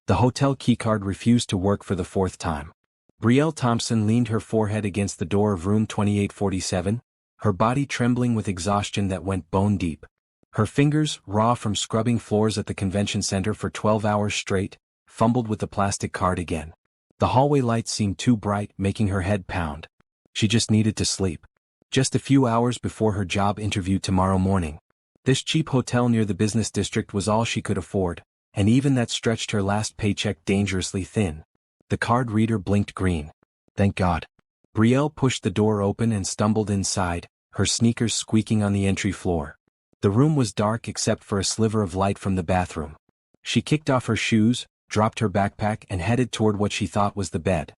The hotel keycard refused to work for the fourth time. Brielle Thompson leaned her forehead against the door of room 2847, her body trembling with exhaustion that went bone deep. Her fingers, raw from scrubbing floors at the convention center for 12 hours straight, fumbled with the plastic card again. The hallway lights seemed too bright, making her head pound. She just needed to sleep. Just a few hours before her job interview tomorrow morning. This cheap hotel near the business district was all she could afford, and even that stretched her last paycheck dangerously thin. The card reader blinked green. Thank God. Brielle pushed the door open and stumbled inside, her sneakers squeaking on the entry floor. The room was dark except for a sliver of light from the bathroom. She kicked off her shoes, dropped her backpack and headed toward what she thought was the bed.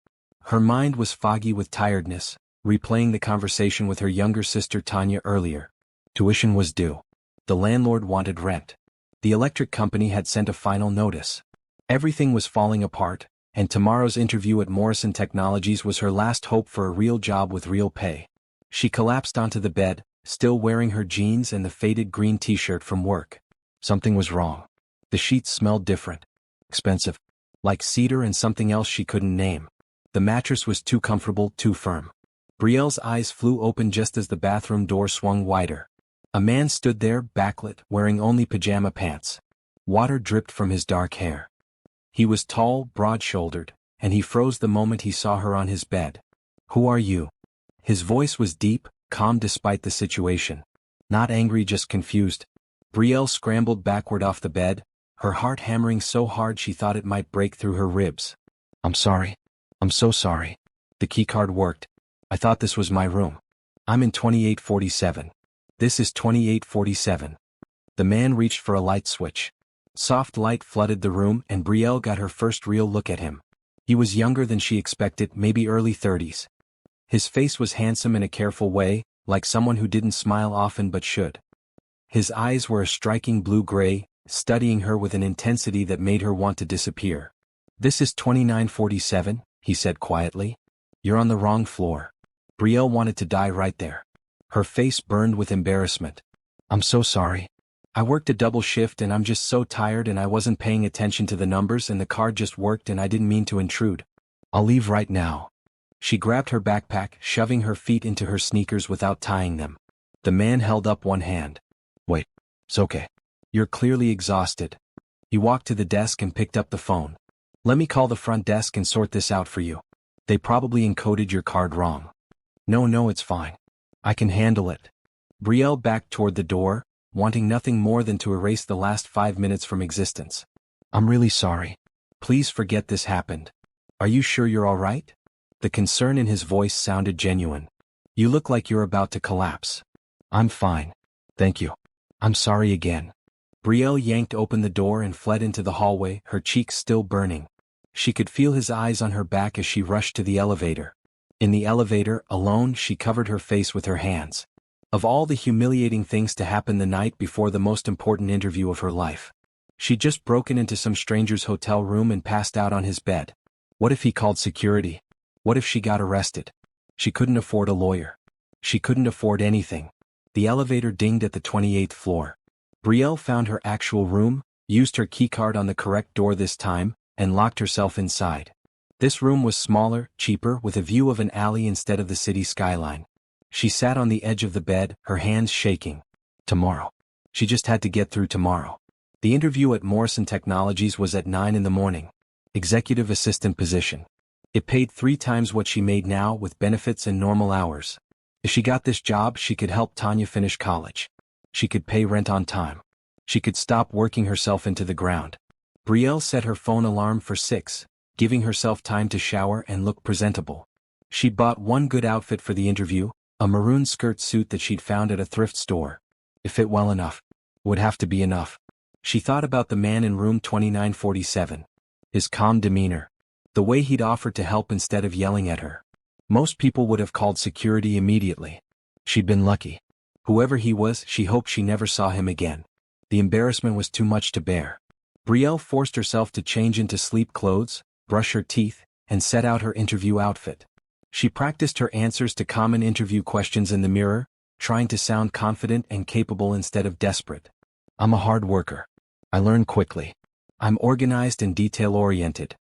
Her mind was foggy with tiredness, replaying the conversation with her younger sister Tanya earlier. Tuition was due. The landlord wanted rent. The electric company had sent a final notice. Everything was falling apart, and tomorrow's interview at Morrison Technologies was her last hope for a real job with real pay. She collapsed onto the bed, still wearing her jeans and the faded green t-shirt from work. Something was wrong. The sheets smelled different. Expensive. Like cedar and something else she couldn't name. The mattress was too comfortable, too firm. Brielle's eyes flew open just as the bathroom door swung wider. A man stood there, backlit, wearing only pajama pants. Water dripped from his dark hair. He was tall, broad-shouldered, and he froze the moment he saw her on his bed. Who are you? His voice was deep, calm despite the situation. Not angry, just confused. Brielle scrambled backward off the bed, her heart hammering so hard she thought it might break through her ribs. I'm sorry. I'm so sorry. The keycard worked. I thought this was my room. I'm in 2847. This is 2847. The man reached for a light switch. Soft light flooded the room and Brielle got her first real look at him. He was younger than she expected, maybe early 30s. His face was handsome in a careful way, like someone who didn't smile often but should. His eyes were a striking blue-gray, studying her with an intensity that made her want to disappear. This is 2947, he said quietly. You're on the wrong floor. Brielle wanted to die right there. Her face burned with embarrassment. I'm so sorry. I worked a double shift and I'm just so tired and I wasn't paying attention to the numbers and the card just worked and I didn't mean to intrude. I'll leave right now. She grabbed her backpack, shoving her feet into her sneakers without tying them. The man held up one hand. Wait, it's okay. You're clearly exhausted. He walked to the desk and picked up the phone. Let me call the front desk and sort this out for you. They probably encoded your card wrong. No, it's fine. I can handle it. Brielle backed toward the door, wanting nothing more than to erase the last 5 minutes from existence. I'm really sorry. Please forget this happened. Are you sure you're all right? The concern in his voice sounded genuine. You look like you're about to collapse. I'm fine. Thank you. I'm sorry again. Brielle yanked open the door and fled into the hallway, her cheeks still burning. She could feel his eyes on her back as she rushed to the elevator. In the elevator, alone, she covered her face with her hands. Of all the humiliating things to happen the night before the most important interview of her life. She'd just broken into some stranger's hotel room and passed out on his bed. What if he called security? What if she got arrested? She couldn't afford a lawyer. She couldn't afford anything. The elevator dinged at the 28th floor. Brielle found her actual room, used her keycard on the correct door this time, and locked herself inside. This room was smaller, cheaper, with a view of an alley instead of the city skyline. She sat on the edge of the bed, her hands shaking. Tomorrow. She just had to get through tomorrow. The interview at Morrison Technologies was at 9 in the morning. Executive assistant position. It paid 3 times what she made now with benefits and normal hours. If she got this job, she could help Tanya finish college. She could pay rent on time. She could stop working herself into the ground. Brielle set her phone alarm for 6, giving herself time to shower and look presentable. She bought one good outfit for the interview, a maroon skirt suit that she'd found at a thrift store. It fit well enough. Would have to be enough. She thought about the man in room 2947. His calm demeanor. The way he'd offered to help instead of yelling at her. Most people would have called security immediately. She'd been lucky. Whoever he was, she hoped she never saw him again. The embarrassment was too much to bear. Brielle forced herself to change into sleep clothes, brush her teeth, and set out her interview outfit. She practiced her answers to common interview questions in the mirror, trying to sound confident and capable instead of desperate. I'm a hard worker. I learn quickly. I'm organized and detail-oriented.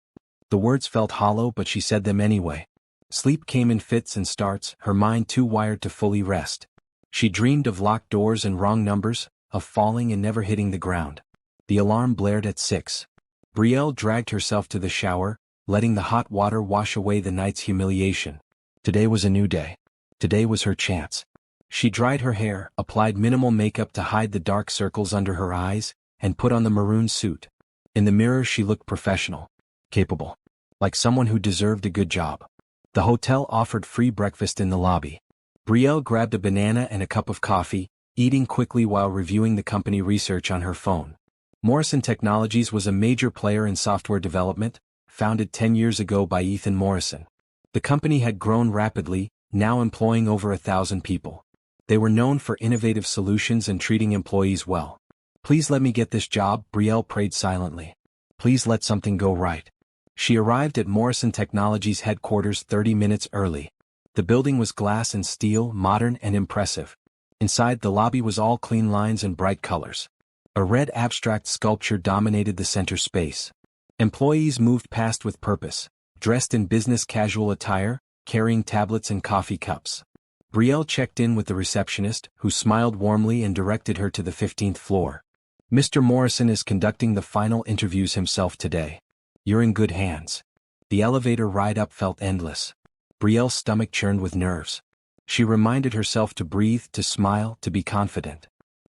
The words felt hollow, but she said them anyway. Sleep came in fits and starts, her mind too wired to fully rest. She dreamed of locked doors and wrong numbers, of falling and never hitting the ground. The alarm blared at 6. Brielle dragged herself to the shower, letting the hot water wash away the night's humiliation. Today was a new day. Today was her chance. She dried her hair, applied minimal makeup to hide the dark circles under her eyes, and put on the maroon suit. In the mirror she looked professional, capable, like someone who deserved a good job. The hotel offered free breakfast in the lobby. Brielle grabbed a banana and a cup of coffee, eating quickly while reviewing the company research on her phone. Morrison Technologies was a major player in software development, founded 10 years ago by Ethan Morrison. The company had grown rapidly, now employing over 1,000 people. They were known for innovative solutions and treating employees well. Please let me get this job, Brielle prayed silently. Please let something go right. She arrived at Morrison Technologies headquarters 30 minutes early. The building was glass and steel, modern and impressive. Inside, the lobby was all clean lines and bright colors. A red abstract sculpture dominated the center space. Employees moved past with purpose, dressed in business casual attire, carrying tablets and coffee cups. Brielle checked in with the receptionist, who smiled warmly and directed her to the 15th floor. Mr. Morrison is conducting the final interviews himself today. You're in good hands. The elevator ride up felt endless. Brielle's stomach churned with nerves. She reminded herself to breathe, to smile, to be confident.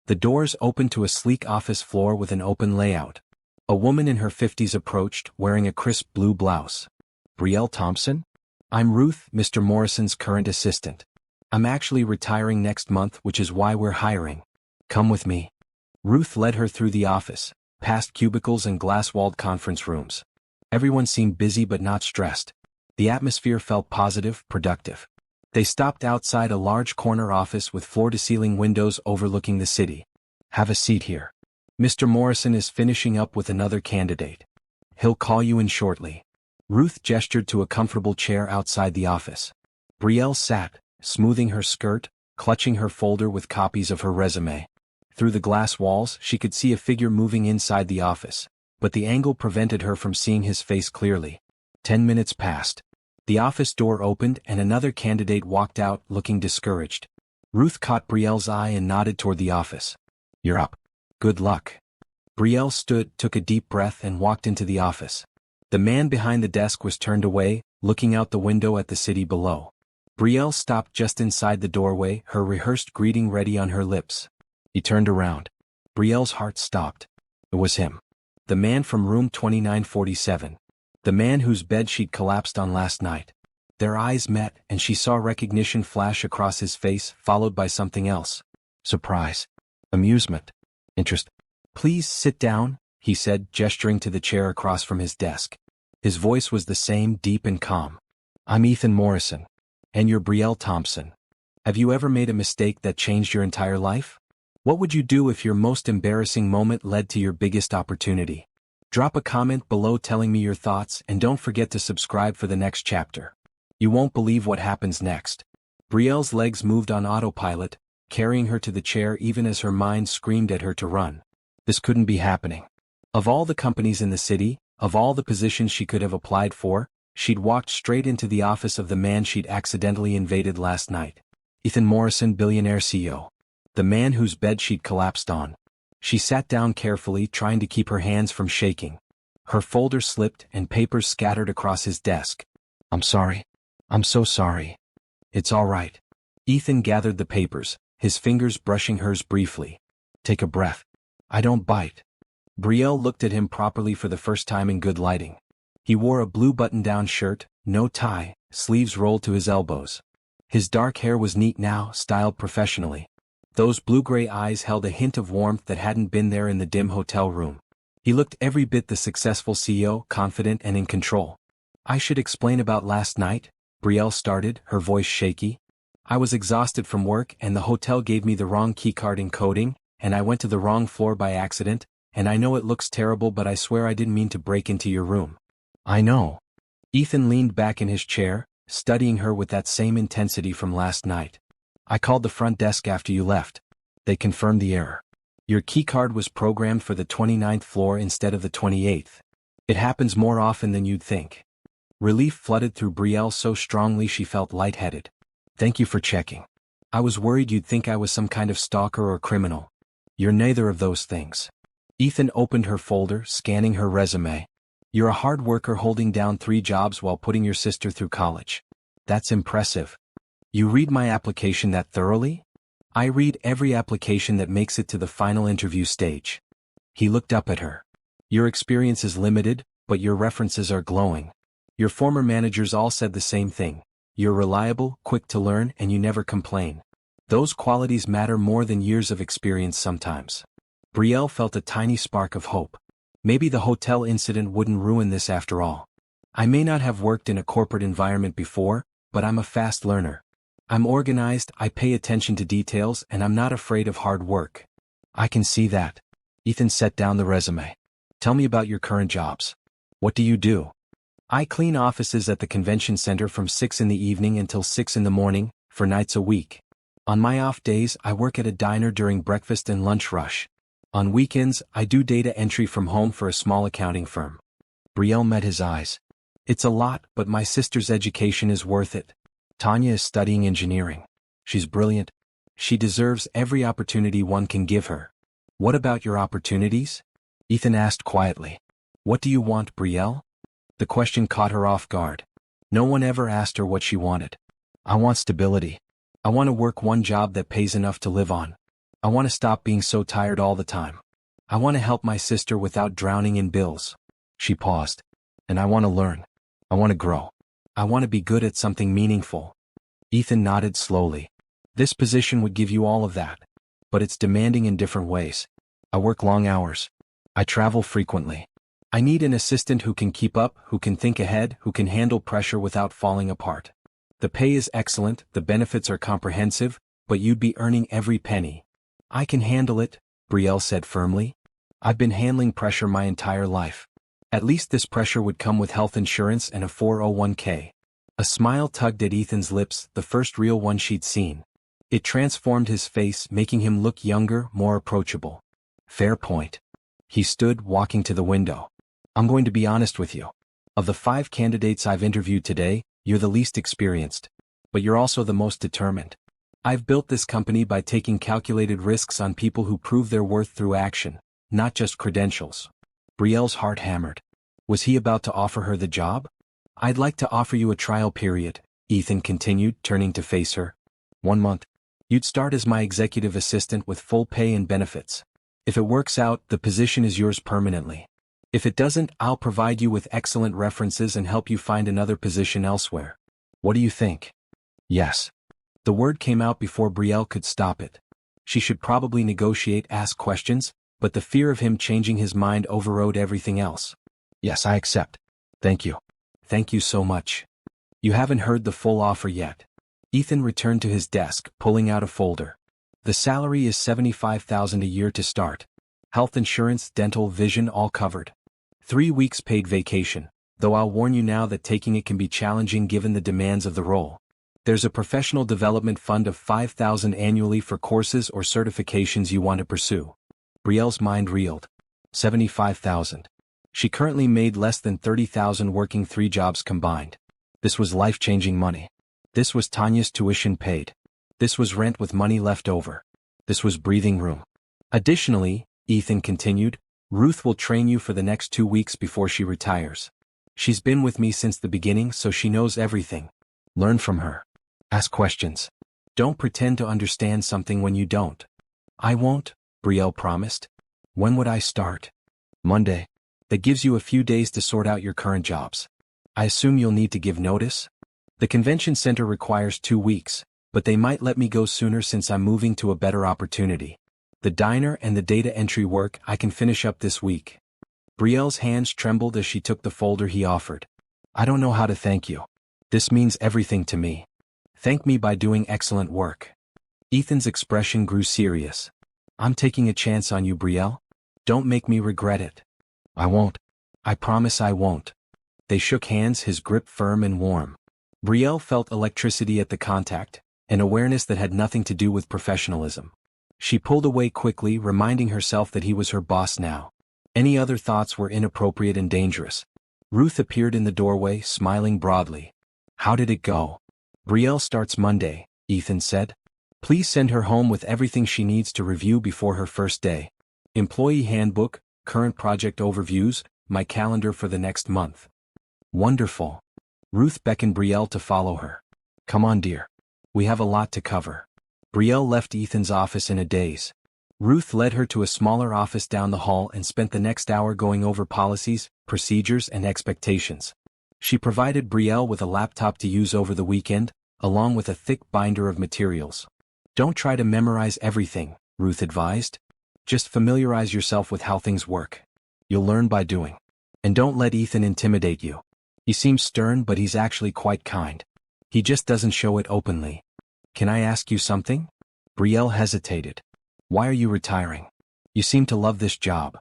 The doors opened to a sleek office floor with an open layout. A woman in her 50s approached, wearing a crisp blue blouse. Brielle Thompson? I'm Ruth, Mr. Morrison's current assistant. I'm actually retiring next month, which is why we're hiring. Come with me. Ruth led her through the office, past cubicles and glass-walled conference rooms. Everyone seemed busy but not stressed. The atmosphere felt positive, productive. They stopped outside a large corner office with floor-to-ceiling windows overlooking the city. Have a seat here. Mr. Morrison is finishing up with another candidate. He'll call you in shortly. Ruth gestured to a comfortable chair outside the office. Brielle sat, smoothing her skirt, clutching her folder with copies of her resume. Through the glass walls, she could see a figure moving inside the office, but the angle prevented her from seeing his face clearly. 10 minutes passed. The office door opened and another candidate walked out, looking discouraged. Ruth caught Brielle's eye and nodded toward the office. You're up. Good luck. Brielle stood, took a deep breath and walked into the office. The man behind the desk was turned away, looking out the window at the city below. Brielle stopped just inside the doorway, her rehearsed greeting ready on her lips. He turned around. Brielle's heart stopped. It was him. The man from room 2947. The man whose bedsheet collapsed on last night. Their eyes met, and she saw recognition flash across his face, followed by something else. Surprise. Amusement. Interest. Please sit down, he said, gesturing to the chair across from his desk. His voice was the same, deep and calm. I'm Ethan Morrison. And you're Brielle Thompson. Have you ever made a mistake that changed your entire life? What would you do if your most embarrassing moment led to your biggest opportunity? Drop a comment below telling me your thoughts, and don't forget to subscribe for the next chapter. You won't believe what happens next. Brielle's legs moved on autopilot, carrying her to the chair even as her mind screamed at her to run. This couldn't be happening. Of all the companies in the city, of all the positions she could have applied for, she'd walked straight into the office of the man she'd accidentally invaded last night. Ethan Morrison, Billionaire CEO. The man whose bedsheet collapsed on. She sat down carefully, trying to keep her hands from shaking. Her folder slipped and papers scattered across his desk. I'm sorry. I'm so sorry. It's all right. Ethan gathered the papers, his fingers brushing hers briefly. Take a breath. I don't bite. Brielle looked at him properly for the first time in good lighting. He wore a blue button-down shirt, no tie, sleeves rolled to his elbows. His dark hair was neat now, styled professionally. Those blue-gray eyes held a hint of warmth that hadn't been there in the dim hotel room. He looked every bit the successful CEO, confident and in control. I should explain about last night, Brielle started, her voice shaky. I was exhausted from work and the hotel gave me the wrong keycard encoding, and I went to the wrong floor by accident, and I know it looks terrible but I swear I didn't mean to break into your room. I know. Ethan leaned back in his chair, studying her with that same intensity from last night. I called the front desk after you left. They confirmed the error. Your keycard was programmed for the 29th floor instead of the 28th. It happens more often than you'd think. Relief flooded through Brielle so strongly she felt lightheaded. Thank you for checking. I was worried you'd think I was some kind of stalker or criminal. You're neither of those things. Ethan opened her folder, scanning her resume. You're a hard worker holding down 3 jobs while putting your sister through college. That's impressive. You read my application that thoroughly? I read every application that makes it to the final interview stage. He looked up at her. Your experience is limited, but your references are glowing. Your former managers all said the same thing. You're reliable, quick to learn, and you never complain. Those qualities matter more than years of experience sometimes. Brielle felt a tiny spark of hope. Maybe the hotel incident wouldn't ruin this after all. I may not have worked in a corporate environment before, but I'm a fast learner. I'm organized, I pay attention to details, and I'm not afraid of hard work. I can see that. Ethan set down the resume. Tell me about your current jobs. What do you do? I clean offices at the convention center from 6 in the evening until 6 in the morning, 4 nights a week. On my off days, I work at a diner during breakfast and lunch rush. On weekends, I do data entry from home for a small accounting firm. Brielle met his eyes. It's a lot, but my sister's education is worth it. Tanya is studying engineering. She's brilliant. She deserves every opportunity one can give her. What about your opportunities? Ethan asked quietly. What do you want, Brielle? The question caught her off guard. No one ever asked her what she wanted. I want stability. I want to work one job that pays enough to live on. I want to stop being so tired all the time. I want to help my sister without drowning in bills. She paused. And I want to learn. I want to grow. I want to be good at something meaningful. Ethan nodded slowly. This position would give you all of that. But it's demanding in different ways. I work long hours. I travel frequently. I need an assistant who can keep up, who can think ahead, who can handle pressure without falling apart. The pay is excellent, the benefits are comprehensive, but you'd be earning every penny. I can handle it, Brielle said firmly. I've been handling pressure my entire life. At least this pressure would come with health insurance and a 401k. A smile tugged at Ethan's lips, the first real one she'd seen. It transformed his face, making him look younger, more approachable. Fair point. He stood, walking to the window. I'm going to be honest with you. Of the 5 candidates I've interviewed today, you're the least experienced. But you're also the most determined. I've built this company by taking calculated risks on people who prove their worth through action, not just credentials. Brielle's heart hammered. Was he about to offer her the job? I'd like to offer you a trial period, Ethan continued, turning to face her. 1 month. You'd start as my executive assistant with full pay and benefits. If it works out, the position is yours permanently. If it doesn't, I'll provide you with excellent references and help you find another position elsewhere. What do you think? Yes. The word came out before Brielle could stop it. She should probably negotiate, ask questions, but the fear of him changing his mind overrode everything else. Yes, I accept. Thank you. Thank you so much. You haven't heard the full offer yet. Ethan returned to his desk, pulling out a folder. The salary is $75,000 a year to start. Health insurance, dental, vision, all covered. 3 weeks paid vacation, though I'll warn you now that taking it can be challenging given the demands of the role. There's a professional development fund of $5,000 annually for courses or certifications you want to pursue. Brielle's mind reeled. $75,000. She currently made less than $30,000 working 3 jobs combined. This was life-changing money. This was Tanya's tuition paid. This was rent with money left over. This was breathing room. Additionally, Ethan continued, Ruth will train you for the next 2 weeks before she retires. She's been with me since the beginning, so she knows everything. Learn from her. Ask questions. Don't pretend to understand something when you don't. I won't, Brielle promised. When would I start? Monday. That gives you a few days to sort out your current jobs. I assume you'll need to give notice? The convention center requires 2 weeks, but they might let me go sooner since I'm moving to a better opportunity. The diner and the data entry work I can finish up this week. Brielle's hands trembled as she took the folder he offered. I don't know how to thank you. This means everything to me. Thank me by doing excellent work. Ethan's expression grew serious. I'm taking a chance on you, Brielle. Don't make me regret it. I won't. I promise I won't. They shook hands, his grip firm and warm. Brielle felt electricity at the contact, an awareness that had nothing to do with professionalism. She pulled away quickly, reminding herself that he was her boss now. Any other thoughts were inappropriate and dangerous. Ruth appeared in the doorway, smiling broadly. How did it go? Brielle starts Monday, Ethan said. Please send her home with everything she needs to review before her first day. Employee handbook, current project overviews, my calendar for the next month. Wonderful. Ruth beckoned Brielle to follow her. Come on, dear. We have a lot to cover. Brielle left Ethan's office in a daze. Ruth led her to a smaller office down the hall and spent the next hour going over policies, procedures, and expectations. She provided Brielle with a laptop to use over the weekend, along with a thick binder of materials. Don't try to memorize everything, Ruth advised. Just familiarize yourself with how things work. You'll learn by doing. And don't let Ethan intimidate you. He seems stern, but he's actually quite kind. He just doesn't show it openly. Can I ask you something? Brielle hesitated. Why are you retiring? You seem to love this job.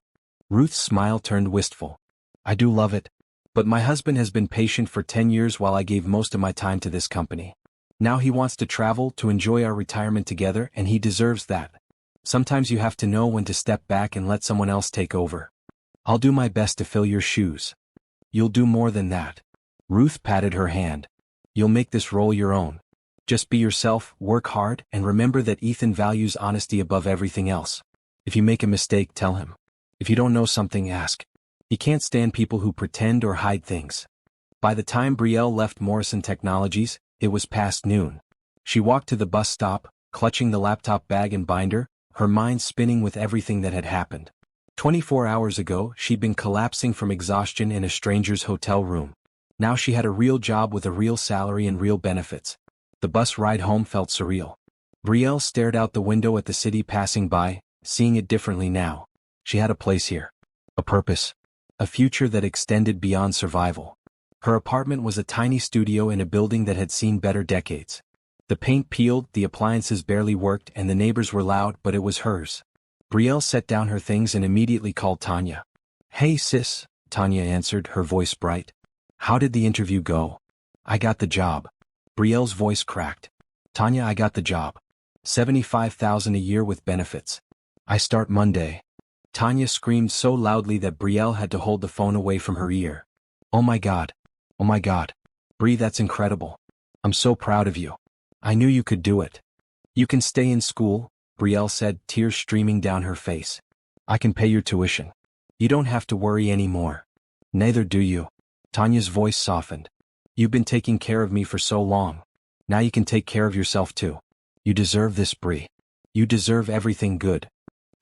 Ruth's smile turned wistful. I do love it. But my husband has been patient for 10 years while I gave most of my time to this company. Now he wants to travel, to enjoy our retirement together, and he deserves that. Sometimes you have to know when to step back and let someone else take over. I'll do my best to fill your shoes. You'll do more than that. Ruth patted her hand. You'll make this role your own. Just be yourself, work hard, and remember that Ethan values honesty above everything else. If you make a mistake, tell him. If you don't know something, ask. He can't stand people who pretend or hide things. By the time Brielle left Morrison Technologies, it was past noon. She walked to the bus stop, clutching the laptop bag and binder, her mind spinning with everything that had happened. 24 hours ago, she'd been collapsing from exhaustion in a stranger's hotel room. Now she had a real job with a real salary and real benefits. The bus ride home felt surreal. Brielle stared out the window at the city passing by, seeing it differently now. She had a place here. A purpose. A future that extended beyond survival. Her apartment was a tiny studio in a building that had seen better decades. The paint peeled, the appliances barely worked, and the neighbors were loud, but it was hers. Brielle set down her things and immediately called Tanya. Hey sis, Tanya answered, her voice bright. How did the interview go? I got the job. Brielle's voice cracked. Tanya, I got the job. $75,000 a year with benefits. I start Monday. Tanya screamed so loudly that Brielle had to hold the phone away from her ear. Oh my God. Oh my God. Brie, that's incredible. I'm so proud of you. I knew you could do it. You can stay in school, Brielle said, tears streaming down her face. I can pay your tuition. You don't have to worry anymore. Neither do you. Tanya's voice softened. You've been taking care of me for so long. Now you can take care of yourself too. You deserve this, Brie. You deserve everything good.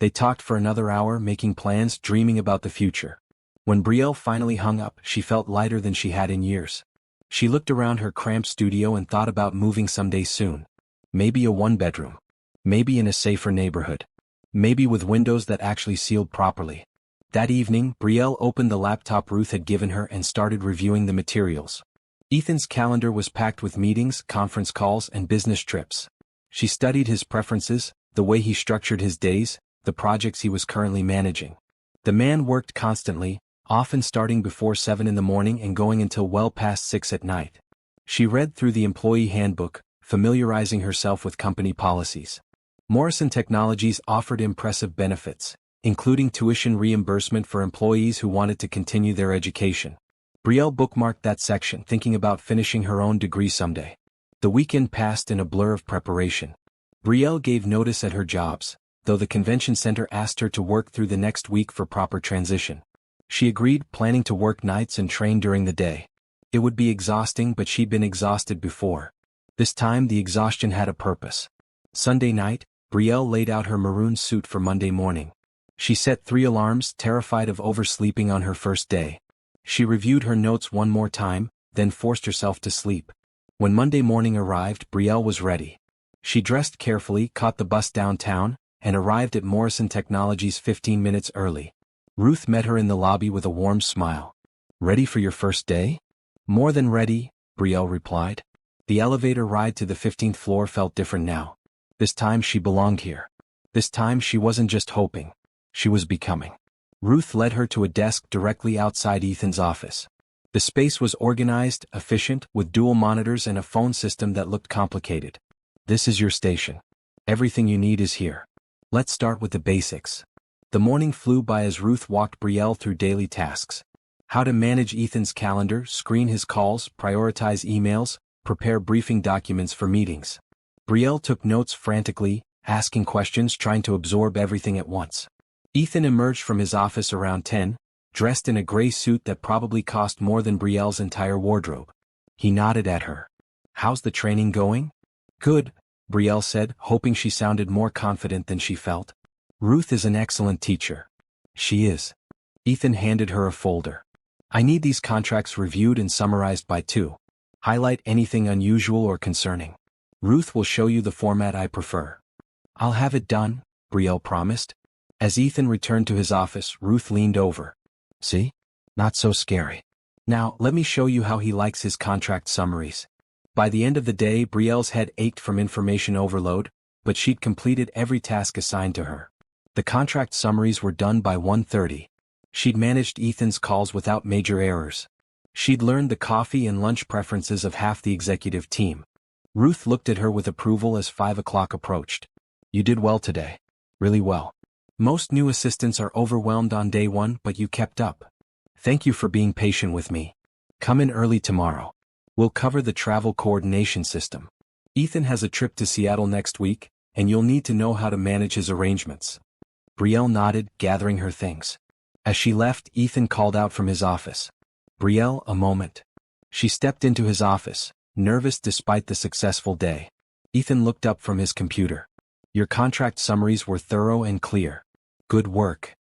They talked for another hour, making plans, dreaming about the future. When Brielle finally hung up, she felt lighter than she had in years. She looked around her cramped studio and thought about moving someday soon. Maybe a one-bedroom. Maybe in a safer neighborhood. Maybe with windows that actually sealed properly. That evening, Brielle opened the laptop Ruth had given her and started reviewing the materials. Ethan's calendar was packed with meetings, conference calls, and business trips. She studied his preferences, the way he structured his days, the projects he was currently managing. The man worked constantly, often starting before 7 in the morning and going until well past 6 at night. She read through the employee handbook, familiarizing herself with company policies. Morrison Technologies offered impressive benefits, including tuition reimbursement for employees who wanted to continue their education. Brielle bookmarked that section, thinking about finishing her own degree someday. The weekend passed in a blur of preparation. Brielle gave notice at her jobs, though the convention center asked her to work through the next week for proper transition. She agreed, planning to work nights and train during the day. It would be exhausting, but she'd been exhausted before. This time the exhaustion had a purpose. Sunday night, Brielle laid out her maroon suit for Monday morning. She set 3 alarms, terrified of oversleeping on her first day. She reviewed her notes one more time, then forced herself to sleep. When Monday morning arrived, Brielle was ready. She dressed carefully, caught the bus downtown, and arrived at Morrison Technologies 15 minutes early. Ruth met her in the lobby with a warm smile. Ready for your first day? More than ready, Brielle replied. The elevator ride to the 15th floor felt different now. This time she belonged here. This time she wasn't just hoping. She was becoming. Ruth led her to a desk directly outside Ethan's office. The space was organized, efficient, with dual monitors and a phone system that looked complicated. This is your station. Everything you need is here. Let's start with the basics. The morning flew by as Ruth walked Brielle through daily tasks. How to manage Ethan's calendar, screen his calls, prioritize emails, prepare briefing documents for meetings. Brielle took notes frantically, asking questions, trying to absorb everything at once. Ethan emerged from his office around 10, dressed in a gray suit that probably cost more than Brielle's entire wardrobe. He nodded at her. "How's the training going?" "Good," Brielle said, hoping she sounded more confident than she felt. "Ruth is an excellent teacher." "She is." Ethan handed her a folder. "I need these contracts reviewed and summarized by 2. Highlight anything unusual or concerning. Ruth will show you the format I prefer." "I'll have it done," Brielle promised. As Ethan returned to his office, Ruth leaned over. "See? Not so scary. Now, let me show you how he likes his contract summaries." By the end of the day, Brielle's head ached from information overload, but she'd completed every task assigned to her. The contract summaries were done by 1:30. She'd managed Ethan's calls without major errors. She'd learned the coffee and lunch preferences of half the executive team. Ruth looked at her with approval as 5 o'clock approached. "You did well today. Really well. Most new assistants are overwhelmed on day 1, but you kept up. Thank you for being patient with me. Come in early tomorrow. We'll cover the travel coordination system. Ethan has a trip to Seattle next week, and you'll need to know how to manage his arrangements." Brielle nodded, gathering her things. As she left, Ethan called out from his office. "Brielle, a moment." She stepped into his office, nervous despite the successful day. Ethan looked up from his computer. "Your contract summaries were thorough and clear. Good work."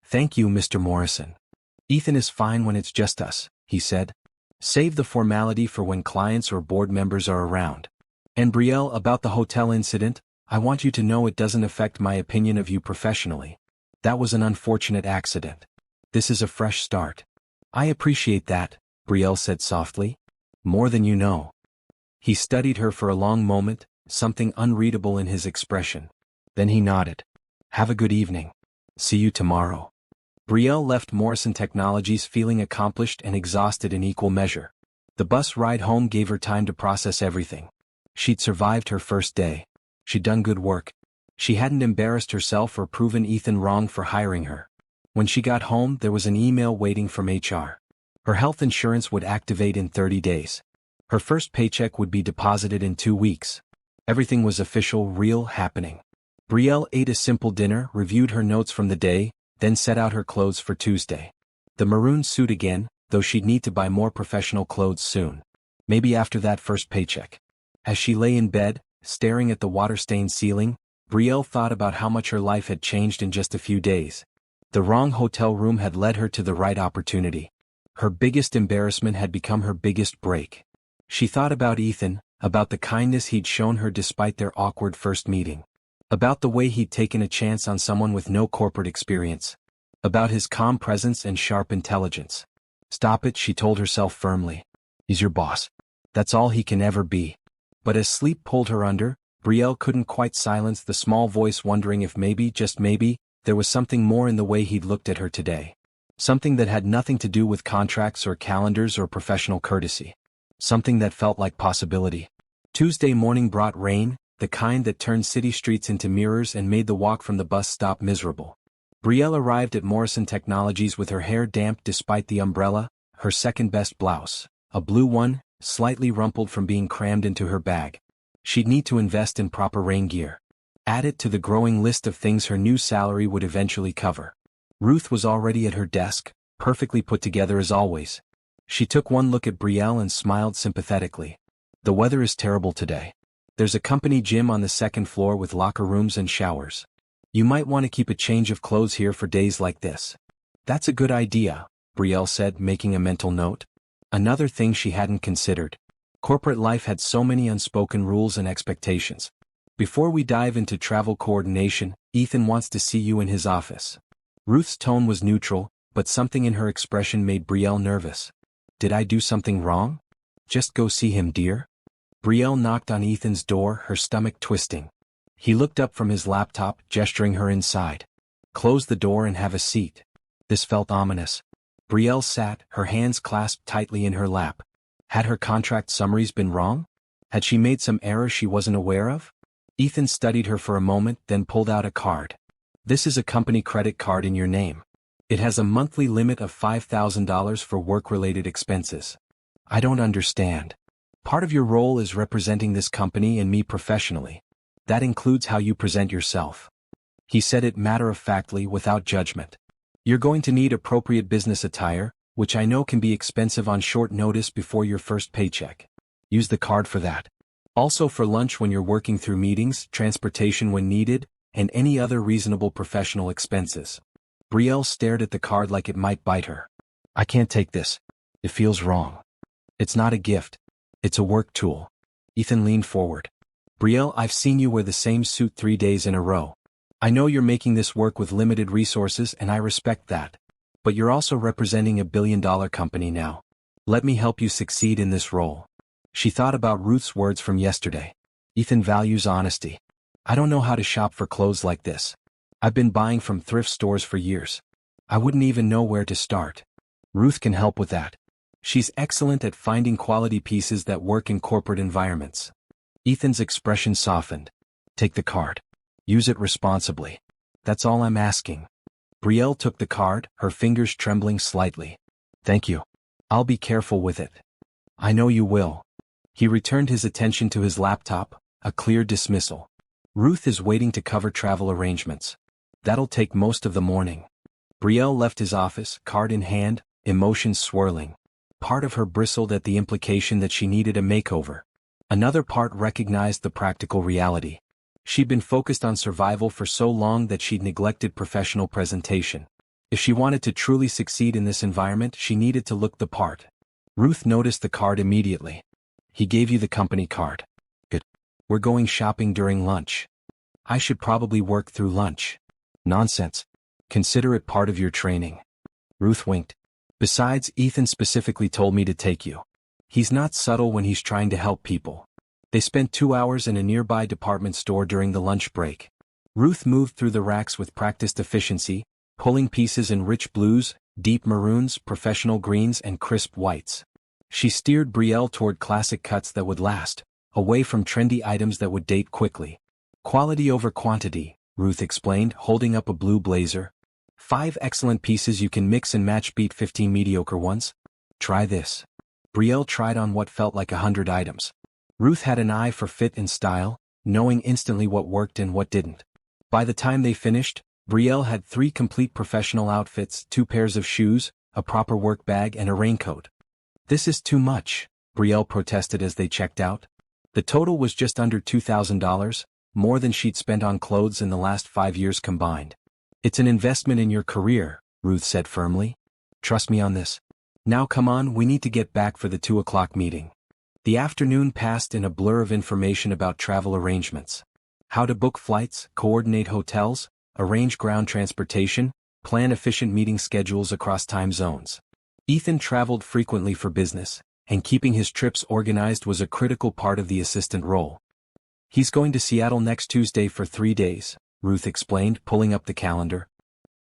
"Thank you, Mr. Morrison." "Ethan is fine when it's just us," he said. "Save the formality for when clients or board members are around. And Brielle, about the hotel incident, I want you to know it doesn't affect my opinion of you professionally. That was an unfortunate accident. This is a fresh start." "I appreciate that," Brielle said softly. "More than you know." He studied her for a long moment, something unreadable in his expression. Then he nodded. "Have a good evening. See you tomorrow." Brielle left Morrison Technologies feeling accomplished and exhausted in equal measure. The bus ride home gave her time to process everything. She'd survived her first day. She'd done good work. She hadn't embarrassed herself or proven Ethan wrong for hiring her. When she got home, there was an email waiting from HR. Her health insurance would activate in 30 days. Her first paycheck would be deposited in 2 weeks. Everything was official, real, happening. Brielle ate a simple dinner, reviewed her notes from the day, then set out her clothes for Tuesday. The maroon suit again, though she'd need to buy more professional clothes soon. Maybe after that first paycheck. As she lay in bed, staring at the water-stained ceiling, Brielle thought about how much her life had changed in just a few days. The wrong hotel room had led her to the right opportunity. Her biggest embarrassment had become her biggest break. She thought about Ethan, about the kindness he'd shown her despite their awkward first meeting. About the way he'd taken a chance on someone with no corporate experience. About his calm presence and sharp intelligence. "Stop it," she told herself firmly. "He's your boss. That's all he can ever be." But as sleep pulled her under, Brielle couldn't quite silence the small voice wondering if maybe, just maybe, there was something more in the way he'd looked at her today. Something that had nothing to do with contracts or calendars or professional courtesy. Something that felt like possibility. Tuesday morning brought rain, the kind that turned city streets into mirrors and made the walk from the bus stop miserable. Brielle arrived at Morrison Technologies with her hair damp despite the umbrella, her second-best blouse, a blue one, slightly rumpled from being crammed into her bag. She'd need to invest in proper rain gear. Add it to the growing list of things her new salary would eventually cover. Ruth was already at her desk, perfectly put together as always. She took one look at Brielle and smiled sympathetically. "The weather is terrible today. There's a company gym on the second floor with locker rooms and showers. You might want to keep a change of clothes here for days like this." "That's a good idea," Brielle said, making a mental note. Another thing she hadn't considered. Corporate life had so many unspoken rules and expectations. "Before we dive into travel coordination, Ethan wants to see you in his office." Ruth's tone was neutral, but something in her expression made Brielle nervous. "Did I do something wrong?" "Just go see him, dear." Brielle knocked on Ethan's door, her stomach twisting. He looked up from his laptop, gesturing her inside. "Close the door and have a seat." This felt ominous. Brielle sat, her hands clasped tightly in her lap. Had her contract summaries been wrong? Had she made some error she wasn't aware of? Ethan studied her for a moment, then pulled out a card. This is a company credit card in your name. It has a monthly limit of $5,000 for work-related expenses. I don't understand. Part of your role is representing this company and me professionally. That includes how you present yourself. He said it matter-of-factly, without judgment. You're going to need appropriate business attire, which I know can be expensive on short notice before your first paycheck. Use the card for that. Also for lunch when you're working through meetings, transportation when needed, and any other reasonable professional expenses. Brielle stared at the card like it might bite her. I can't take this. It feels wrong. It's not a gift. It's a work tool. Ethan leaned forward. Brielle, I've seen you wear the same suit 3 days in a row. I know you're making this work with limited resources and I respect that. But you're also representing a billion-dollar company now. Let me help you succeed in this role. She thought about Ruth's words from yesterday. Ethan values honesty. I don't know how to shop for clothes like this. I've been buying from thrift stores for years. I wouldn't even know where to start. Ruth can help with that. She's excellent at finding quality pieces that work in corporate environments. Ethan's expression softened. Take the card. Use it responsibly. That's all I'm asking. Brielle took the card, her fingers trembling slightly. Thank you. I'll be careful with it. I know you will. He returned his attention to his laptop, a clear dismissal. Ruth is waiting to cover travel arrangements. That'll take most of the morning. Brielle left his office, card in hand, emotions swirling. Part of her bristled at the implication that she needed a makeover. Another part recognized the practical reality. She'd been focused on survival for so long that she'd neglected professional presentation. If she wanted to truly succeed in this environment, she needed to look the part. Ruth noticed the card immediately. He gave you the company card. Good. We're going shopping during lunch. I should probably work through lunch. Nonsense. Consider it part of your training. Ruth winked. Besides, Ethan specifically told me to take you. He's not subtle when he's trying to help people. They spent 2 hours in a nearby department store during the lunch break. Ruth moved through the racks with practiced efficiency, pulling pieces in rich blues, deep maroons, professional greens, and crisp whites. She steered Brielle toward classic cuts that would last, away from trendy items that would date quickly. Quality over quantity, Ruth explained, holding up a blue blazer. 5 excellent pieces you can mix and match, beat 15 mediocre ones. Try this. Brielle tried on what felt like 100 items. Ruth had an eye for fit and style, knowing instantly what worked and what didn't. By the time they finished, Brielle had 3 complete professional outfits, 2 pairs of shoes, a proper work bag, and a raincoat. This is too much, Brielle protested as they checked out. The total was just under $2,000, more than she'd spent on clothes in the last 5 years combined. It's an investment in your career, Ruth said firmly. Trust me on this. Now come on, we need to get back for the 2 o'clock meeting. The afternoon passed in a blur of information about travel arrangements. How to book flights, coordinate hotels, arrange ground transportation, plan efficient meeting schedules across time zones. Ethan traveled frequently for business, and keeping his trips organized was a critical part of the assistant role. He's going to Seattle next Tuesday for 3 days, Ruth explained, pulling up the calendar.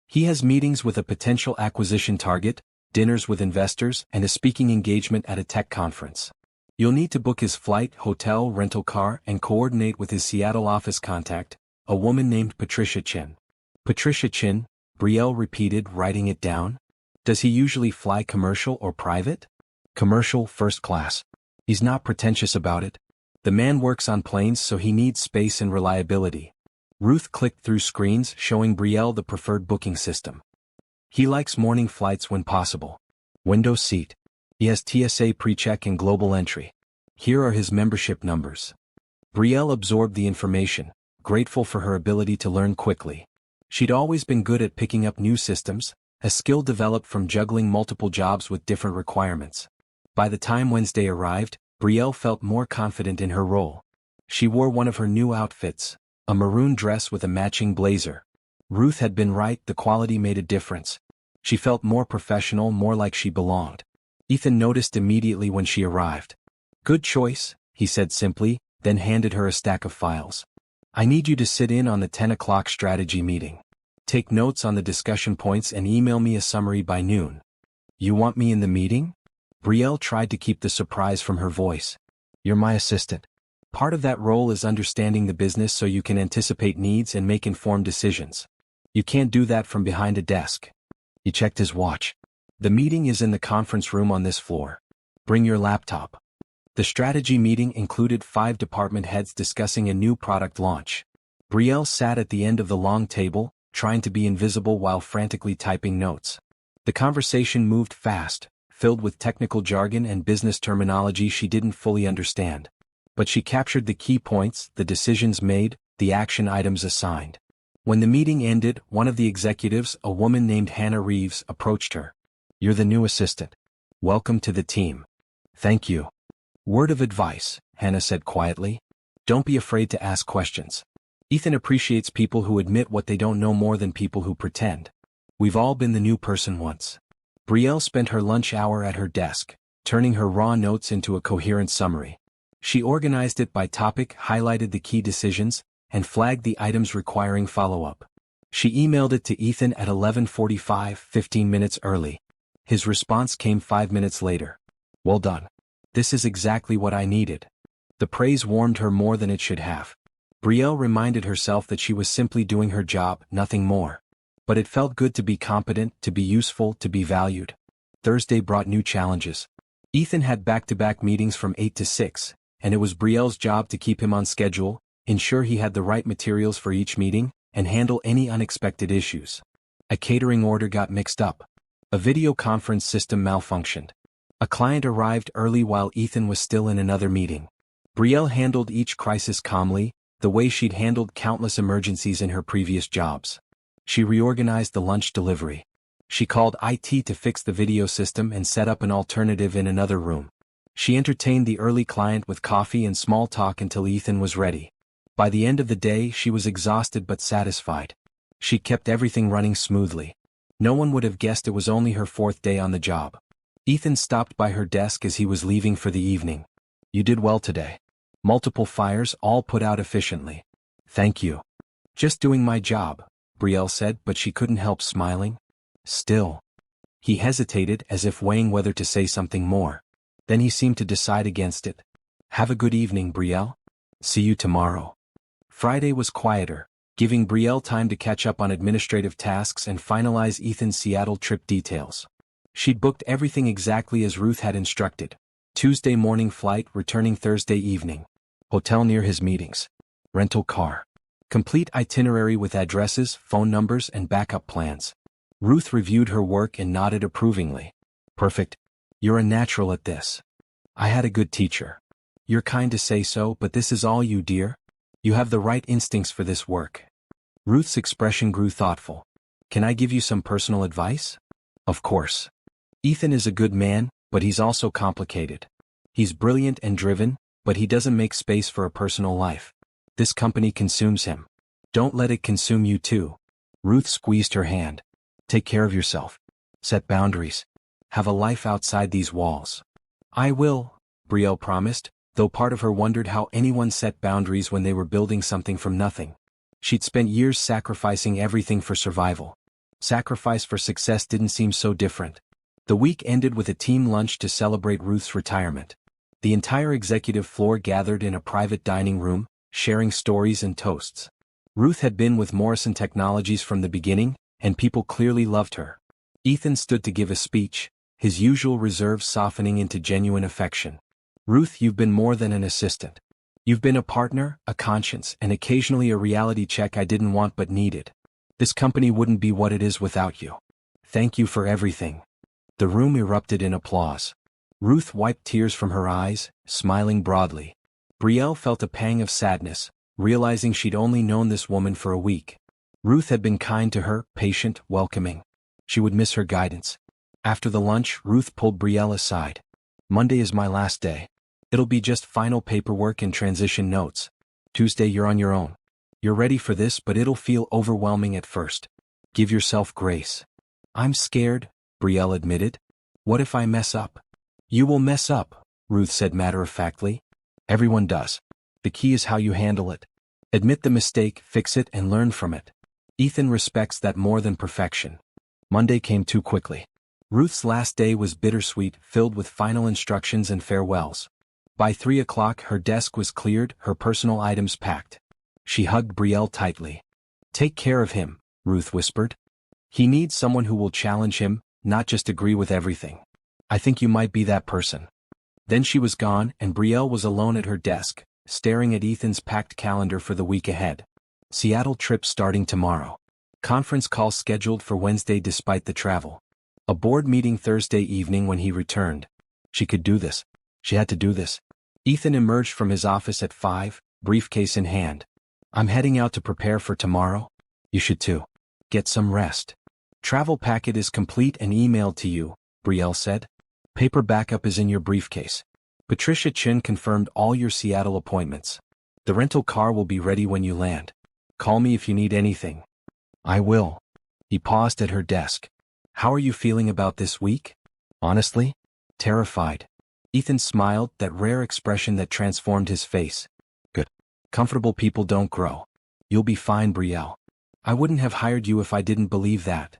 He has meetings with a potential acquisition target, dinners with investors, and a speaking engagement at a tech conference. You'll need to book his flight, hotel, rental car, and coordinate with his Seattle office contact, a woman named Patricia Chin. Patricia Chin, Brielle repeated, writing it down. Does he usually fly commercial or private? Commercial, first class. He's not pretentious about it. The man works on planes, so he needs space and reliability. Ruth clicked through screens, showing Brielle the preferred booking system. He likes morning flights when possible. Window seat. He has TSA pre-check and global entry. Here are his membership numbers. Brielle absorbed the information, grateful for her ability to learn quickly. She'd always been good at picking up new systems, a skill developed from juggling multiple jobs with different requirements. By the time Wednesday arrived, Brielle felt more confident in her role. She wore one of her new outfits, a maroon dress with a matching blazer. Ruth had been right, the quality made a difference. She felt more professional, more like she belonged. Ethan noticed immediately when she arrived. Good choice, he said simply, then handed her a stack of files. I need you to sit in on the 10 o'clock strategy meeting. Take notes on the discussion points and email me a summary by noon. You want me in the meeting? Brielle tried to keep the surprise from her voice. You're my assistant. Part of that role is understanding the business so you can anticipate needs and make informed decisions. You can't do that from behind a desk. He checked his watch. The meeting is in the conference room on this floor. Bring your laptop. The strategy meeting included 5 department heads discussing a new product launch. Brielle sat at the end of the long table, trying to be invisible while frantically typing notes. The conversation moved fast, filled with technical jargon and business terminology she didn't fully understand. But she captured the key points, the decisions made, the action items assigned. When the meeting ended, one of the executives, a woman named Hannah Reeves, approached her. "You're the new assistant. Welcome to the team." "Thank you." "Word of advice," Hannah said quietly. "Don't be afraid to ask questions. Ethan appreciates people who admit what they don't know more than people who pretend. We've all been the new person once." Brielle spent her lunch hour at her desk, turning her raw notes into a coherent summary. She organized it by topic, highlighted the key decisions, and flagged the items requiring follow-up. She emailed it to Ethan at 11:45, 15 minutes early. His response came 5 minutes later. "Well done. This is exactly what I needed." The praise warmed her more than it should have. Brielle reminded herself that she was simply doing her job, nothing more. But it felt good to be competent, to be useful, to be valued. Thursday brought new challenges. Ethan had back-to-back meetings from 8 to 6, and it was Brielle's job to keep him on schedule, ensure he had the right materials for each meeting, and handle any unexpected issues. A catering order got mixed up. A video conference system malfunctioned. A client arrived early while Ethan was still in another meeting. Brielle handled each crisis calmly, the way she'd handled countless emergencies in her previous jobs. She reorganized the lunch delivery. She called IT to fix the video system and set up an alternative in another room. She entertained the early client with coffee and small talk until Ethan was ready. By the end of the day, she was exhausted but satisfied. She kept everything running smoothly. No one would have guessed it was only her 4th day on the job. Ethan stopped by her desk as he was leaving for the evening. "You did well today. Multiple fires, all put out efficiently." "Thank you." "Just doing my job," Brielle said, but she couldn't help smiling. "Still." He hesitated, as if weighing whether to say something more. Then he seemed to decide against it. "Have a good evening, Brielle. See you tomorrow." Friday was quieter, giving Brielle time to catch up on administrative tasks and finalize Ethan's Seattle trip details. She'd booked everything exactly as Ruth had instructed. Tuesday morning flight, returning Thursday evening. Hotel near his meetings. Rental car. Complete itinerary with addresses, phone numbers, and backup plans. Ruth reviewed her work and nodded approvingly. "Perfect. You're a natural at this." "I had a good teacher." "You're kind to say so, but this is all you, dear. You have the right instincts for this work." Ruth's expression grew thoughtful. "Can I give you some personal advice?" "Of course." "Ethan is a good man, but he's also complicated. He's brilliant and driven, but he doesn't make space for a personal life. This company consumes him. Don't let it consume you too." Ruth squeezed her hand. "Take care of yourself. Set boundaries. Have a life outside these walls." "I will," Brielle promised, though part of her wondered how anyone set boundaries when they were building something from nothing. She'd spent years sacrificing everything for survival. Sacrifice for success didn't seem so different. The week ended with a team lunch to celebrate Ruth's retirement. The entire executive floor gathered in a private dining room, sharing stories and toasts. Ruth had been with Morrison Technologies from the beginning, and people clearly loved her. Ethan stood to give a speech, his usual reserve softening into genuine affection. "Ruth, you've been more than an assistant. You've been a partner, a conscience, and occasionally a reality check I didn't want but needed. This company wouldn't be what it is without you. Thank you for everything." The room erupted in applause. Ruth wiped tears from her eyes, smiling broadly. Brielle felt a pang of sadness, realizing she'd only known this woman for a week. Ruth had been kind to her, patient, welcoming. She would miss her guidance. After the lunch, Ruth pulled Brielle aside. "Monday is my last day. It'll be just final paperwork and transition notes. Tuesday you're on your own. You're ready for this, but it'll feel overwhelming at first. Give yourself grace." "I'm scared," Brielle admitted. "What if I mess up?" "You will mess up," Ruth said matter-of-factly. "Everyone does. The key is how you handle it. Admit the mistake, fix it, and learn from it. Ethan respects that more than perfection." Monday came too quickly. Ruth's last day was bittersweet, filled with final instructions and farewells. By 3 o'clock her desk was cleared, her personal items packed. She hugged Brielle tightly. "Take care of him," Ruth whispered. "He needs someone who will challenge him, not just agree with everything. I think you might be that person." Then she was gone, and Brielle was alone at her desk, staring at Ethan's packed calendar for the week ahead. Seattle trip starting tomorrow. Conference call scheduled for Wednesday despite the travel. A board meeting Thursday evening when he returned. She could do this. She had to do this. Ethan emerged from his office at 5, briefcase in hand. "I'm heading out to prepare for tomorrow. You should too. Get some rest. Travel packet is complete and emailed to you," Brielle said. "Paper backup is in your briefcase. Patricia Chin confirmed all your Seattle appointments. The rental car will be ready when you land. Call me if you need anything." "I will." He paused at her desk. "How are you feeling about this week?" "Honestly? Terrified." Ethan smiled, that rare expression that transformed his face. "Good. Comfortable people don't grow. You'll be fine, Brielle. I wouldn't have hired you if I didn't believe that."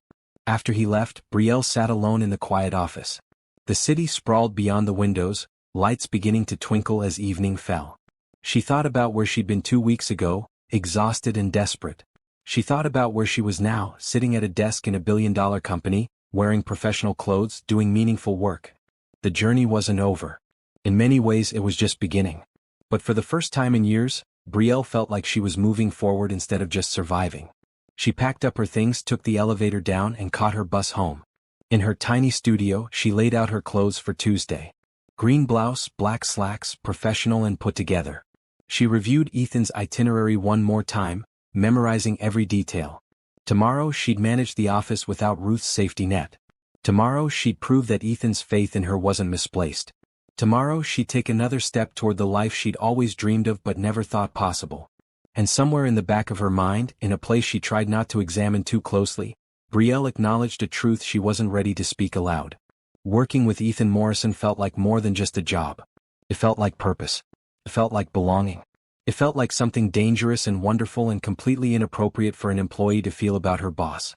After he left, Brielle sat alone in the quiet office. The city sprawled beyond the windows, lights beginning to twinkle as evening fell. She thought about where she'd been 2 weeks ago, exhausted and desperate. She thought about where she was now, sitting at a desk in a billion-dollar company, wearing professional clothes, doing meaningful work. The journey wasn't over. In many ways it was just beginning. But for the first time in years, Brielle felt like she was moving forward instead of just surviving. She packed up her things, took the elevator down, and caught her bus home. In her tiny studio, she laid out her clothes for Tuesday. Green blouse, black slacks, professional and put together. She reviewed Ethan's itinerary one more time, memorizing every detail. Tomorrow she'd manage the office without Ruth's safety net. Tomorrow she'd prove that Ethan's faith in her wasn't misplaced. Tomorrow she'd take another step toward the life she'd always dreamed of but never thought possible. And somewhere in the back of her mind, in a place she tried not to examine too closely, Brielle acknowledged a truth she wasn't ready to speak aloud. Working with Ethan Morrison felt like more than just a job. It felt like purpose. It felt like belonging. It felt like something dangerous and wonderful and completely inappropriate for an employee to feel about her boss.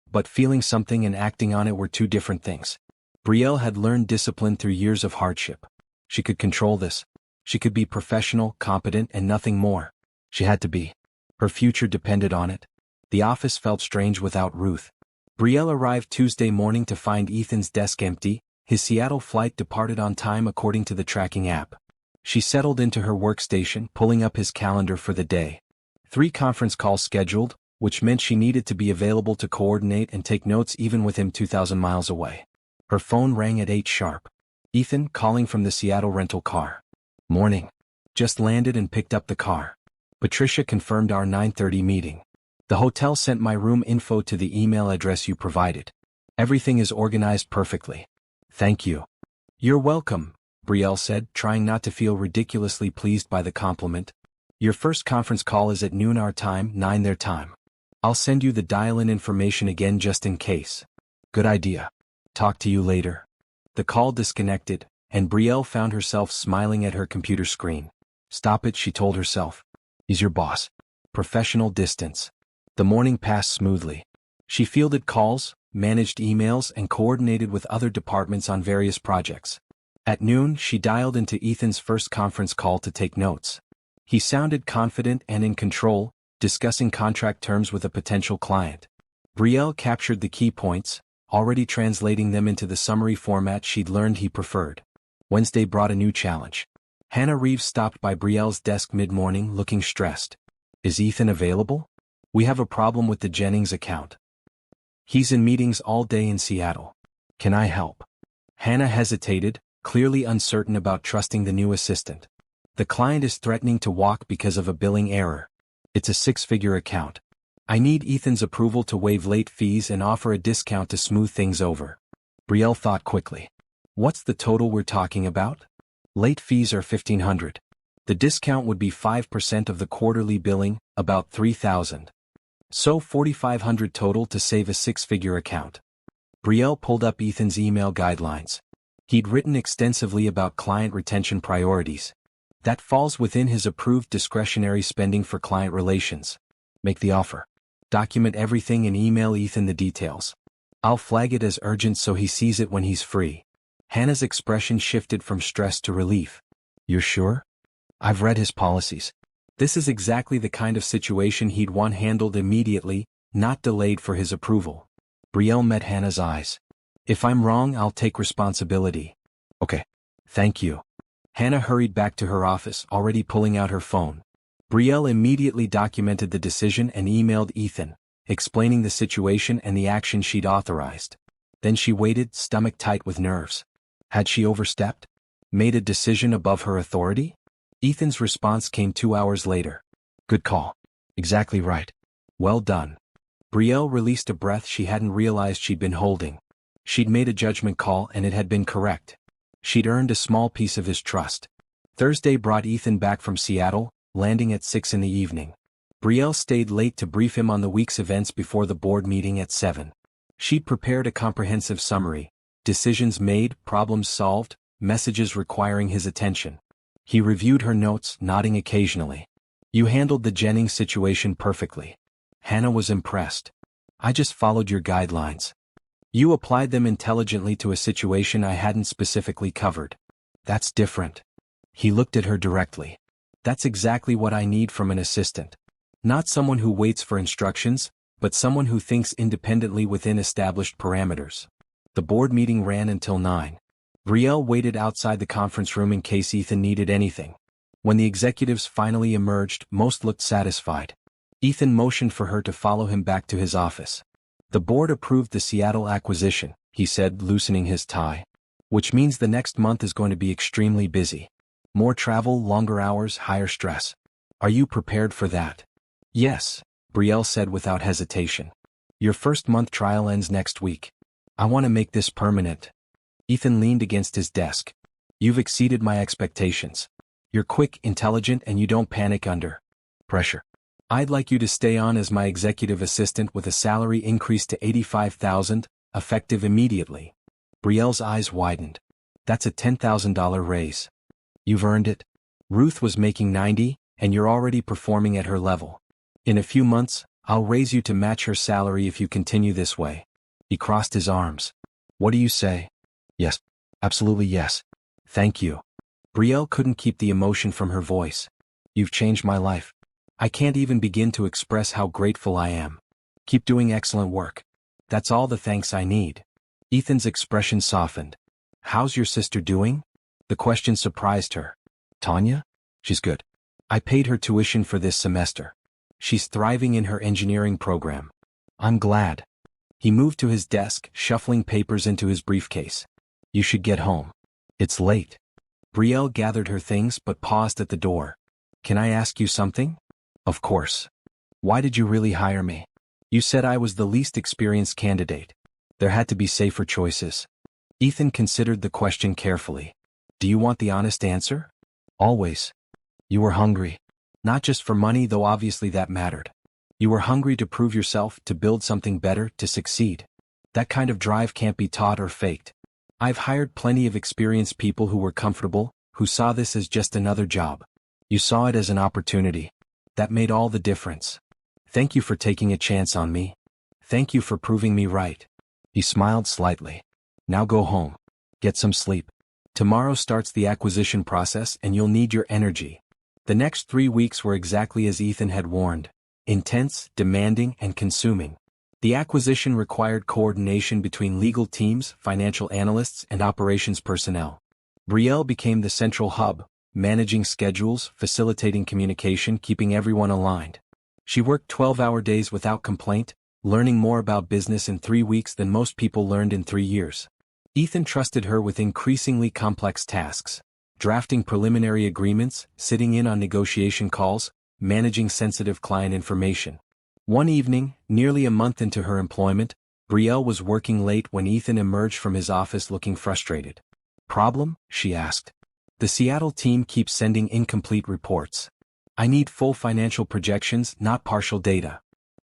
But feeling something and acting on it were two different things. Brielle had learned discipline through years of hardship. She could control this. She could be professional, competent, and nothing more. She had to be. Her future depended on it. The office felt strange without Ruth. Brielle arrived Tuesday morning to find Ethan's desk empty. His Seattle flight departed on time according to the tracking app. She settled into her workstation, pulling up his calendar for the day. 3 conference calls scheduled, which meant she needed to be available to coordinate and take notes even with him 2,000 miles away. Her phone rang at 8 sharp. Ethan, calling from the Seattle rental car. "Morning. Just landed and picked up the car. Patricia confirmed our 9:30 meeting. The hotel sent my room info to the email address you provided. Everything is organized perfectly. Thank you." "You're welcome," Brielle said, trying not to feel ridiculously pleased by the compliment. "Your first conference call is at noon our time, 9 their time. I'll send you the dial-in information again just in case." "Good idea. Talk to you later." The call disconnected, and Brielle found herself smiling at her computer screen. "Stop it," she told herself. "He's your boss." Professional distance. The morning passed smoothly. She fielded calls, managed emails, and coordinated with other departments on various projects. At noon, she dialed into Ethan's first conference call to take notes. He sounded confident and in control, discussing contract terms with a potential client. Brielle captured the key points, already translating them into the summary format she'd learned he preferred. Wednesday brought a new challenge. Hannah Reeves stopped by Brielle's desk mid-morning looking stressed. "Is Ethan available? We have a problem with the Jennings account. He's in meetings all day in Seattle. Can I help?" Hannah hesitated, clearly uncertain about trusting the new assistant. "The client is threatening to walk because of a billing error. It's a 6-figure account. I need Ethan's approval to waive late fees and offer a discount to smooth things over." Brielle thought quickly. "What's the total we're talking about?" "Late fees are $1,500. The discount would be 5% of the quarterly billing, about $3,000. So $4,500 total to save a 6-figure account." Brielle pulled up Ethan's email guidelines. He'd written extensively about client retention priorities. That falls within his approved discretionary spending for client relations. Make the offer. Document everything and email Ethan the details. I'll flag it as urgent so he sees it when he's free. Hannah's expression shifted from stress to relief. You're sure? I've read his policies. This is exactly the kind of situation he'd want handled immediately, not delayed for his approval. Brielle met Hannah's eyes. If I'm wrong, I'll take responsibility. Okay. Thank you. Hannah hurried back to her office, already pulling out her phone. Brielle immediately documented the decision and emailed Ethan, explaining the situation and the action she'd authorized. Then she waited, stomach tight with nerves. Had she overstepped? Made a decision above her authority? Ethan's response came 2 hours later. Good call. Exactly right. Well done. Brielle released a breath she hadn't realized she'd been holding. She'd made a judgment call and it had been correct. She'd earned a small piece of his trust. Thursday brought Ethan back from Seattle, landing at 6 in the evening. Brielle stayed late to brief him on the week's events before the board meeting at 7. She'd prepared a comprehensive summary: decisions made, problems solved, messages requiring his attention. He reviewed her notes, nodding occasionally. You handled the Jennings situation perfectly. Hannah was impressed. I just followed your guidelines. You applied them intelligently to a situation I hadn't specifically covered. That's different. He looked at her directly. That's exactly what I need from an assistant. Not someone who waits for instructions, but someone who thinks independently within established parameters. The board meeting ran until 9. Brielle waited outside the conference room in case Ethan needed anything. When the executives finally emerged, most looked satisfied. Ethan motioned for her to follow him back to his office. The board approved the Seattle acquisition, he said, loosening his tie. Which means the next month is going to be extremely busy. More travel, longer hours, higher stress. Are you prepared for that? Yes, Brielle said without hesitation. Your first month trial ends next week. I want to make this permanent. Ethan leaned against his desk. You've exceeded my expectations. You're quick, intelligent, and you don't panic under pressure. I'd like you to stay on as my executive assistant with a salary increase to $85,000, effective immediately. Brielle's eyes widened. That's a $10,000 raise. You've earned it. Ruth was making $90,000, and you're already performing at her level. In a few months, I'll raise you to match her salary if you continue this way. He crossed his arms. What do you say? Yes. Absolutely yes. Thank you. Brielle couldn't keep the emotion from her voice. You've changed my life. I can't even begin to express how grateful I am. Keep doing excellent work. That's all the thanks I need. Ethan's expression softened. How's your sister doing? The question surprised her. Tanya? She's good. I paid her tuition for this semester. She's thriving in her engineering program. I'm glad. He moved to his desk, shuffling papers into his briefcase. You should get home. It's late. Brielle gathered her things but paused at the door. Can I ask you something? Of course. Why did you really hire me? You said I was the least experienced candidate. There had to be safer choices. Ethan considered the question carefully. Do you want the honest answer? Always. You were hungry. Not just for money, though obviously that mattered. You were hungry to prove yourself, to build something better, to succeed. That kind of drive can't be taught or faked. I've hired plenty of experienced people who were comfortable, who saw this as just another job. You saw it as an opportunity. That made all the difference. Thank you for taking a chance on me. Thank you for proving me right. He smiled slightly. Now go home. Get some sleep. Tomorrow starts the acquisition process and you'll need your energy. The next 3 weeks were exactly as Ethan had warned. Intense, demanding, and consuming. The acquisition required coordination between legal teams, financial analysts, and operations personnel. Brielle became the central hub, managing schedules, facilitating communication, keeping everyone aligned. She worked 12-hour days without complaint, learning more about business in 3 weeks than most people learned in 3 years. Ethan trusted her with increasingly complex tasks, drafting preliminary agreements, sitting in on negotiation calls, managing sensitive client information. One evening, nearly a month into her employment, Brielle was working late when Ethan emerged from his office looking frustrated. Problem? She asked. The Seattle team keeps sending incomplete reports. I need full financial projections, not partial data.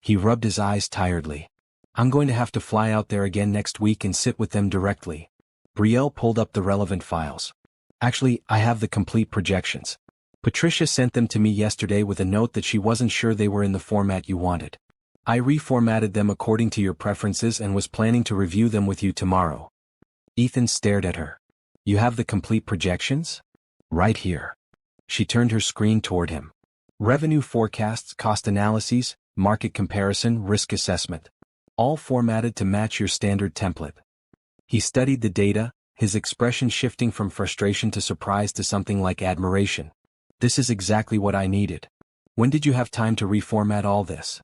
He rubbed his eyes tiredly. I'm going to have to fly out there again next week and sit with them directly. Brielle pulled up the relevant files. Actually, I have the complete projections. Patricia sent them to me yesterday with a note that she wasn't sure they were in the format you wanted. I reformatted them according to your preferences and was planning to review them with you tomorrow. Ethan stared at her. You have the complete projections? Right here. She turned her screen toward him. Revenue forecasts, cost analyses, market comparison, risk assessment. All formatted to match your standard template. He studied the data, his expression shifting from frustration to surprise to something like admiration. This is exactly what I needed. When did you have time to reformat all this?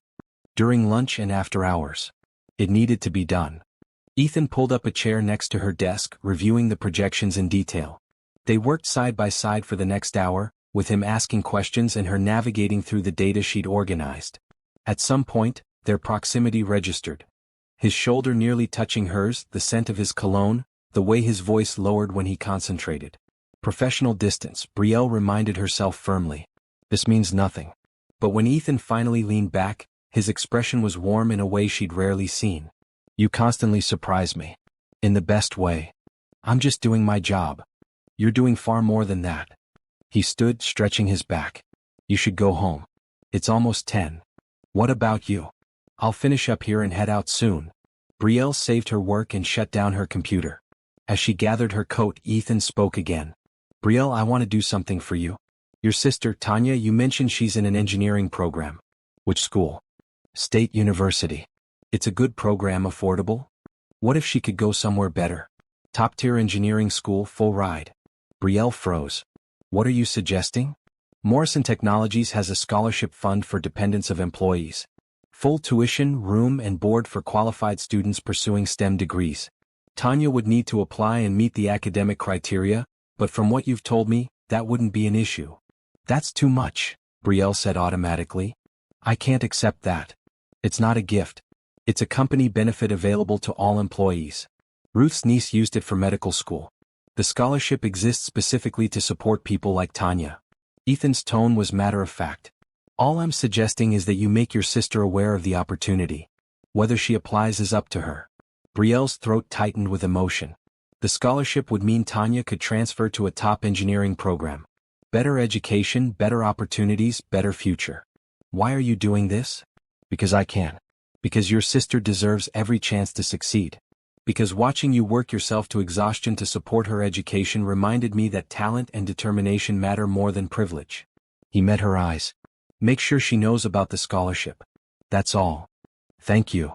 During lunch and after hours. It needed to be done. Ethan pulled up a chair next to her desk, reviewing the projections in detail. They worked side by side for the next hour, with him asking questions and her navigating through the data sheet organized. At some point, their proximity registered. His shoulder nearly touching hers, the scent of his cologne, the way his voice lowered when he concentrated. Professional distance, Brielle reminded herself firmly. This means nothing. But when Ethan finally leaned back, his expression was warm in a way she'd rarely seen. You constantly surprise me. In the best way. I'm just doing my job. You're doing far more than that. He stood, stretching his back. You should go home. It's almost 10. What about you? I'll finish up here and head out soon. Brielle saved her work and shut down her computer. As she gathered her coat, Ethan spoke again. Brielle, I want to do something for you. Your sister, Tanya, you mentioned she's in an engineering program. Which school? State University. It's a good program, affordable? What if she could go somewhere better? Top-tier engineering school, full ride. Brielle froze. What are you suggesting? Morrison Technologies has a scholarship fund for dependents of employees. Full tuition, room and board for qualified students pursuing STEM degrees. Tanya would need to apply and meet the academic criteria, but from what you've told me, that wouldn't be an issue. That's too much, Brielle said automatically. I can't accept that. It's not a gift. It's a company benefit available to all employees. Ruth's niece used it for medical school. The scholarship exists specifically to support people like Tanya. Ethan's tone was matter-of-fact. All I'm suggesting is that you make your sister aware of the opportunity. Whether she applies is up to her. Brielle's throat tightened with emotion. The scholarship would mean Tanya could transfer to a top engineering program. Better education, better opportunities, better future. Why are you doing this? Because I can. Because your sister deserves every chance to succeed. Because watching you work yourself to exhaustion to support her education reminded me that talent and determination matter more than privilege. He met her eyes. Make sure she knows about the scholarship. That's all. Thank you.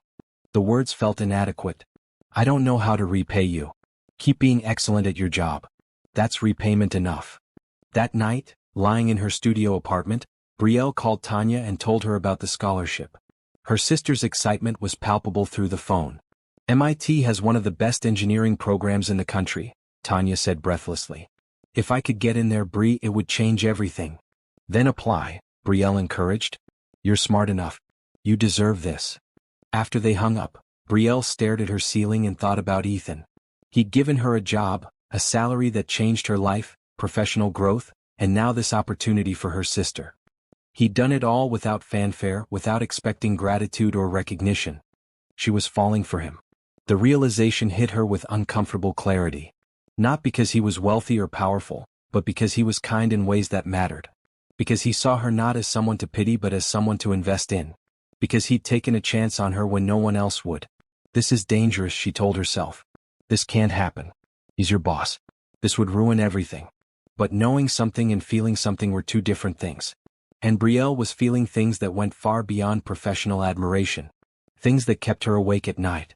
The words felt inadequate. I don't know how to repay you. Keep being excellent at your job. That's repayment enough. That night, lying in her studio apartment, Brielle called Tanya and told her about the scholarship. Her sister's excitement was palpable through the phone. MIT has one of the best engineering programs in the country, Tanya said breathlessly. If I could get in there, Brie, it would change everything. Then apply, Brielle encouraged. You're smart enough. You deserve this. After they hung up, Brielle stared at her ceiling and thought about Ethan. He'd given her a job, a salary that changed her life, professional growth, and now this opportunity for her sister. He'd done it all without fanfare, without expecting gratitude or recognition. She was falling for him. The realization hit her with uncomfortable clarity. Not because he was wealthy or powerful, but because he was kind in ways that mattered. Because he saw her not as someone to pity but as someone to invest in. Because he'd taken a chance on her when no one else would. This is dangerous, she told herself. This can't happen. He's your boss. This would ruin everything. But knowing something and feeling something were two different things. And Brielle was feeling things that went far beyond professional admiration. Things that kept her awake at night.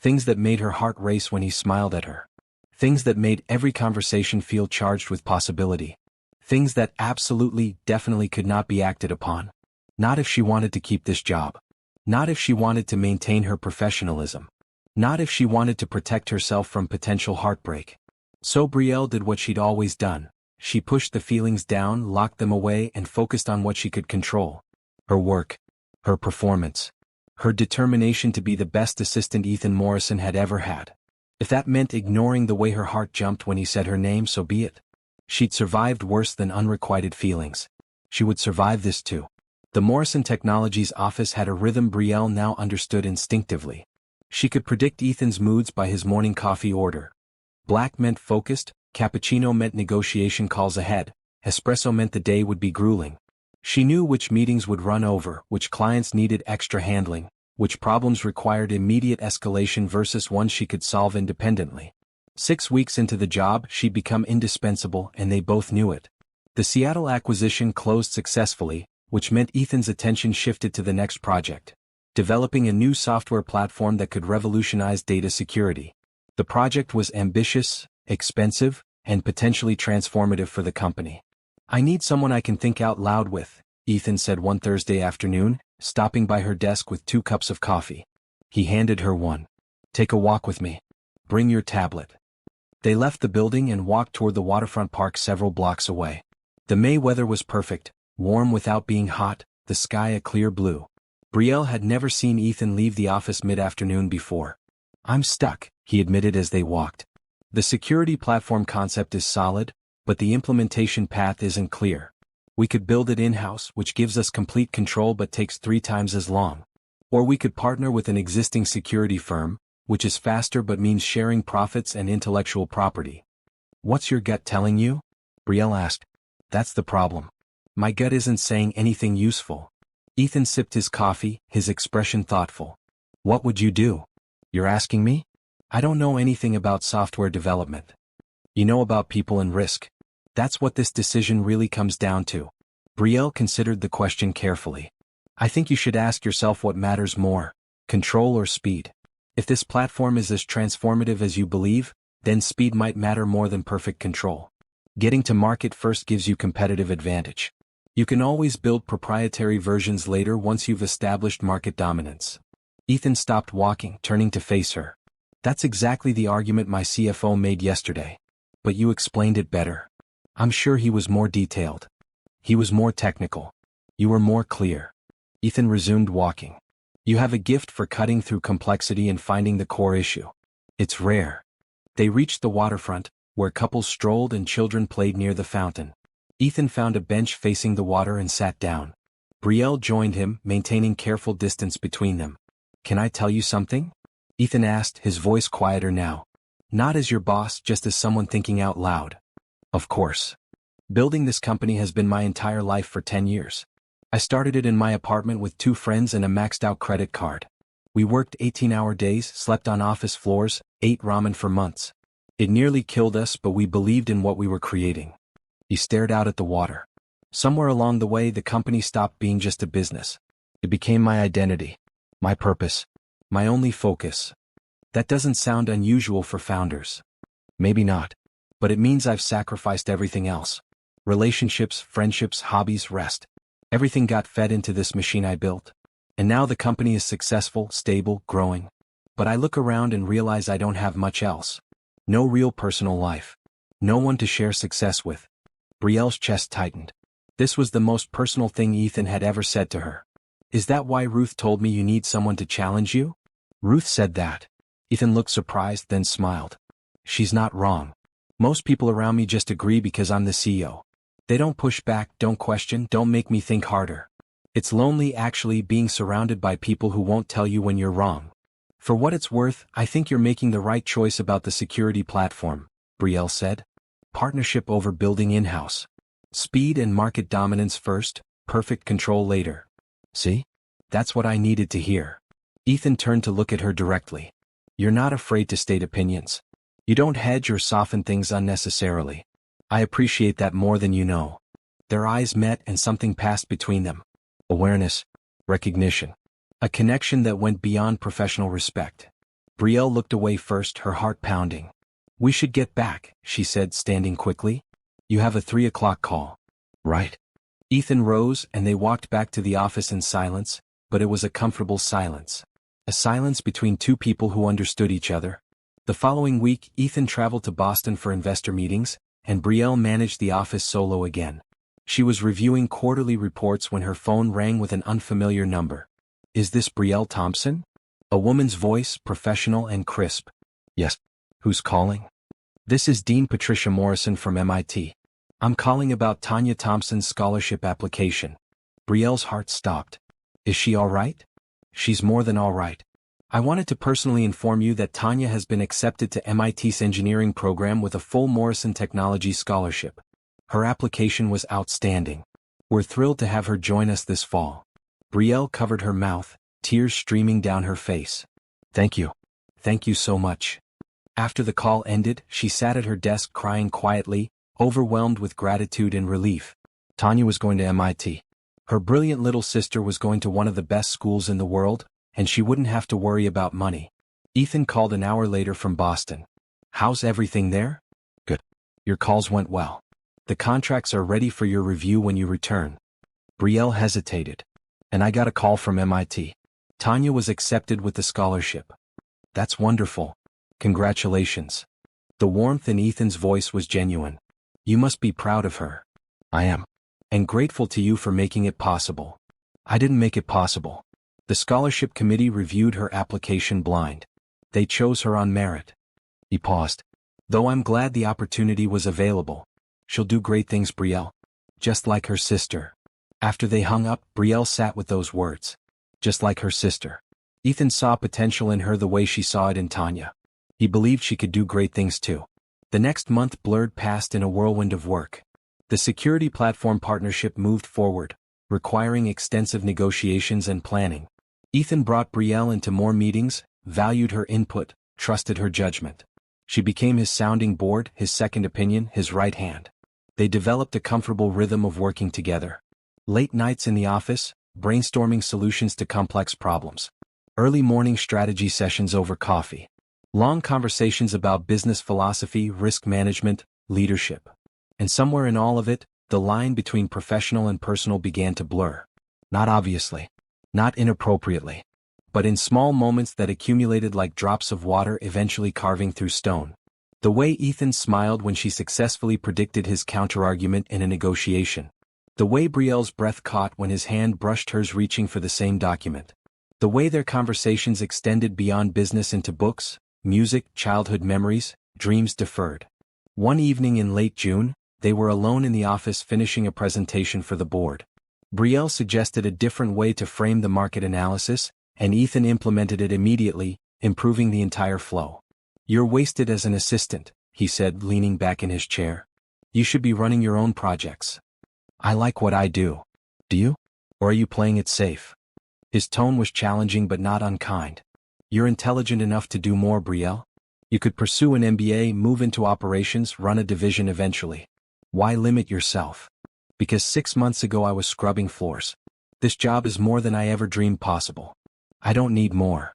Things that made her heart race when he smiled at her. Things that made every conversation feel charged with possibility. Things that absolutely, definitely could not be acted upon. Not if she wanted to keep this job. Not if she wanted to maintain her professionalism. Not if she wanted to protect herself from potential heartbreak. So Brielle did what she'd always done. She pushed the feelings down, locked them away, and focused on what she could control. Her work. Her performance. Her determination to be the best assistant Ethan Morrison had ever had. If that meant ignoring the way her heart jumped when he said her name, so be it. She'd survived worse than unrequited feelings. She would survive this too. The Morrison Technologies office had a rhythm Brielle now understood instinctively. She could predict Ethan's moods by his morning coffee order. Black meant focused, cappuccino meant negotiation calls ahead, espresso meant the day would be grueling. She knew which meetings would run over, which clients needed extra handling, which problems required immediate escalation versus ones she could solve independently. 6 weeks into the job, she'd become indispensable, and they both knew it. The Seattle acquisition closed successfully, which meant Ethan's attention shifted to the next project, developing a new software platform that could revolutionize data security. The project was ambitious, expensive, and potentially transformative for the company. "I need someone I can think out loud with," Ethan said one Thursday afternoon, stopping by her desk with 2 cups of coffee. He handed her one. "Take a walk with me. Bring your tablet." They left the building and walked toward the waterfront park several blocks away. The May weather was perfect, warm without being hot, the sky a clear blue. Brielle had never seen Ethan leave the office mid-afternoon before. "I'm stuck," he admitted as they walked. "The security platform concept is solid, but the implementation path isn't clear. We could build it in-house, which gives us complete control but takes 3 times as long. Or we could partner with an existing security firm, which is faster but means sharing profits and intellectual property." "What's your gut telling you?" Brielle asked. "That's the problem. My gut isn't saying anything useful." Ethan sipped his coffee, his expression thoughtful. "What would you do?" "You're asking me? I don't know anything about software development. You know about people and risk. That's what this decision really comes down to." Brielle considered the question carefully. "I think you should ask yourself what matters more, control or speed. If this platform is as transformative as you believe, then speed might matter more than perfect control. Getting to market first gives you competitive advantage. You can always build proprietary versions later once you've established market dominance." Ethan stopped walking, turning to face her. "That's exactly the argument my CFO made yesterday. But you explained it better." "I'm sure he was more detailed. He was more technical. You were more clear." Ethan resumed walking. "You have a gift for cutting through complexity and finding the core issue. It's rare." They reached the waterfront, where couples strolled and children played near the fountain. Ethan found a bench facing the water and sat down. Brielle joined him, maintaining careful distance between them. "Can I tell you something?" Ethan asked, his voice quieter now. "Not as your boss, just as someone thinking out loud." "Of course. Building this company has been my entire life for 10 years. I started it in my apartment with 2 friends and a maxed-out credit card. We worked 18-hour days, slept on office floors, ate ramen for months. It nearly killed us, but we believed in what we were creating." He stared out at the water. "Somewhere along the way, the company stopped being just a business. It became my identity, my purpose, my only focus. That doesn't sound unusual for founders. Maybe not. But it means I've sacrificed everything else. Relationships, friendships, hobbies, rest. Everything got fed into this machine I built. And now the company is successful, stable, growing. But I look around and realize I don't have much else. No real personal life. No one to share success with." Brielle's chest tightened. This was the most personal thing Ethan had ever said to her. "Is that why Ruth told me you need someone to challenge you?" "Ruth said that." Ethan looked surprised, then smiled. "She's not wrong. Most people around me just agree because I'm the CEO. They don't push back, don't question, don't make me think harder. It's lonely actually being surrounded by people who won't tell you when you're wrong." "For what it's worth, I think you're making the right choice about the security platform," Brielle said. "Partnership over building in-house. Speed and market dominance first, perfect control later. See? That's what I needed to hear." Ethan turned to look at her directly. "You're not afraid to state opinions. You don't hedge or soften things unnecessarily. I appreciate that more than you know." Their eyes met and something passed between them. Awareness, recognition. A connection that went beyond professional respect. Brielle looked away first, her heart pounding. "We should get back," she said, standing quickly. "You have a 3 o'clock call. Right?" Ethan rose and they walked back to the office in silence, but it was a comfortable silence. A silence between 2 people who understood each other. The following week, Ethan traveled to Boston for investor meetings, and Brielle managed the office solo again. She was reviewing quarterly reports when her phone rang with an unfamiliar number. "Is this Brielle Thompson?" A woman's voice, professional and crisp. "Yes. Who's calling?" "This is Dean Patricia Morrison from MIT. I'm calling about Tanya Thompson's scholarship application." Brielle's heart stopped. "Is she all right?" "She's more than all right. I wanted to personally inform you that Tanya has been accepted to MIT's engineering program with a full Morrison Technology Scholarship. Her application was outstanding. We're thrilled to have her join us this fall." Brielle covered her mouth, tears streaming down her face. "Thank you. Thank you so much." After the call ended, she sat at her desk crying quietly, overwhelmed with gratitude and relief. Tanya was going to MIT. Her brilliant little sister was going to one of the best schools in the world, and she wouldn't have to worry about money. Ethan called an hour later from Boston. "How's everything there?" "Good. Your calls went well. The contracts are ready for your review when you return." Brielle hesitated. "And I got a call from MIT. Tanya was accepted with the scholarship." "That's wonderful. Congratulations." The warmth in Ethan's voice was genuine. "You must be proud of her." "I am. And grateful to you for making it possible." "I didn't make it possible. The scholarship committee reviewed her application blind. They chose her on merit." He paused. "Though I'm glad the opportunity was available. She'll do great things, Brielle. Just like her sister." After they hung up, Brielle sat with those words. Just like her sister. Ethan saw potential in her the way she saw it in Tanya. He believed she could do great things too. The next month blurred past in a whirlwind of work. The security platform partnership moved forward, requiring extensive negotiations and planning. Ethan brought Brielle into more meetings, valued her input, trusted her judgment. She became his sounding board, his second opinion, his right hand. They developed a comfortable rhythm of working together. Late nights in the office, brainstorming solutions to complex problems. Early morning strategy sessions over coffee. Long conversations about business philosophy, risk management, leadership. And somewhere in all of it, the line between professional and personal began to blur. Not obviously. Not inappropriately. But in small moments that accumulated like drops of water eventually carving through stone. The way Ethan smiled when she successfully predicted his counterargument in a negotiation. The way Brielle's breath caught when his hand brushed hers reaching for the same document. The way their conversations extended beyond business into books, music, childhood memories, dreams deferred. One evening in late June, they were alone in the office finishing a presentation for the board. Brielle suggested a different way to frame the market analysis, and Ethan implemented it immediately, improving the entire flow. "You're wasted as an assistant," he said, leaning back in his chair. "You should be running your own projects." "I like what I do." "Do you? Or are you playing it safe?" His tone was challenging but not unkind. "You're intelligent enough to do more, Brielle. You could pursue an MBA, move into operations, run a division eventually. Why limit yourself?" "Because 6 months ago I was scrubbing floors. This job is more than I ever dreamed possible. I don't need more.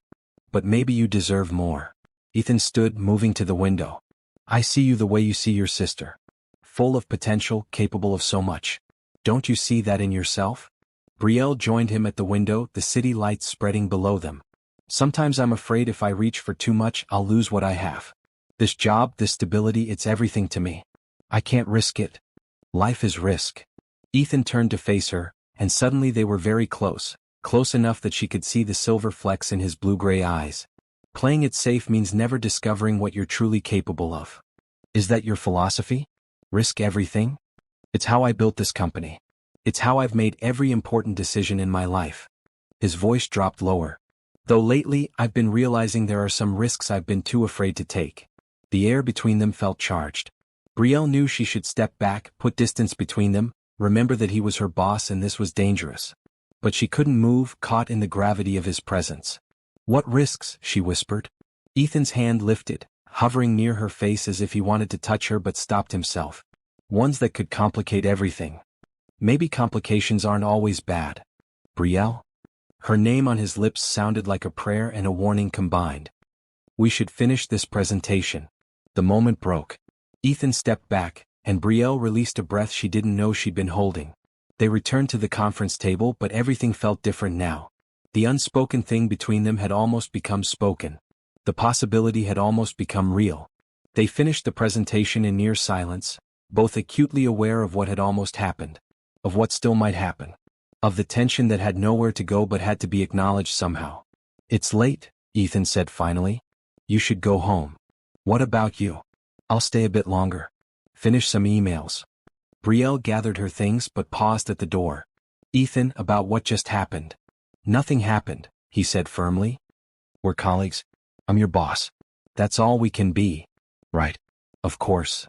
But maybe you deserve more." Ethan stood, moving to the window. "I see you the way you see your sister. Full of potential, capable of so much. Don't you see that in yourself?" Brielle joined him at the window, the city lights spreading below them. "Sometimes I'm afraid if I reach for too much, I'll lose what I have. This job, this stability, it's everything to me. I can't risk it. Life is risk." Ethan turned to face her, and suddenly they were very close, close enough that she could see the silver flecks in his blue-gray eyes. "Playing it safe means never discovering what you're truly capable of." "Is that your philosophy? Risk everything?" "It's how I built this company. It's how I've made every important decision in my life." His voice dropped lower. "Though lately, I've been realizing there are some risks I've been too afraid to take." The air between them felt charged. Brielle knew she should step back, put distance between them, remember that he was her boss and this was dangerous. But she couldn't move, caught in the gravity of his presence. "What risks?" she whispered. Ethan's hand lifted, hovering near her face as if he wanted to touch her but stopped himself. "Ones that could complicate everything." "Maybe complications aren't always bad." "Brielle?" Her name on his lips sounded like a prayer and a warning combined. "We should finish this presentation." The moment broke. Ethan stepped back, and Brielle released a breath she didn't know she'd been holding. They returned to the conference table, but everything felt different now. The unspoken thing between them had almost become spoken. The possibility had almost become real. They finished the presentation in near silence, both acutely aware of what had almost happened, of what still might happen, of the tension that had nowhere to go but had to be acknowledged somehow. "It's late," Ethan said finally. "You should go home." "What about you?" "I'll stay a bit longer. Finish some emails." Brielle gathered her things but paused at the door. "Ethan, about what just happened." "Nothing happened," he said firmly. "We're colleagues. I'm your boss. That's all we can be." "Right. Of course."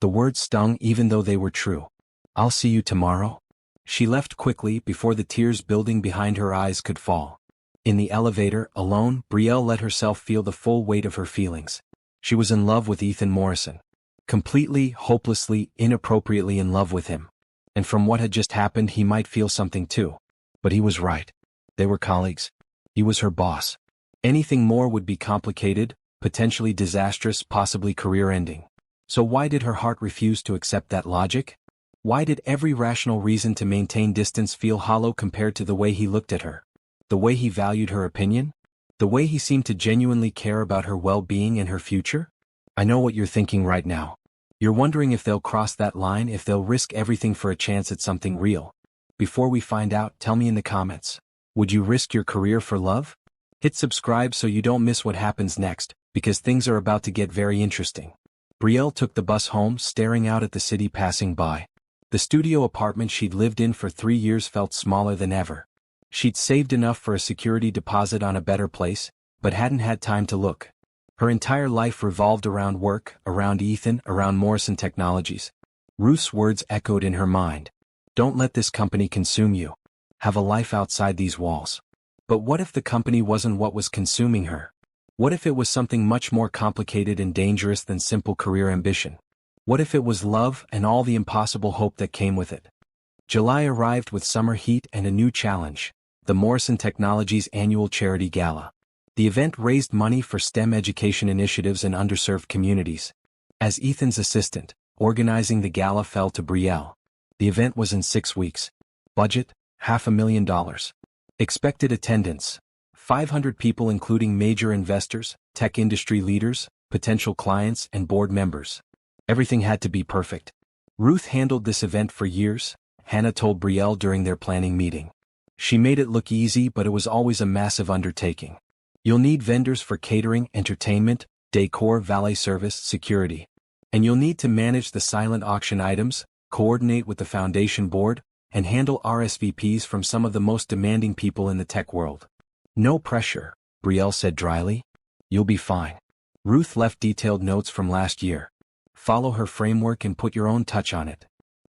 The words stung even though they were true. "I'll see you tomorrow." She left quickly before the tears building behind her eyes could fall. In the elevator, alone, Brielle let herself feel the full weight of her feelings. She was in love with Ethan Morrison. Completely, hopelessly, inappropriately in love with him. And from what had just happened, he might feel something too. But he was right. They were colleagues. He was her boss. Anything more would be complicated, potentially disastrous, possibly career-ending. So why did her heart refuse to accept that logic? Why did every rational reason to maintain distance feel hollow compared to the way he looked at her? The way he valued her opinion? The way he seemed to genuinely care about her well-being and her future? I know what you're thinking right now. You're wondering if they'll cross that line, if they'll risk everything for a chance at something real. Before we find out, tell me in the comments. Would you risk your career for love? Hit subscribe so you don't miss what happens next, because things are about to get very interesting. Brielle took the bus home, staring out at the city passing by. The studio apartment she'd lived in for 3 years felt smaller than ever. She'd saved enough for a security deposit on a better place, but hadn't had time to look. Her entire life revolved around work, around Ethan, around Morrison Technologies. Ruth's words echoed in her mind. Don't let this company consume you. Have a life outside these walls. But what if the company wasn't what was consuming her? What if it was something much more complicated and dangerous than simple career ambition? What if it was love and all the impossible hope that came with it? July arrived with summer heat and a new challenge, the Morrison Technologies annual charity gala. The event raised money for STEM education initiatives in underserved communities. As Ethan's assistant, organizing the gala fell to Brielle. The event was in 6 weeks. Budget, $500,000. Expected attendance, 500 people including major investors, tech industry leaders, potential clients, and board members. Everything had to be perfect. Ruth handled this event for years, Hannah told Brielle during their planning meeting. She made it look easy, but it was always a massive undertaking. You'll need vendors for catering, entertainment, decor, valet service, security. And you'll need to manage the silent auction items, coordinate with the foundation board, and handle RSVPs from some of the most demanding people in the tech world. No pressure, Brielle said dryly. You'll be fine. Ruth left detailed notes from last year. Follow her framework and put your own touch on it.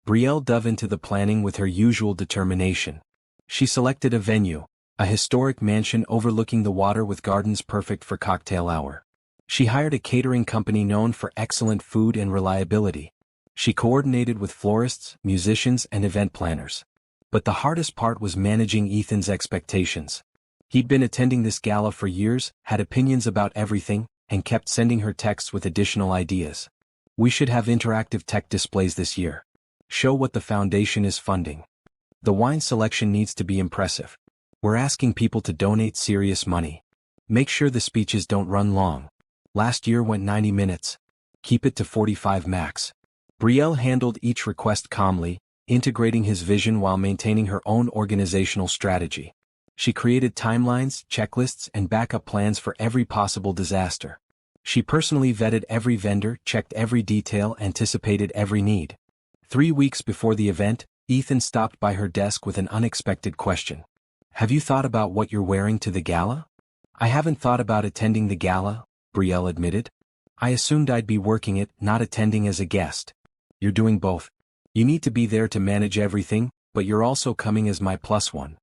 Brielle dove into the planning with her usual determination. She selected a venue, a historic mansion overlooking the water with gardens perfect for cocktail hour. She hired a catering company known for excellent food and reliability. She coordinated with florists, musicians, and event planners. But the hardest part was managing Ethan's expectations. He'd been attending this gala for years, had opinions about everything, and kept sending her texts with additional ideas. We should have interactive tech displays this year. Show what the foundation is funding. The wine selection needs to be impressive. We're asking people to donate serious money. Make sure the speeches don't run long. Last year went 90 minutes. Keep it to 45 max. Brielle handled each request calmly, integrating his vision while maintaining her own organizational strategy. She created timelines, checklists, and backup plans for every possible disaster. She personally vetted every vendor, checked every detail, anticipated every need. 3 weeks before the event, Ethan stopped by her desk with an unexpected question. Have you thought about what you're wearing to the gala? I haven't thought about attending the gala, Brielle admitted. I assumed I'd be working it, not attending as a guest. You're doing both. You need to be there to manage everything, but you're also coming as my plus one.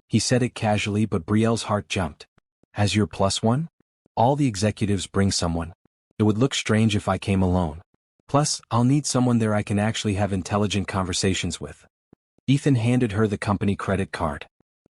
He said it casually, but Brielle's heart jumped. As your plus one? All the executives bring someone. It would look strange if I came alone. Plus, I'll need someone there I can actually have intelligent conversations with. Ethan handed her the company credit card.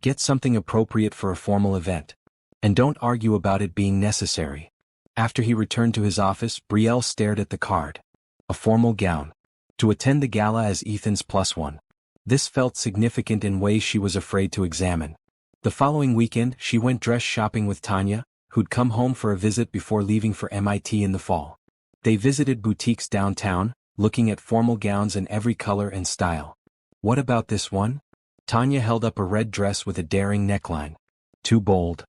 Get something appropriate for a formal event. And don't argue about it being necessary. After he returned to his office, Brielle stared at the card. A formal gown. To attend the gala as Ethan's plus one. This felt significant in ways she was afraid to examine. The following weekend, she went dress shopping with Tanya, who'd come home for a visit before leaving for MIT in the fall. They visited boutiques downtown, looking at formal gowns in every color and style. What about this one? Tanya held up a red dress with a daring neckline. Too bold.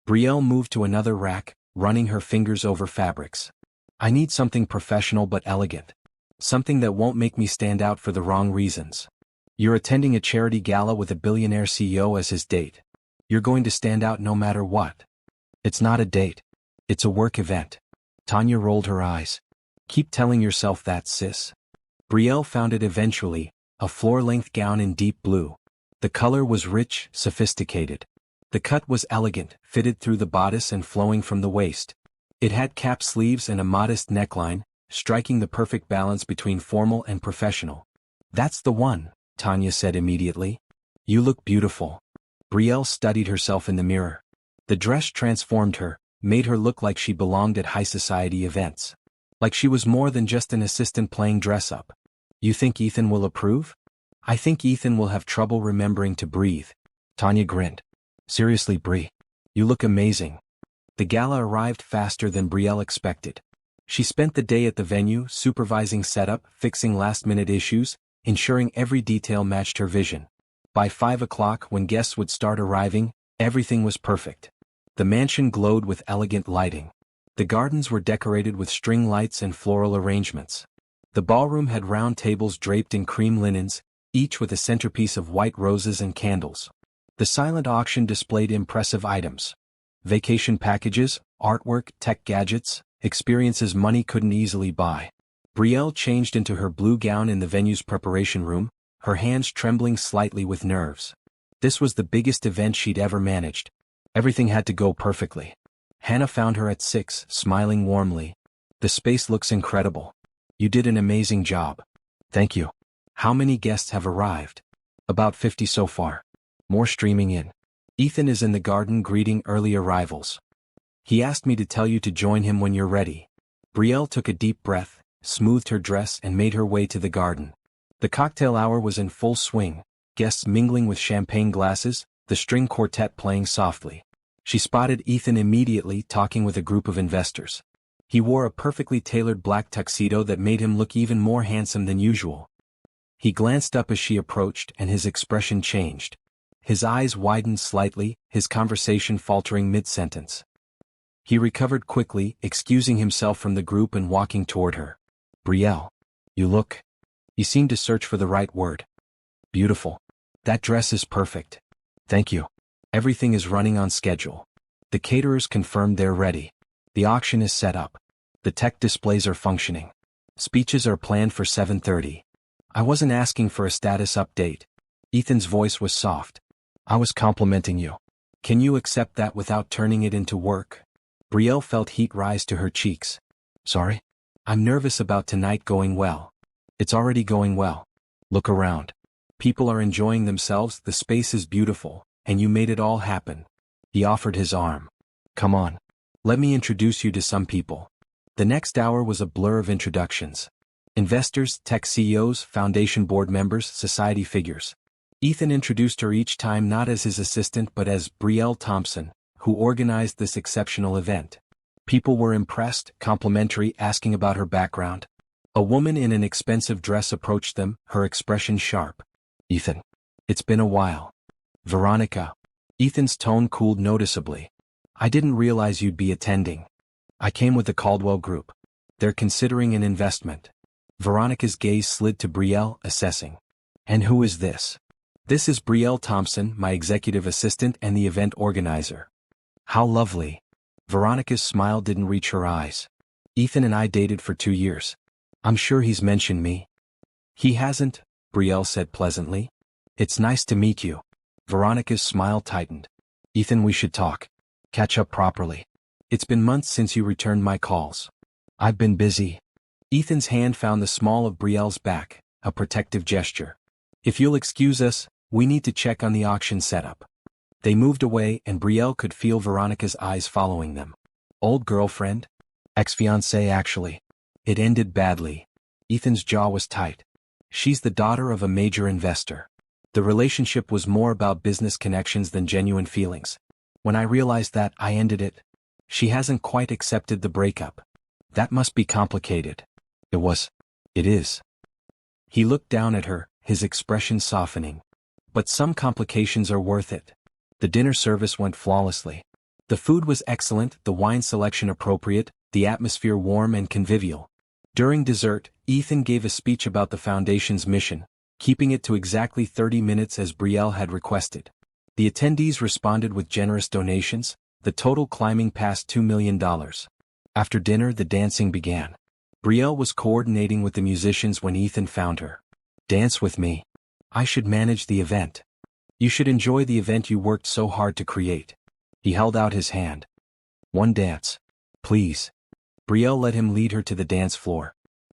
Brielle moved to another rack, running her fingers over fabrics. I need something professional but elegant. Something that won't make me stand out for the wrong reasons. You're attending a charity gala with a billionaire CEO as his date. You're going to stand out no matter what. It's not a date. It's a work event. Tanya rolled her eyes. Keep telling yourself that, sis. Brielle found it eventually, a floor-length gown in deep blue. The color was rich, sophisticated. The cut was elegant, fitted through the bodice and flowing from the waist. It had cap sleeves and a modest neckline, striking the perfect balance between formal and professional. "That's the one," Tanya said immediately. "You look beautiful." Brielle studied herself in the mirror. The dress transformed her, made her look like she belonged at high society events. Like she was more than just an assistant playing dress-up. "You think Ethan will approve?" "I think Ethan will have trouble remembering to breathe." Tanya grinned. "Seriously, Brie. You look amazing." The gala arrived faster than Brielle expected. She spent the day at the venue, supervising setup, fixing last-minute issues, ensuring every detail matched her vision. By 5 o'clock, when guests would start arriving, everything was perfect. The mansion glowed with elegant lighting. The gardens were decorated with string lights and floral arrangements. The ballroom had round tables draped in cream linens, each with a centerpiece of white roses and candles. The silent auction displayed impressive items. Vacation packages, artwork, tech gadgets, experiences money couldn't easily buy. Brielle changed into her blue gown in the venue's preparation room, her hands trembling slightly with nerves. This was the biggest event she'd ever managed. Everything had to go perfectly. Hannah found her at 6, smiling warmly. "The space looks incredible. You did an amazing job." "Thank you." "How many guests have arrived?" "About 50 so far. More streaming in." "Ethan is in the garden greeting early arrivals. He asked me to tell you to join him when you're ready." Brielle took a deep breath, smoothed her dress and made her way to the garden. The cocktail hour was in full swing, guests mingling with champagne glasses, the string quartet playing softly. She spotted Ethan immediately talking with a group of investors. He wore a perfectly tailored black tuxedo that made him look even more handsome than usual. He glanced up as she approached and his expression changed. His eyes widened slightly, his conversation faltering mid-sentence. He recovered quickly, excusing himself from the group and walking toward her. "Brielle. You look..." He seemed to search for the right word. "Beautiful. That dress is perfect." "Thank you. Everything is running on schedule. The caterers confirmed they're ready. The auction is set up. The tech displays are functioning. Speeches are planned for 7:30. I wasn't asking for a status update." Ethan's voice was soft. "I was complimenting you. Can you accept that without turning it into work?" Brielle felt heat rise to her cheeks. "Sorry? I'm nervous about tonight going well." "It's already going well. Look around. People are enjoying themselves, the space is beautiful, and you made it all happen." He offered his arm. "Come on. Let me introduce you to some people." The next hour was a blur of introductions. Investors, tech CEOs, foundation board members, society figures. Ethan introduced her each time not as his assistant but as Brielle Thompson, who organized this exceptional event. People were impressed, complimentary, asking about her background. A woman in an expensive dress approached them, her expression sharp. "Ethan. It's been a while." "Veronica." Ethan's tone cooled noticeably. "I didn't realize you'd be attending." "I came with the Caldwell Group. They're considering an investment." Veronica's gaze slid to Brielle, assessing. "And who is this?" "This is Brielle Thompson, my executive assistant and the event organizer." "How lovely." Veronica's smile didn't reach her eyes. "Ethan and I dated for 2 years. I'm sure he's mentioned me." "He hasn't," Brielle said pleasantly. "It's nice to meet you." Veronica's smile tightened. "Ethan, we should talk. Catch up properly. It's been months since you returned my calls." "I've been busy." Ethan's hand found the small of Brielle's back, a protective gesture. "If you'll excuse us, we need to check on the auction setup." They moved away and Brielle could feel Veronica's eyes following them. "Old girlfriend?" "Ex-fiancée actually. It ended badly." Ethan's jaw was tight. "She's the daughter of a major investor. The relationship was more about business connections than genuine feelings. When I realized that, I ended it. She hasn't quite accepted the breakup." "That must be complicated." "It was. It is." He looked down at her, his expression softening. "But some complications are worth it." The dinner service went flawlessly. The food was excellent, the wine selection appropriate, the atmosphere warm and convivial. During dessert, Ethan gave a speech about the foundation's mission, keeping it to exactly 30 minutes as Brielle had requested. The attendees responded with generous donations, the total climbing past $2 million. After dinner, the dancing began. Brielle was coordinating with the musicians when Ethan found her. "Dance with me. I should manage the event. You should enjoy the event you worked so hard to create." He held out his hand. "One dance." Please. Brielle let him lead her to the dance floor.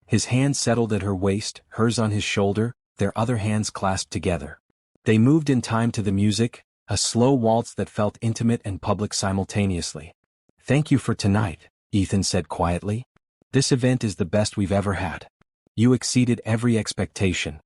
His hand settled at her waist, hers on his shoulder, their other hands clasped together. They moved in time to the music, a slow waltz that felt intimate and public simultaneously. Thank you for tonight, Ethan said quietly. This event is the best we've ever had. You exceeded every expectation.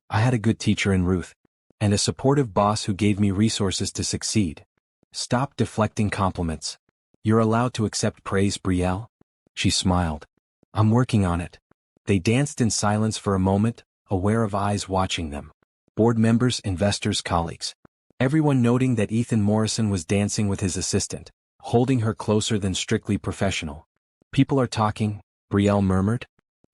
I had a good teacher in Ruth. And a supportive boss who gave me resources to succeed. Stop deflecting compliments. You're allowed to accept praise, Brielle. She smiled. I'm working on it. They danced in silence for a moment, aware of eyes watching them. Board members, investors, colleagues. Everyone noting that Ethan Morrison was dancing with his assistant, holding her closer than strictly professional. People are talking, Brielle murmured.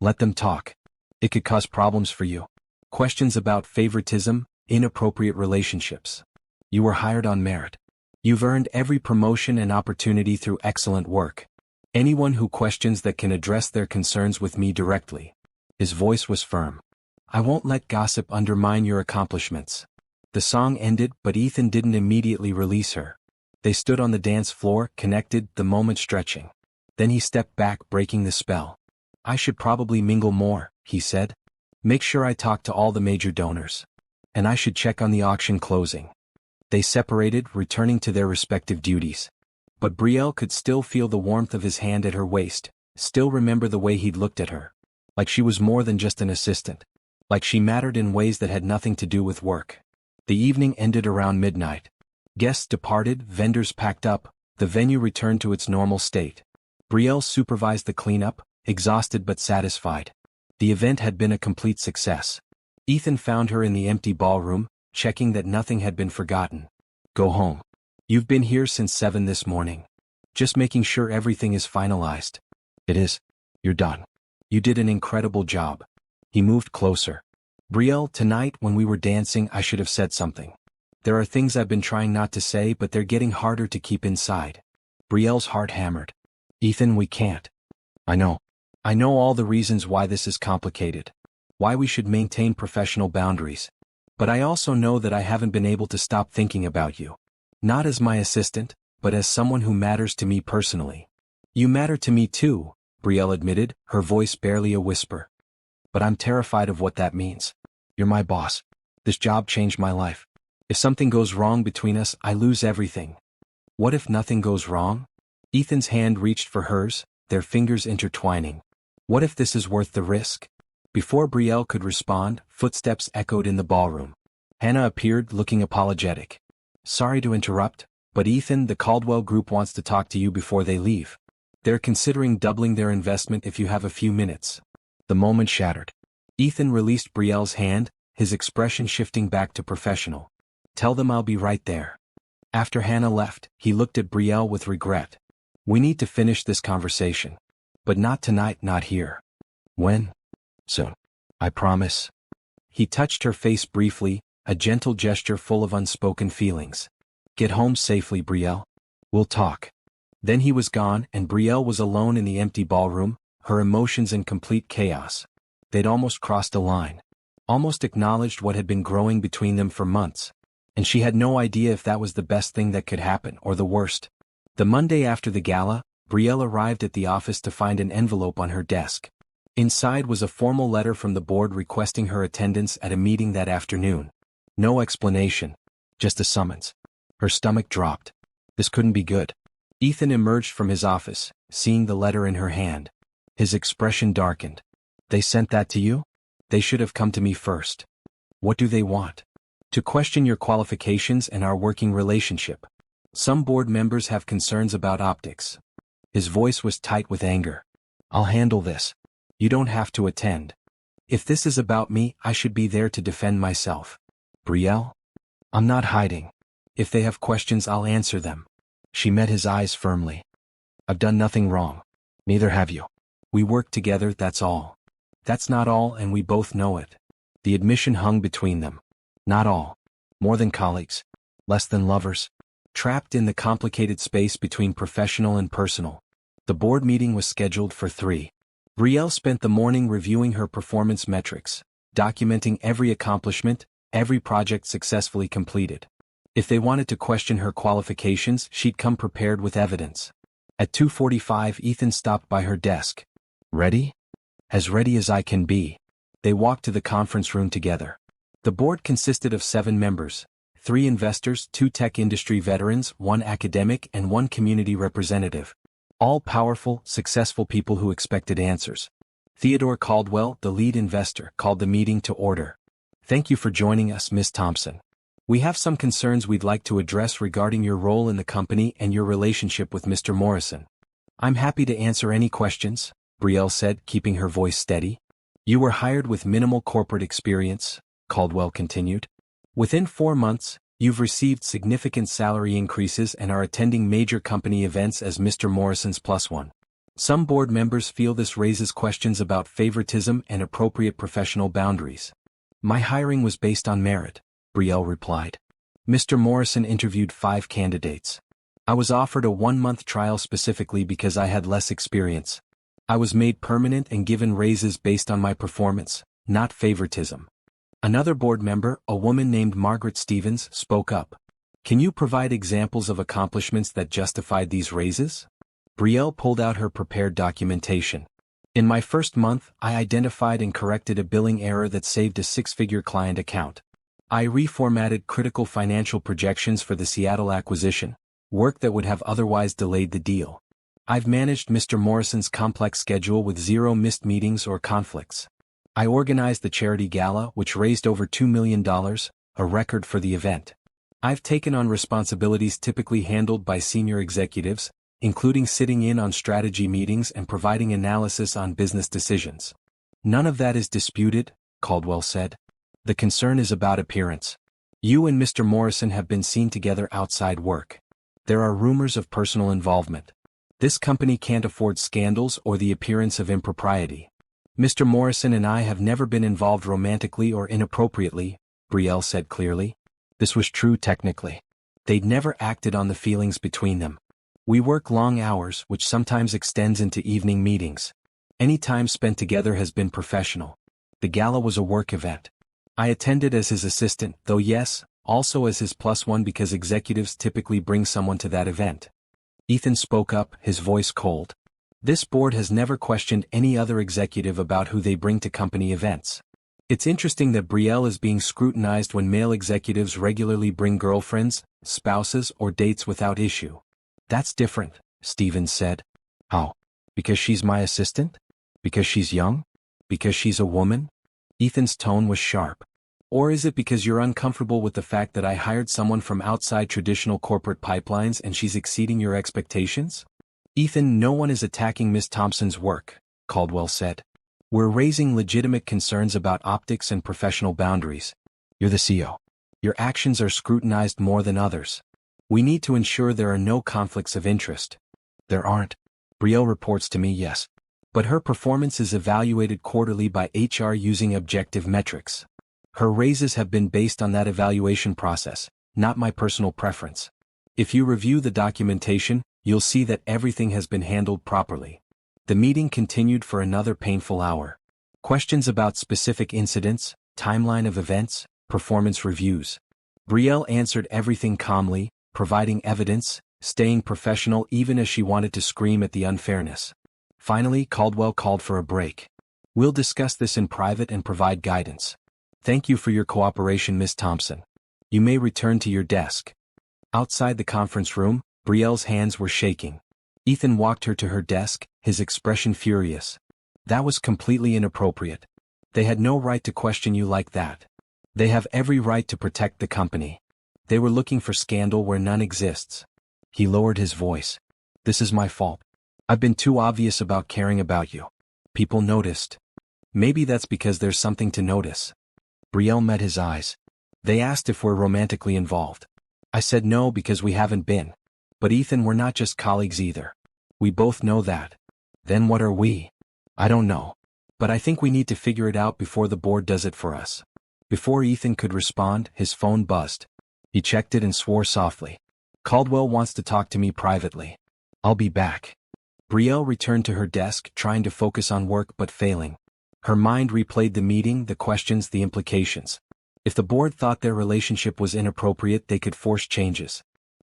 Let them talk. It could cause problems for you. Questions about favoritism, inappropriate relationships. You were hired on merit. You've earned every promotion and opportunity through excellent work. Anyone who questions that can address their concerns with me directly. His voice was firm. I won't let gossip undermine your accomplishments. The song ended, but Ethan didn't immediately release her. They stood on the dance floor, connected, the moment stretching. Then he stepped back, breaking the spell. I should probably mingle more, he said. Make sure I talk to all the major donors. And I should check on the auction closing. They separated, returning to their respective duties. But Brielle could still feel the warmth of his hand at her waist, still remember the way he'd looked at her. Like she was more than just an assistant. Like she mattered in ways that had nothing to do with work. The evening ended around midnight. Guests departed, vendors packed up, the venue returned to its normal state. Brielle supervised the cleanup, exhausted but satisfied. The event had been a complete success. Ethan found her in the empty ballroom, checking that nothing had been forgotten. Go home. You've been here since 7 this morning. Just making sure everything is finalized. It is. You're done. You did an incredible job. He moved closer. Brielle, tonight when we were dancing I should have said something. There are things I've been trying not to say but they're getting harder to keep inside. Brielle's heart hammered. Ethan, we can't. I know. I know all the reasons why this is complicated. Why we should maintain professional boundaries. But I also know that I haven't been able to stop thinking about you. Not as my assistant, but as someone who matters to me personally. You matter to me too, Brielle admitted, her voice barely a whisper. But I'm terrified of what that means. You're my boss. This job changed my life. If something goes wrong between us, I lose everything. What if nothing goes wrong? Ethan's hand reached for hers, their fingers intertwining. What if this is worth the risk? Before Brielle could respond, footsteps echoed in the ballroom. Hannah appeared, looking apologetic. Sorry to interrupt, but Ethan, the Caldwell Group wants to talk to you before they leave. They're considering doubling their investment if you have a few minutes. The moment shattered. Ethan released Brielle's hand, his expression shifting back to professional. Tell them I'll be right there. After Hannah left, he looked at Brielle with regret. We need to finish this conversation. But not tonight, not here. When? Soon. I promise. He touched her face briefly, a gentle gesture full of unspoken feelings. Get home safely, Brielle. We'll talk. Then he was gone, and Brielle was alone in the empty ballroom, her emotions in complete chaos. They'd almost crossed a line. Almost acknowledged what had been growing between them for months. And she had no idea if that was the best thing that could happen or the worst. The Monday after the gala, Brielle arrived at the office to find an envelope on her desk. Inside was a formal letter from the board requesting her attendance at a meeting that afternoon. No explanation. Just a summons. Her stomach dropped. This couldn't be good. Ethan emerged from his office, seeing the letter in her hand. His expression darkened. They sent that to you? They should have come to me first. What do they want? To question your qualifications and our working relationship. Some board members have concerns about optics. His voice was tight with anger. I'll handle this. You don't have to attend. If this is about me, I should be there to defend myself. Brielle? I'm not hiding. If they have questions, I'll answer them. She met his eyes firmly. I've done nothing wrong. Neither have you. We work together, that's all. That's not all, and we both know it. The admission hung between them. Not all. More than colleagues. Less than lovers. Trapped in the complicated space between professional and personal. The board meeting was scheduled for 3. Brielle spent the morning reviewing her performance metrics, documenting every accomplishment, every project successfully completed. If they wanted to question her qualifications, she'd come prepared with evidence. At 2:45, Ethan stopped by her desk. Ready? As ready as I can be. They walked to the conference room together. The board consisted of 7 members, 3 investors, 2 tech industry veterans, 1 academic and 1 community representative. All powerful, successful people who expected answers. Theodore Caldwell, the lead investor, called the meeting to order. Thank you for joining us, Ms. Thompson. We have some concerns we'd like to address regarding your role in the company and your relationship with Mr. Morrison. I'm happy to answer any questions, Brielle said, keeping her voice steady. You were hired with minimal corporate experience, Caldwell continued. Within 4 months, you've received significant salary increases and are attending major company events as Mr. Morrison's +1. Some board members feel this raises questions about favoritism and appropriate professional boundaries. My hiring was based on merit, Brielle replied. Mr. Morrison interviewed 5 candidates. I was offered a 1-month trial specifically because I had less experience. I was made permanent and given raises based on my performance, not favoritism. Another board member, a woman named Margaret Stevens, spoke up. Can you provide examples of accomplishments that justified these raises? Brielle pulled out her prepared documentation. In my first month, I identified and corrected a billing error that saved a 6-figure client account. I reformatted critical financial projections for the Seattle acquisition, work that would have otherwise delayed the deal. I've managed Mr. Morrison's complex schedule with 0 missed meetings or conflicts. I organized the charity gala, which raised over $2 million, a record for the event. I've taken on responsibilities typically handled by senior executives, including sitting in on strategy meetings and providing analysis on business decisions. None of that is disputed, Caldwell said. The concern is about appearance. You and Mr. Morrison have been seen together outside work. There are rumors of personal involvement. This company can't afford scandals or the appearance of impropriety. Mr. Morrison and I have never been involved romantically or inappropriately, Brielle said clearly. This was true technically. They'd never acted on the feelings between them. We work long hours, which sometimes extends into evening meetings. Any time spent together has been professional. The gala was a work event. I attended as his assistant, though yes, also as his +1 because executives typically bring someone to that event. Ethan spoke up, his voice cold. This board has never questioned any other executive about who they bring to company events. It's interesting that Brielle is being scrutinized when male executives regularly bring girlfriends, spouses, or dates without issue. That's different, Stevens said. How? Because she's my assistant? Because she's young? Because she's a woman? Ethan's tone was sharp. Or is it because you're uncomfortable with the fact that I hired someone from outside traditional corporate pipelines and she's exceeding your expectations? Ethan, no one is attacking Ms. Thompson's work, Caldwell said. We're raising legitimate concerns about optics and professional boundaries. You're the CEO. Your actions are scrutinized more than others. We need to ensure there are no conflicts of interest. There aren't. Brielle reports to me, yes. But her performance is evaluated quarterly by HR using objective metrics. Her raises have been based on that evaluation process, not my personal preference. If you review the documentation, you'll see that everything has been handled properly. The meeting continued for another painful hour. Questions about specific incidents, timeline of events, performance reviews. Brielle answered everything calmly, providing evidence, staying professional even as she wanted to scream at the unfairness. Finally, Caldwell called for a break. We'll discuss this in private and provide guidance. Thank you for your cooperation, Ms. Thompson. You may return to your desk. Outside the conference room, Brielle's hands were shaking. Ethan walked her to her desk, his expression furious. That was completely inappropriate. They had no right to question you like that. They have every right to protect the company. They were looking for scandal where none exists. He lowered his voice. This is my fault. I've been too obvious about caring about you. People noticed. Maybe that's because there's something to notice. Brielle met his eyes. They asked if we're romantically involved. I said no because we haven't been. But Ethan, we're not just colleagues either. We both know that. Then what are we? I don't know. But I think we need to figure it out before the board does it for us. Before Ethan could respond, his phone buzzed. He checked it and swore softly. Caldwell wants to talk to me privately. I'll be back. Brielle returned to her desk, trying to focus on work but failing. Her mind replayed the meeting, the questions, the implications. If the board thought their relationship was inappropriate, they could force changes.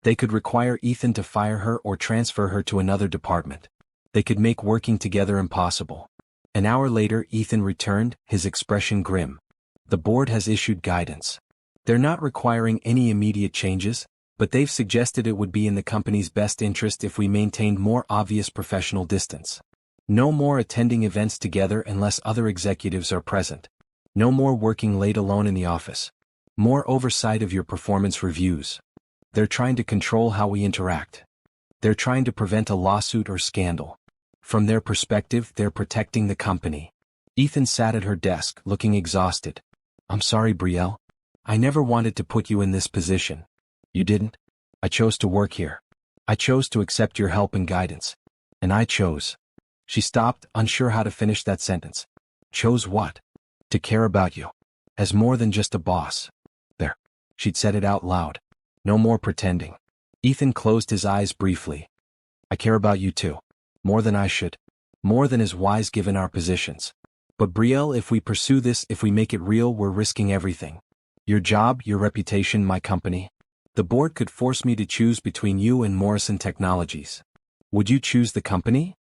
They could require Ethan to fire her or transfer her to another department. They could make working together impossible. An hour later, Ethan returned, his expression grim. The board has issued guidance. They're not requiring any immediate changes, but they've suggested it would be in the company's best interest if we maintained more obvious professional distance. No more attending events together unless other executives are present. No more working late alone in the office. More oversight of your performance reviews. They're trying to control how we interact. They're trying to prevent a lawsuit or scandal. From their perspective, they're protecting the company. Ethan sat at her desk, looking exhausted. I'm sorry, Brielle. I never wanted to put you in this position. You didn't? I chose to work here. I chose to accept your help and guidance. And I chose. She stopped, unsure how to finish that sentence. Chose what? To care about you. As more than just a boss. There. She'd said it out loud. No more pretending. Ethan closed his eyes briefly. I care about you too. More than I should. More than is wise given our positions. But Brielle, if we pursue this, if we make it real, we're risking everything. Your job, your reputation, my company. The board could force me to choose between you and Morrison Technologies. Would you choose the company?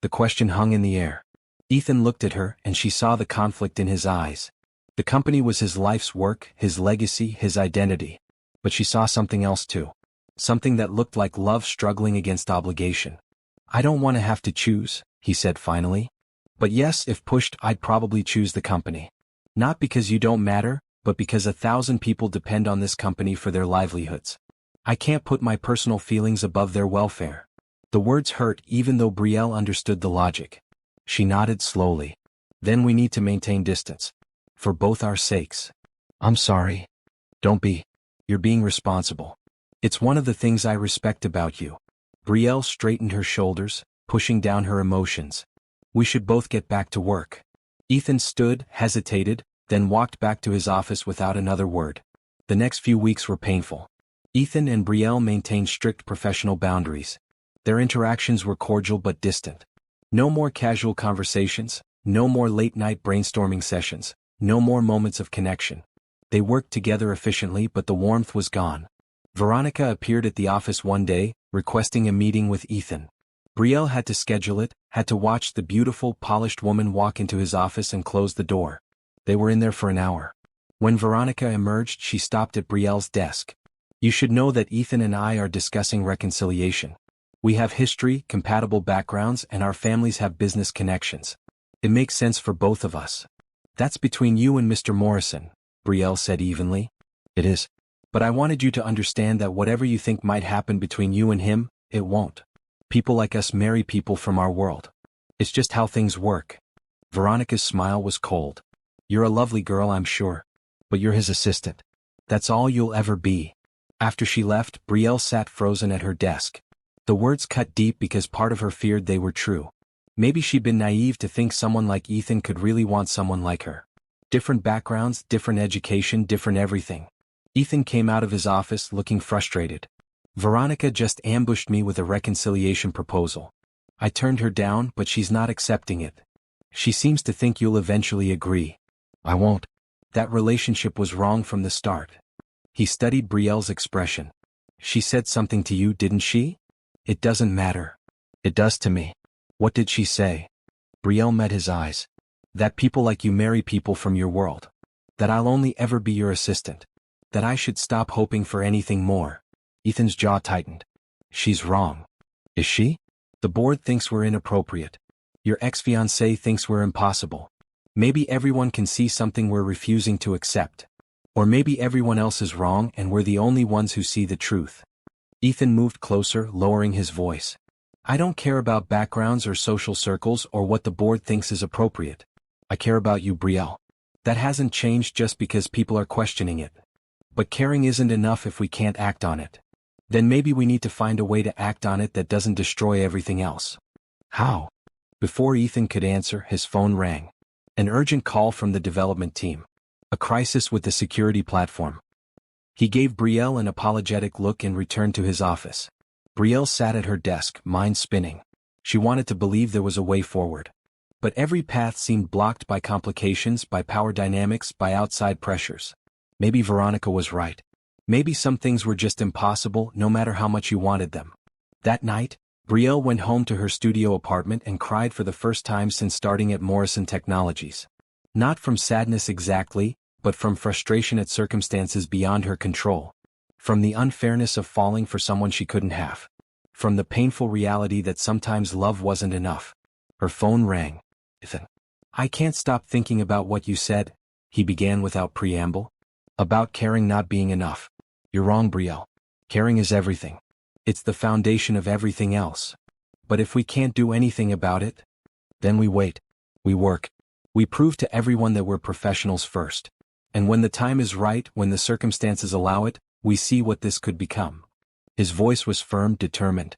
The question hung in the air. Ethan looked at her, and she saw the conflict in his eyes. The company was his life's work, his legacy, his identity. But she saw something else too. Something that looked like love struggling against obligation. I don't want to have to choose, he said finally. But yes, if pushed, I'd probably choose the company. Not because you don't matter, but because 1,000 people depend on this company for their livelihoods. I can't put my personal feelings above their welfare. The words hurt even though Brielle understood the logic. She nodded slowly. Then we need to maintain distance. For both our sakes. I'm sorry. Don't be. You're being responsible. It's one of the things I respect about you. Brielle straightened her shoulders, pushing down her emotions. We should both get back to work. Ethan stood, hesitated, then walked back to his office without another word. The next few weeks were painful. Ethan and Brielle maintained strict professional boundaries. Their interactions were cordial but distant. No more casual conversations, no more late-night brainstorming sessions, no more moments of connection. They worked together efficiently, but the warmth was gone. Veronica appeared at the office one day, requesting a meeting with Ethan. Brielle had to schedule it, had to watch the beautiful, polished woman walk into his office and close the door. They were in there for an hour. When Veronica emerged, she stopped at Brielle's desk. You should know that Ethan and I are discussing reconciliation. We have history, compatible backgrounds, and our families have business connections. It makes sense for both of us. That's between you and Mr. Morrison, Brielle said evenly. It is. But I wanted you to understand that whatever you think might happen between you and him, it won't. People like us marry people from our world. It's just how things work. Veronica's smile was cold. You're a lovely girl, I'm sure. But you're his assistant. That's all you'll ever be. After she left, Brielle sat frozen at her desk. The words cut deep because part of her feared they were true. Maybe she'd been naive to think someone like Ethan could really want someone like her. Different backgrounds, different education, different everything. Ethan came out of his office looking frustrated. Veronica just ambushed me with a reconciliation proposal. I turned her down, but she's not accepting it. She seems to think you'll eventually agree. I won't. That relationship was wrong from the start. He studied Brielle's expression. She said something to you, didn't she? It doesn't matter. It does to me. What did she say? Brielle met his eyes. That people like you marry people from your world. That I'll only ever be your assistant. That I should stop hoping for anything more. Ethan's jaw tightened. She's wrong. Is she? The board thinks we're inappropriate. Your ex-fiancé thinks we're impossible. Maybe everyone can see something we're refusing to accept. Or maybe everyone else is wrong and we're the only ones who see the truth. Ethan moved closer, lowering his voice. I don't care about backgrounds or social circles or what the board thinks is appropriate. I care about you, Brielle. That hasn't changed just because people are questioning it. But caring isn't enough if we can't act on it. Then maybe we need to find a way to act on it that doesn't destroy everything else. How? Before Ethan could answer, his phone rang. An urgent call from the development team. A crisis with the security platform. He gave Brielle an apologetic look and returned to his office. Brielle sat at her desk, mind spinning. She wanted to believe there was a way forward. But every path seemed blocked by complications, by power dynamics, by outside pressures. Maybe Veronica was right. Maybe some things were just impossible no matter how much you wanted them. That night, Brielle went home to her studio apartment and cried for the first time since starting at Morrison Technologies. Not from sadness exactly, but from frustration at circumstances beyond her control. From the unfairness of falling for someone she couldn't have. From the painful reality that sometimes love wasn't enough. Her phone rang. "Ethan. I can't stop thinking about what you said," he began without preamble. "About caring not being enough. You're wrong, Brielle. Caring is everything. It's the foundation of everything else. But if we can't do anything about it, then we wait. We work. We prove to everyone that we're professionals first. And when the time is right, when the circumstances allow it, we see what this could become." His voice was firm, determined.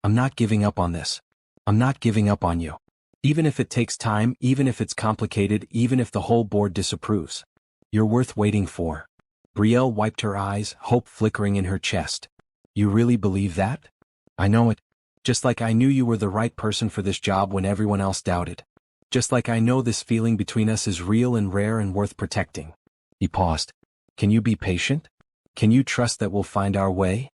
"I'm not giving up on this. I'm not giving up on you. Even if it takes time, even if it's complicated, even if the whole board disapproves. You're worth waiting for." Brielle wiped her eyes, hope flickering in her chest. "You really believe that?" "I know it. Just like I knew you were the right person for this job when everyone else doubted. Just like I know this feeling between us is real and rare and worth protecting." He paused. "Can you be patient? Can you trust that we'll find our way?"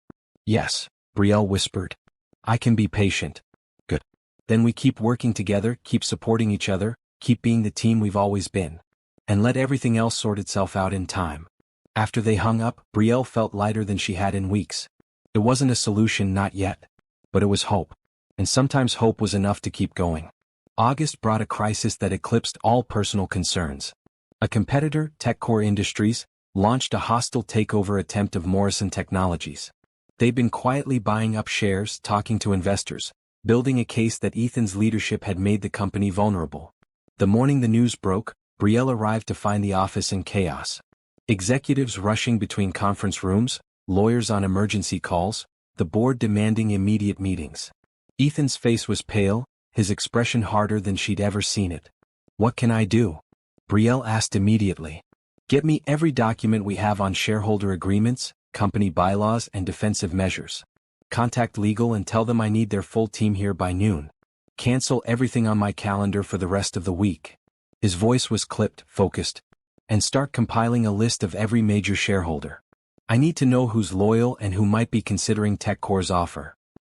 "Yes," Brielle whispered. "I can be patient." "Good. Then we keep working together, keep supporting each other, keep being the team we've always been. And let everything else sort itself out in time." After they hung up, Brielle felt lighter than she had in weeks. It wasn't a solution, not yet. But it was hope. And sometimes hope was enough to keep going. August brought a crisis that eclipsed all personal concerns. A competitor, TechCore Industries, launched a hostile takeover attempt of Morrison Technologies. They'd been quietly buying up shares, talking to investors, building a case that Ethan's leadership had made the company vulnerable. The morning the news broke, Brielle arrived to find the office in chaos. Executives rushing between conference rooms, lawyers on emergency calls, the board demanding immediate meetings. Ethan's face was pale, his expression harder than she'd ever seen it. "What can I do?" Brielle asked immediately. "Get me every document we have on shareholder agreements, company bylaws, and defensive measures. Contact legal and tell them I need their full team here by noon. Cancel everything on my calendar for the rest of the week." His voice was clipped, focused. "And start compiling a list of every major shareholder. I need to know who's loyal and who might be considering TechCore's offer."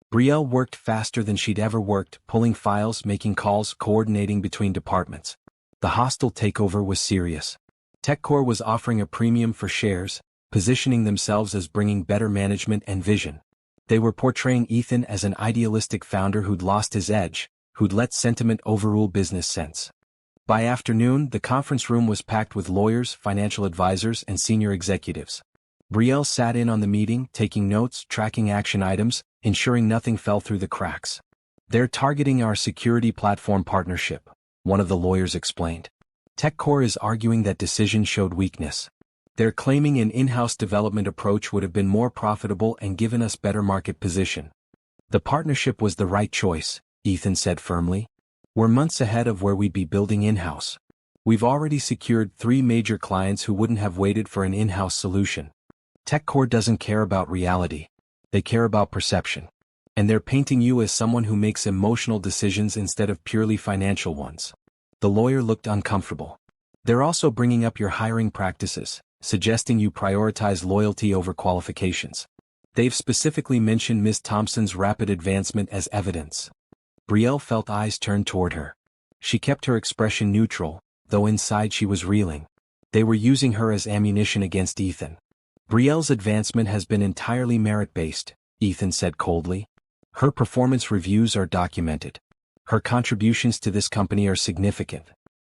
Brielle worked faster than she'd ever worked, pulling files, making calls, coordinating between departments. The hostile takeover was serious. TechCore was offering a premium for shares, positioning themselves as bringing better management and vision. They were portraying Ethan as an idealistic founder who'd lost his edge, who'd let sentiment overrule business sense. By afternoon, the conference room was packed with lawyers, financial advisors, and senior executives. Brielle sat in on the meeting, taking notes, tracking action items, ensuring nothing fell through the cracks. "They're targeting our security platform partnership," one of the lawyers explained. "TechCore is arguing that decision showed weakness. They're claiming an in-house development approach would have been more profitable and given us better market position." "The partnership was the right choice," Ethan said firmly. "We're months ahead of where we'd be building in-house. We've already secured 3 major clients who wouldn't have waited for an in-house solution. TechCore doesn't care about reality. They care about perception. And they're painting you as someone who makes emotional decisions instead of purely financial ones." The lawyer looked uncomfortable. "They're also bringing up your hiring practices, suggesting you prioritize loyalty over qualifications. They've specifically mentioned Ms. Thompson's rapid advancement as evidence." Brielle felt eyes turn toward her. She kept her expression neutral, though inside she was reeling. They were using her as ammunition against Ethan. "Brielle's advancement has been entirely merit-based," Ethan said coldly. "Her performance reviews are documented. Her contributions to this company are significant.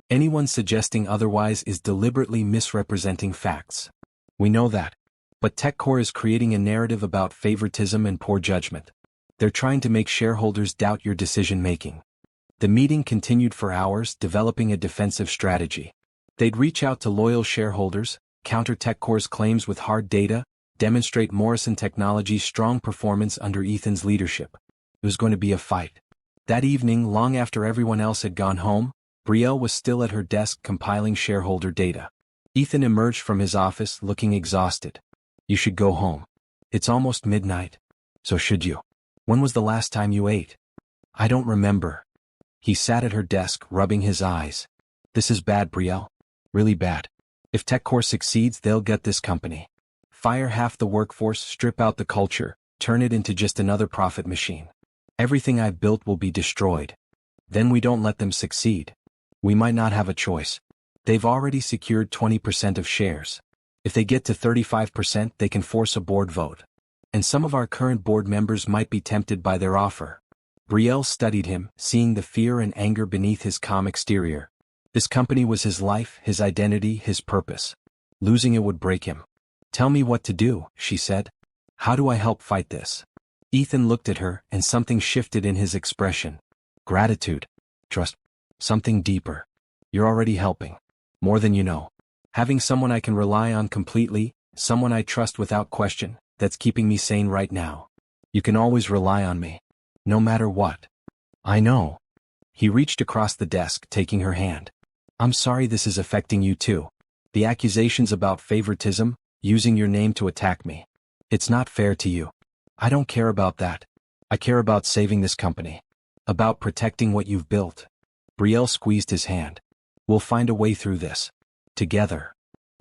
Anyone suggesting otherwise is deliberately misrepresenting facts. We know that. But TechCore is creating a narrative about favoritism and poor judgment. They're trying to make shareholders doubt your decision-making." The meeting continued for hours, developing a defensive strategy. They'd reach out to loyal shareholders, counter TechCore's claims with hard data, demonstrate Morrison Technologies' strong performance under Ethan's leadership. It was going to be a fight. That evening, long after everyone else had gone home, Brielle was still at her desk compiling shareholder data. Ethan emerged from his office looking exhausted. "You should go home. It's almost midnight. So should you. When was the last time you ate?" "I don't remember." He sat at her desk, rubbing his eyes. "This is bad, Brielle. Really bad. If TechCore succeeds, they'll get this company. Fire half the workforce, strip out the culture, turn it into just another profit machine. Everything I've built will be destroyed. Then we don't let them succeed. We might not have a choice. They've already secured 20% of shares. If they get to 35%, they can force a board vote. And some of our current board members might be tempted by their offer. Brielle studied him, seeing the fear and anger beneath his calm exterior. This company was his life, his identity, his purpose. Losing it would break him. Tell me what to do, she said. How do I help fight this? Ethan looked at her, and something shifted in his expression. Gratitude. Trust. Something deeper. You're already helping. More than you know. Having someone I can rely on completely, someone I trust without question, that's keeping me sane right now. You can always rely on me. No matter what. I know. He reached across the desk, taking her hand. I'm sorry this is affecting you too. The accusations about favoritism, using your name to attack me. It's not fair to you. I don't care about that. I care about saving this company. About protecting what you've built. Brielle squeezed his hand. We'll find a way through this. Together.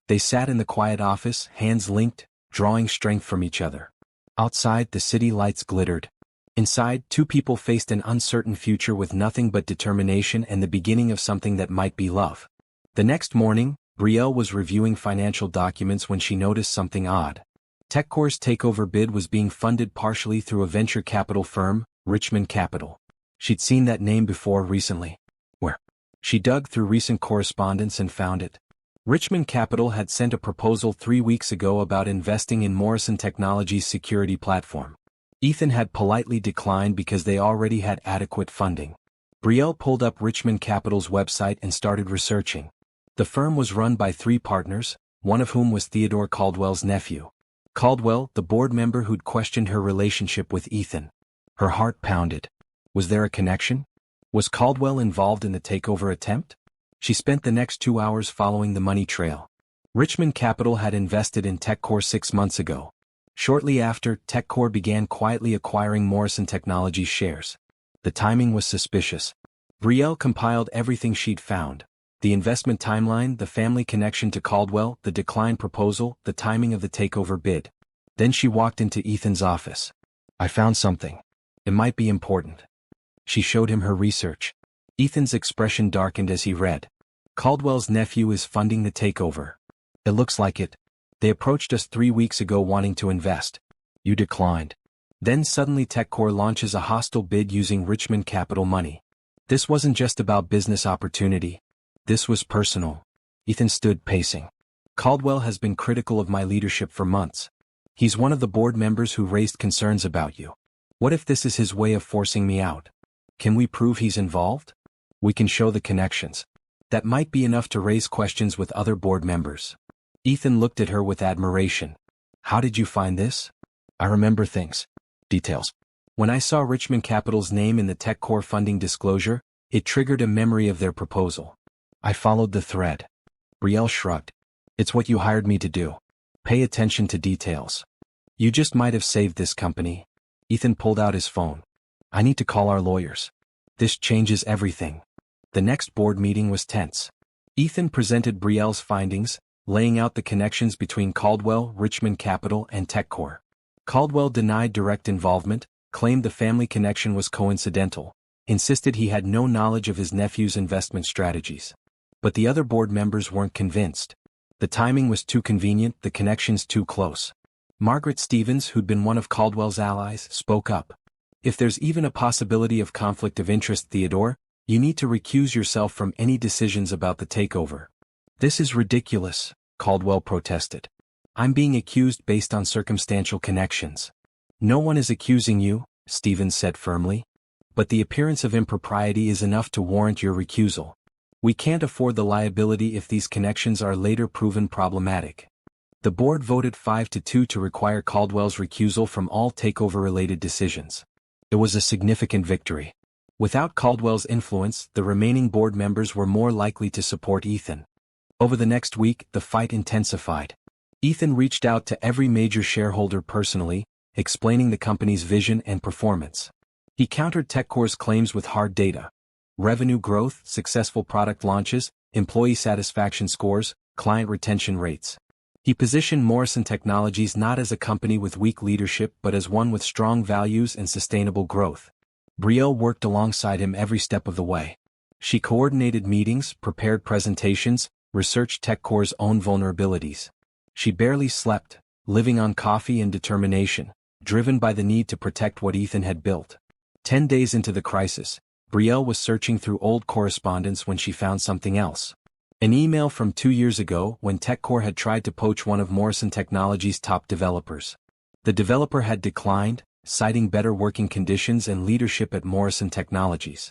They sat in the quiet office, hands linked, drawing strength from each other. Outside, the city lights glittered. Inside, two people faced an uncertain future with nothing but determination and the beginning of something that might be love. The next morning, Brielle was reviewing financial documents when she noticed something odd. TechCore's takeover bid was being funded partially through a venture capital firm, Richmond Capital. She'd seen that name before recently. Where? She dug through recent correspondence and found it. Richmond Capital had sent a proposal 3 weeks ago about investing in Morrison Technologies' security platform. Ethan had politely declined because they already had adequate funding. Brielle pulled up Richmond Capital's website and started researching. The firm was run by 3 partners, one of whom was Theodore Caldwell's nephew. Caldwell, the board member who'd questioned her relationship with Ethan. Her heart pounded. Was there a connection? Was Caldwell involved in the takeover attempt? She spent the next 2 hours following the money trail. Richmond Capital had invested in TechCore 6 months ago. Shortly after, TechCore began quietly acquiring Morrison Technologies shares. The timing was suspicious. Brielle compiled everything she'd found. The investment timeline, the family connection to Caldwell, the decline proposal, the timing of the takeover bid. Then she walked into Ethan's office. I found something. It might be important. She showed him her research. Ethan's expression darkened as he read. Caldwell's nephew is funding the takeover. It looks like it. They approached us 3 weeks ago wanting to invest. You declined. Then suddenly TechCore launches a hostile bid using Richmond Capital money. This wasn't just about business opportunity. This was personal. Ethan stood pacing. Caldwell has been critical of my leadership for months. He's one of the board members who raised concerns about you. What if this is his way of forcing me out? Can we prove he's involved? We can show the connections. That might be enough to raise questions with other board members. Ethan looked at her with admiration. How did you find this? I remember things. Details. When I saw Richmond Capital's name in the TechCore funding disclosure, it triggered a memory of their proposal. I followed the thread. Brielle shrugged. It's what you hired me to do. Pay attention to details. You just might have saved this company. Ethan pulled out his phone. I need to call our lawyers. This changes everything. The next board meeting was tense. Ethan presented Brielle's findings, laying out the connections between Caldwell, Richmond Capital, and TechCore. Caldwell denied direct involvement, claimed the family connection was coincidental, insisted he had no knowledge of his nephew's investment strategies. But the other board members weren't convinced. The timing was too convenient, the connections too close. Margaret Stevens, who'd been one of Caldwell's allies, spoke up. If there's even a possibility of conflict of interest, Theodore, you need to recuse yourself from any decisions about the takeover. This is ridiculous, Caldwell protested. I'm being accused based on circumstantial connections. No one is accusing you, Stevens said firmly. But the appearance of impropriety is enough to warrant your recusal. We can't afford the liability if these connections are later proven problematic. The board voted 5-2 to require Caldwell's recusal from all takeover-related decisions. It was a significant victory. Without Caldwell's influence, the remaining board members were more likely to support Ethan. Over the next week, the fight intensified. Ethan reached out to every major shareholder personally, explaining the company's vision and performance. He countered TechCore's claims with hard data. Revenue growth, successful product launches, employee satisfaction scores, client retention rates. He positioned Morrison Technologies not as a company with weak leadership but as one with strong values and sustainable growth. Brielle worked alongside him every step of the way. She coordinated meetings, prepared presentations, researched TechCore's own vulnerabilities. She barely slept, living on coffee and determination, driven by the need to protect what Ethan had built. 10 days into the crisis, Brielle was searching through old correspondence when she found something else. An email from 2 years ago when TechCore had tried to poach one of Morrison Technologies' top developers. The developer had declined, citing better working conditions and leadership at Morrison Technologies.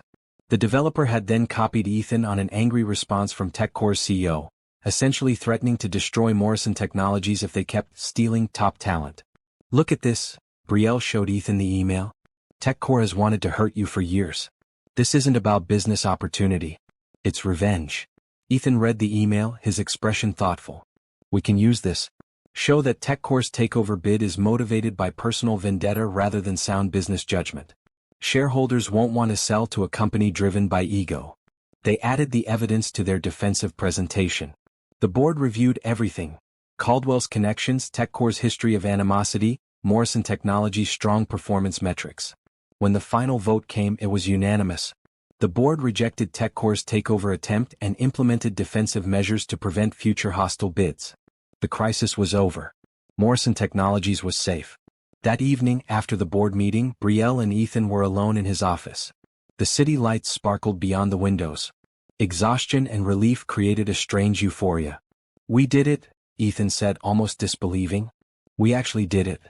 The developer had then copied Ethan on an angry response from TechCore's CEO, essentially threatening to destroy Morrison Technologies if they kept stealing top talent. "Look at this," Brielle showed Ethan the email. "TechCore has wanted to hurt you for years. This isn't about business opportunity. It's revenge." Ethan read the email, his expression thoughtful. "We can use this. Show that TechCore's takeover bid is motivated by personal vendetta rather than sound business judgment. Shareholders won't want to sell to a company driven by ego." They added the evidence to their defensive presentation. The board reviewed everything: Caldwell's connections, TechCore's history of animosity, Morrison Technologies' strong performance metrics. When the final vote came, it was unanimous. The board rejected TechCore's takeover attempt and implemented defensive measures to prevent future hostile bids. The crisis was over. Morrison Technologies was safe. That evening, after the board meeting, Brielle and Ethan were alone in his office. The city lights sparkled beyond the windows. Exhaustion and relief created a strange euphoria. "We did it," Ethan said, almost disbelieving. "We actually did it."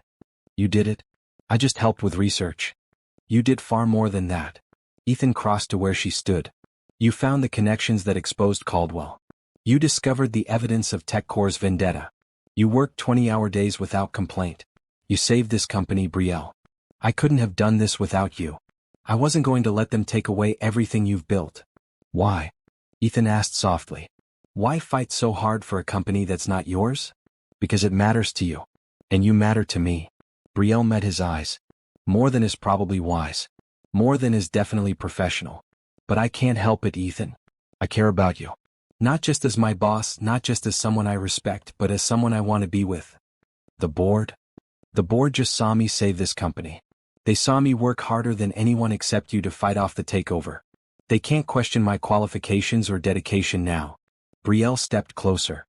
"You did it? I just helped with research." "You did far more than that." Ethan crossed to where she stood. "You found the connections that exposed Caldwell. You discovered the evidence of TechCore's vendetta. You worked 20-hour days without complaint. You saved this company, Brielle. I couldn't have done this without you. I wasn't going to let them take away everything you've built." "Why?" Ethan asked softly. "Why fight so hard for a company that's not yours?" "Because it matters to you. And you matter to me." Brielle met his eyes. "More than is probably wise. More than is definitely professional. But I can't help it, Ethan. I care about you. Not just as my boss, not just as someone I respect, but as someone I want to be with." "The board?" "The board just saw me save this company. They saw me work harder than anyone except you to fight off the takeover. They can't question my qualifications or dedication now." Brielle stepped closer.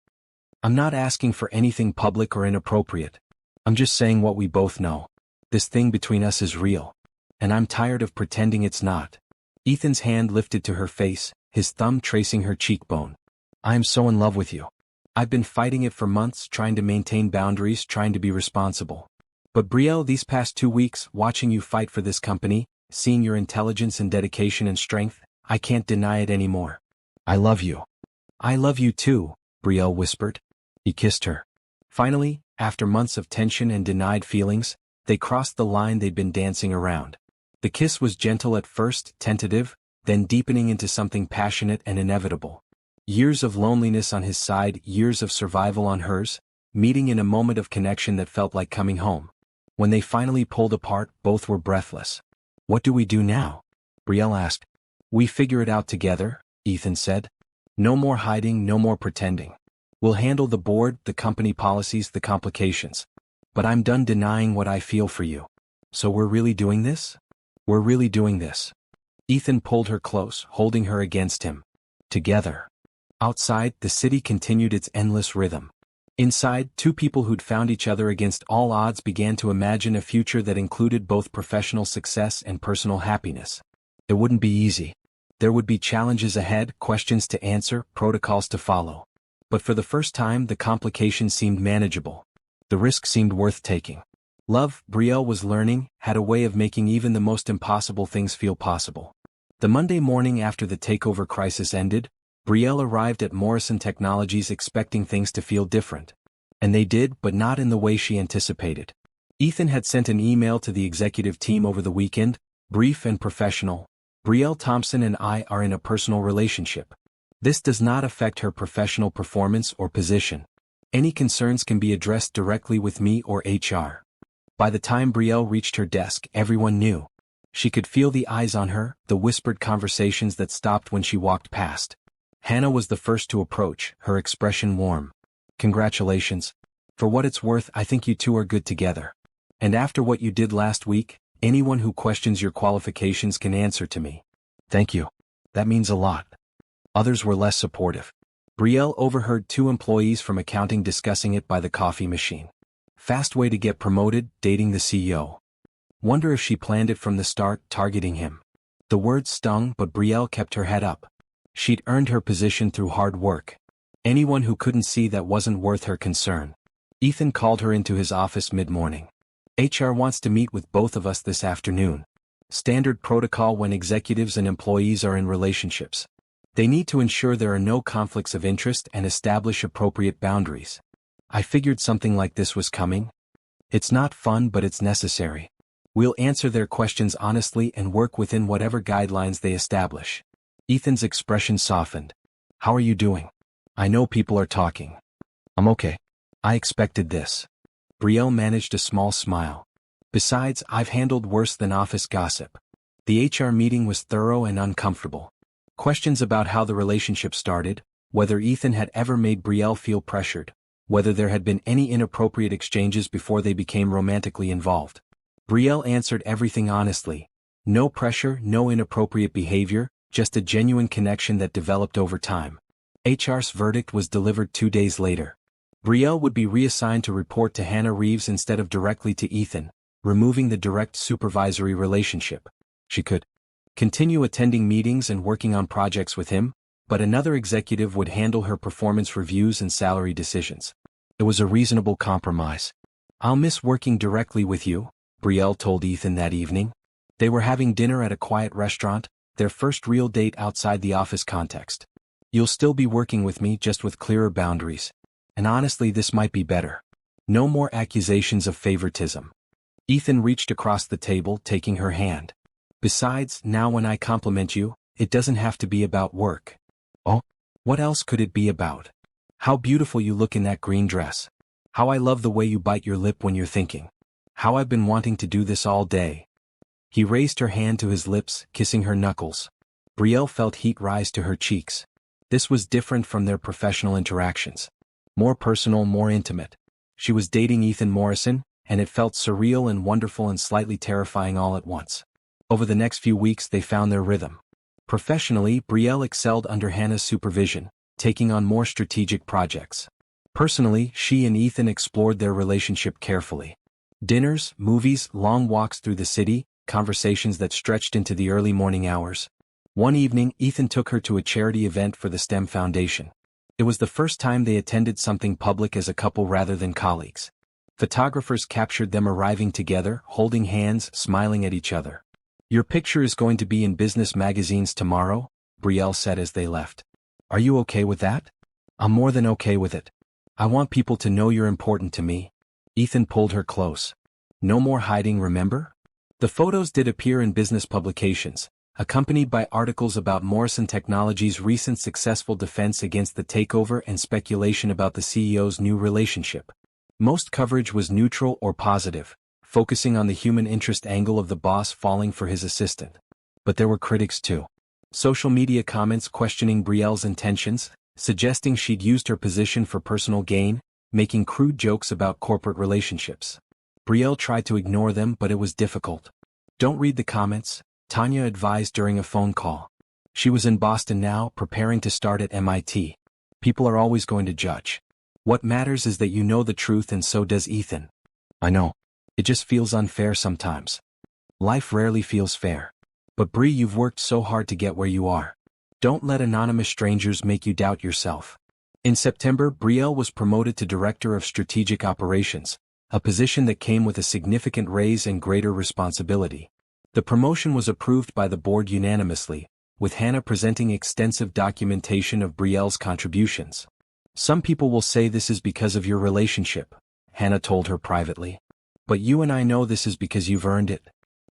"I'm not asking for anything public or inappropriate. I'm just saying what we both know. This thing between us is real. And I'm tired of pretending it's not." Ethan's hand lifted to her face, his thumb tracing her cheekbone. "I am so in love with you. I've been fighting it for months, trying to maintain boundaries, trying to be responsible. But Brielle, these past 2 weeks, watching you fight for this company, seeing your intelligence and dedication and strength, I can't deny it anymore. I love you." "I love you too," Brielle whispered. He kissed her. Finally, after months of tension and denied feelings, they crossed the line they'd been dancing around. The kiss was gentle at first, tentative, then deepening into something passionate and inevitable. Years of loneliness on his side, years of survival on hers, meeting in a moment of connection that felt like coming home. When they finally pulled apart, both were breathless. "What do we do now?" Brielle asked. "We figure it out together," Ethan said. "No more hiding, no more pretending. We'll handle the board, the company policies, the complications. But I'm done denying what I feel for you. So we're really doing this? We're really doing this." Ethan pulled her close, holding her against him. Together. Outside, the city continued its endless rhythm. Inside, two people who'd found each other against all odds began to imagine a future that included both professional success and personal happiness. It wouldn't be easy. There would be challenges ahead, questions to answer, protocols to follow. But for the first time, the complications seemed manageable. The risk seemed worth taking. Love, Brielle was learning, had a way of making even the most impossible things feel possible. The Monday morning after the takeover crisis ended, Brielle arrived at Morrison Technologies expecting things to feel different. And they did, but not in the way she anticipated. Ethan had sent an email to the executive team over the weekend, brief and professional. "Brielle Thompson and I are in a personal relationship. This does not affect her professional performance or position. Any concerns can be addressed directly with me or HR." By the time Brielle reached her desk, everyone knew. She could feel the eyes on her, the whispered conversations that stopped when she walked past. Hannah was the first to approach, her expression warm. "Congratulations. For what it's worth, I think you two are good together. And after what you did last week, anyone who questions your qualifications can answer to me. Thank you. That means a lot. Others were less supportive. Brielle overheard two employees from accounting discussing it by the coffee machine. Fast way to get promoted, dating the CEO. Wonder if she planned it from the start, targeting him. The words stung, but Brielle kept her head up. She'd earned her position through hard work. Anyone who couldn't see that wasn't worth her concern. Ethan called her into his office mid-morning. HR wants to meet with both of us this afternoon. Standard protocol when executives and employees are in relationships. They need to ensure there are no conflicts of interest and establish appropriate boundaries. I figured something like this was coming. It's not fun, but it's necessary. We'll answer their questions honestly and work within whatever guidelines they establish. Ethan's expression softened. How are you doing? I know people are talking. I'm okay. I expected this. Brielle managed a small smile. Besides, I've handled worse than office gossip. The HR meeting was thorough and uncomfortable. Questions about how the relationship started, whether Ethan had ever made Brielle feel pressured, whether there had been any inappropriate exchanges before they became romantically involved. Brielle answered everything honestly. No pressure, no inappropriate behavior, just a genuine connection that developed over time. HR's verdict was delivered 2 days later. Brielle would be reassigned to report to Hannah Reeves instead of directly to Ethan, removing the direct supervisory relationship. She could continue attending meetings and working on projects with him, but another executive would handle her performance reviews and salary decisions. It was a reasonable compromise. I'll miss working directly with you, Brielle told Ethan that evening. They were having dinner at a quiet restaurant, their first real date outside the office context. You'll still be working with me, just with clearer boundaries. And honestly, this might be better. No more accusations of favoritism. Ethan reached across the table, taking her hand. Besides, now when I compliment you, it doesn't have to be about work. Oh? What else could it be about? How beautiful you look in that green dress. How I love the way you bite your lip when you're thinking. How I've been wanting to do this all day. He raised her hand to his lips, kissing her knuckles. Brielle felt heat rise to her cheeks. This was different from their professional interactions. More personal, more intimate. She was dating Ethan Morrison, and it felt surreal and wonderful and slightly terrifying all at once. Over the next few weeks they found their rhythm. Professionally, Brielle excelled under Hannah's supervision, taking on more strategic projects. Personally, she and Ethan explored their relationship carefully. Dinners, movies, long walks through the city, conversations that stretched into the early morning hours. One evening, Ethan took her to a charity event for the STEM Foundation. It was the first time they attended something public as a couple rather than colleagues. Photographers captured them arriving together, holding hands, smiling at each other. Your picture is going to be in business magazines tomorrow, Brielle said as they left. Are you okay with that? I'm more than okay with it. I want people to know you're important to me. Ethan pulled her close. No more hiding, remember? The photos did appear in business publications, accompanied by articles about Morrison Technology's recent successful defense against the takeover and speculation about the CEO's new relationship. Most coverage was neutral or positive, focusing on the human interest angle of the boss falling for his assistant. But there were critics too. Social media comments questioning Brielle's intentions, suggesting she'd used her position for personal gain, making crude jokes about corporate relationships. Brielle tried to ignore them, but it was difficult. Don't read the comments, Tanya advised during a phone call. She was in Boston now, preparing to start at MIT. People are always going to judge. What matters is that you know the truth, and so does Ethan. I know. It just feels unfair sometimes. Life rarely feels fair. But Bri, you've worked so hard to get where you are. Don't let anonymous strangers make you doubt yourself. In September, Brielle was promoted to Director of Strategic Operations, a position that came with a significant raise and greater responsibility. The promotion was approved by the board unanimously, with Hannah presenting extensive documentation of Brielle's contributions. Some people will say this is because of your relationship, Hannah told her privately. But you and I know this is because you've earned it.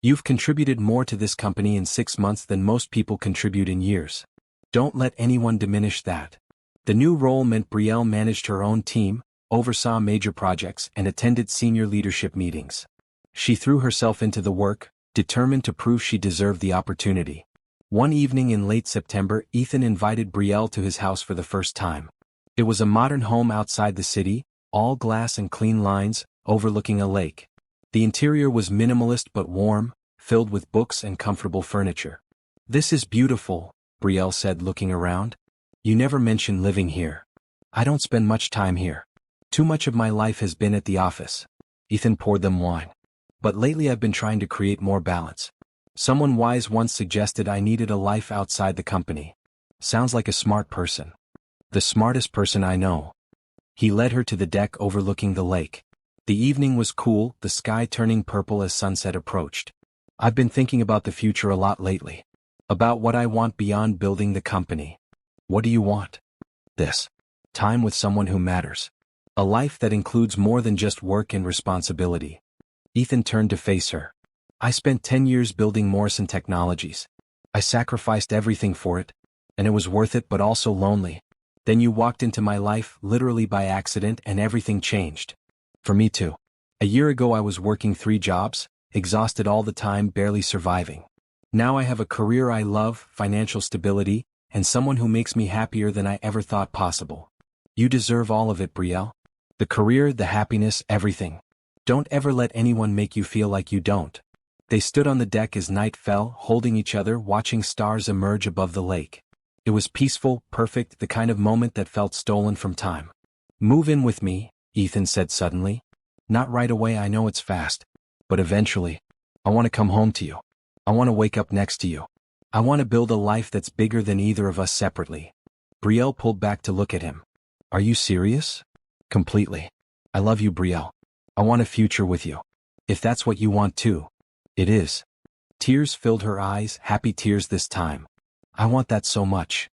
You've contributed more to this company in 6 months than most people contribute in years. Don't let anyone diminish that. The new role meant Brielle managed her own team, oversaw major projects, and attended senior leadership meetings. She threw herself into the work, determined to prove she deserved the opportunity. One evening in late September, Ethan invited Brielle to his house for the first time. It was a modern home outside the city, All glass and clean lines, overlooking a lake. The interior was minimalist but warm, filled with books and comfortable furniture. "This is beautiful," Brielle said, looking around. "You never mention living here." "I don't spend much time here. Too much of my life has been at the office." Ethan poured them wine. "But lately I've been trying to create more balance. Someone wise once suggested I needed a life outside the company." "Sounds like a smart person." "The smartest person I know." He led her to the deck overlooking the lake. The evening was cool, the sky turning purple as sunset approached. "I've been thinking about the future a lot lately. About what I want beyond building the company." "What do you want?" "This. Time with someone who matters. A life that includes more than just work and responsibility." Ethan turned to face her. "I spent 10 years building Morrison Technologies. I sacrificed everything for it, and it was worth it but also lonely. Then you walked into my life literally by accident and everything changed. For me too. A year ago I was working 3 jobs, exhausted all the time, barely surviving. Now I have a career I love, financial stability, and someone who makes me happier than I ever thought possible. You deserve all of it, Brielle. The career, the happiness, everything. Don't ever let anyone make you feel like you don't." They stood on the deck as night fell, holding each other, watching stars emerge above the lake. It was peaceful, perfect, the kind of moment that felt stolen from time. "Move in with me," Ethan said suddenly. "Not right away, I know it's fast. But eventually. I want to come home to you. I want to wake up next to you. I want to build a life that's bigger than either of us separately." Brielle pulled back to look at him. "Are you serious?" "Completely. I love you, Brielle. I want a future with you. If that's what you want too." "It is." Tears filled her eyes, happy tears this time. "I want that so much."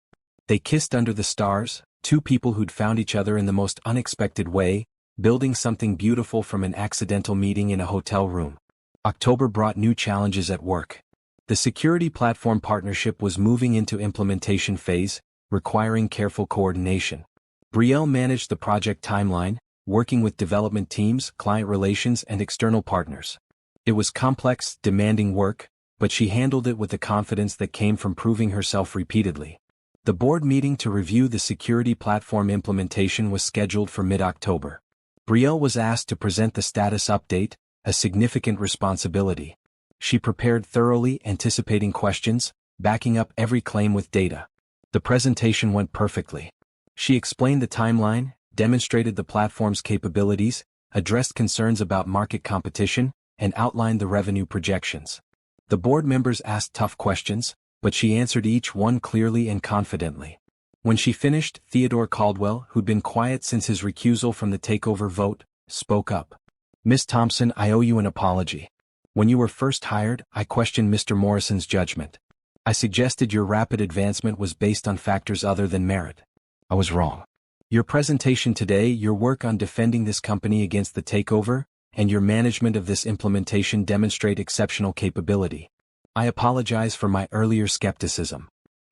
They kissed under the stars, two people who'd found each other in the most unexpected way, building something beautiful from an accidental meeting in a hotel room. October brought new challenges at work. The security platform partnership was moving into implementation phase, requiring careful coordination. Brielle managed the project timeline, working with development teams, client relations, and external partners. It was complex, demanding work, but she handled it with the confidence that came from proving herself repeatedly. The board meeting to review the security platform implementation was scheduled for mid-October. Brielle was asked to present the status update, a significant responsibility. She prepared thoroughly, anticipating questions, backing up every claim with data. The presentation went perfectly. She explained the timeline, demonstrated the platform's capabilities, addressed concerns about market competition, and outlined the revenue projections. The board members asked tough questions, but she answered each one clearly and confidently. When she finished, Theodore Caldwell, who'd been quiet since his recusal from the takeover vote, spoke up. "Miss Thompson, I owe you an apology. When you were first hired, I questioned Mr. Morrison's judgment. I suggested your rapid advancement was based on factors other than merit. I was wrong. Your presentation today, your work on defending this company against the takeover, and your management of this implementation demonstrate exceptional capability. I apologize for my earlier skepticism."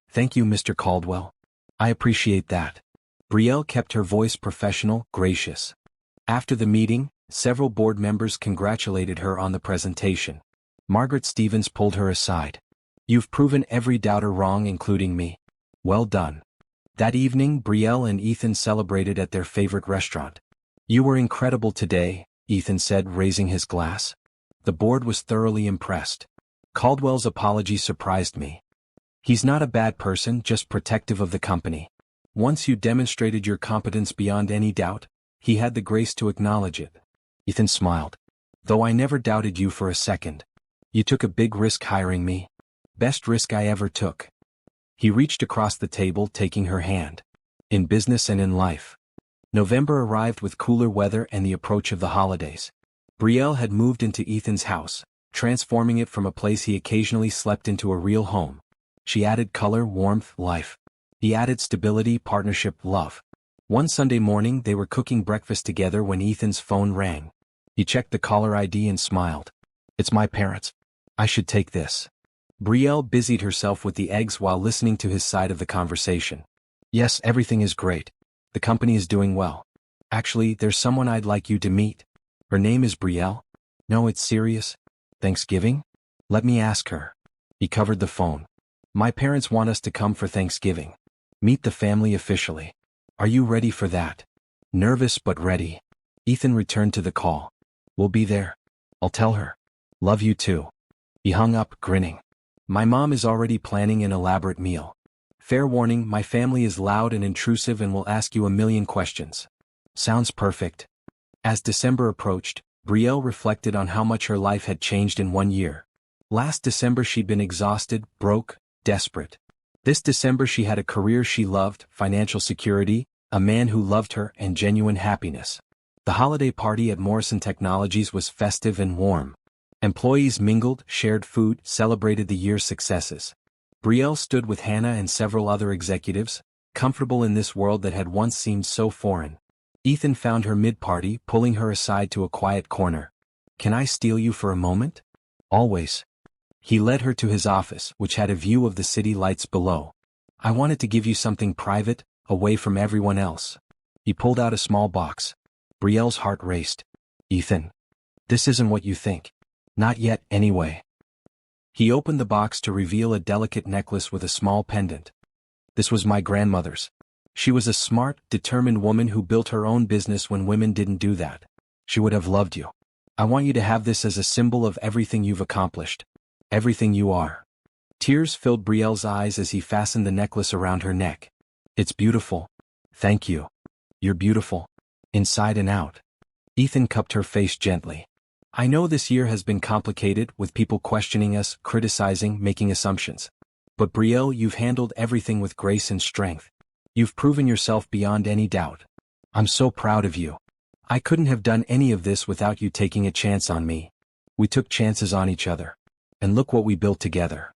"Thank you, Mr. Caldwell. I appreciate that." Brielle kept her voice professional, gracious. After the meeting, several board members congratulated her on the presentation. Margaret Stevens pulled her aside. "You've proven every doubter wrong, including me. Well done." That evening, Brielle and Ethan celebrated at their favorite restaurant. "You were incredible today," Ethan said, raising his glass. The board was thoroughly impressed. Caldwell's apology surprised me. He's not a bad person, just protective of the company. Once you demonstrated your competence beyond any doubt, he had the grace to acknowledge it. Ethan smiled. "Though I never doubted you for a second. You took a big risk hiring me. Best risk I ever took." He reached across the table, taking her hand. "In business and in life." November arrived with cooler weather and the approach of the holidays. Brielle had moved into Ethan's house, transforming it from a place he occasionally slept into a real home. She added color, warmth, life. He added stability, partnership, love. One Sunday morning they were cooking breakfast together when Ethan's phone rang. He checked the caller ID and smiled. "It's my parents. I should take this." Brielle busied herself with the eggs while listening to his side of the conversation. "Yes, everything is great. The company is doing well. Actually, there's someone I'd like you to meet. Her name is Brielle." "No, it's serious. Thanksgiving? Let me ask her." He covered the phone. "My parents want us to come for Thanksgiving. Meet the family officially. Are you ready for that?" "Nervous but ready." Ethan returned to the call. We'll be there. I'll tell her. Love you too. He hung up, grinning. My mom is already planning an elaborate meal. Fair warning, my family is loud and intrusive and will ask you a million questions. Sounds perfect. As December approached, Brielle reflected on how much her life had changed in 1 year. Last December she'd been exhausted, broke, desperate. This December she had a career she loved, financial security, a man who loved her, and genuine happiness. The holiday party at Morrison Technologies was festive and warm. Employees mingled, shared food, celebrated the year's successes. Brielle stood with Hannah and several other executives, comfortable in this world that had once seemed so foreign. Ethan found her mid-party, pulling her aside to a quiet corner. Can I steal you for a moment? Always. He led her to his office, which had a view of the city lights below. I wanted to give you something private, away from everyone else. He pulled out a small box. Brielle's heart raced. Ethan. This isn't what you think. Not yet, anyway. He opened the box to reveal a delicate necklace with a small pendant. This was my grandmother's. She was a smart, determined woman who built her own business when women didn't do that. She would have loved you. I want you to have this as a symbol of everything you've accomplished. Everything you are. Tears filled Brielle's eyes as he fastened the necklace around her neck. It's beautiful. Thank you. You're beautiful. Inside and out. Ethan cupped her face gently. I know this year has been complicated, with people questioning us, criticizing, making assumptions. But Brielle, you've handled everything with grace and strength. You've proven yourself beyond any doubt. I'm so proud of you. I couldn't have done any of this without you taking a chance on me. We took chances on each other. And look what we built together.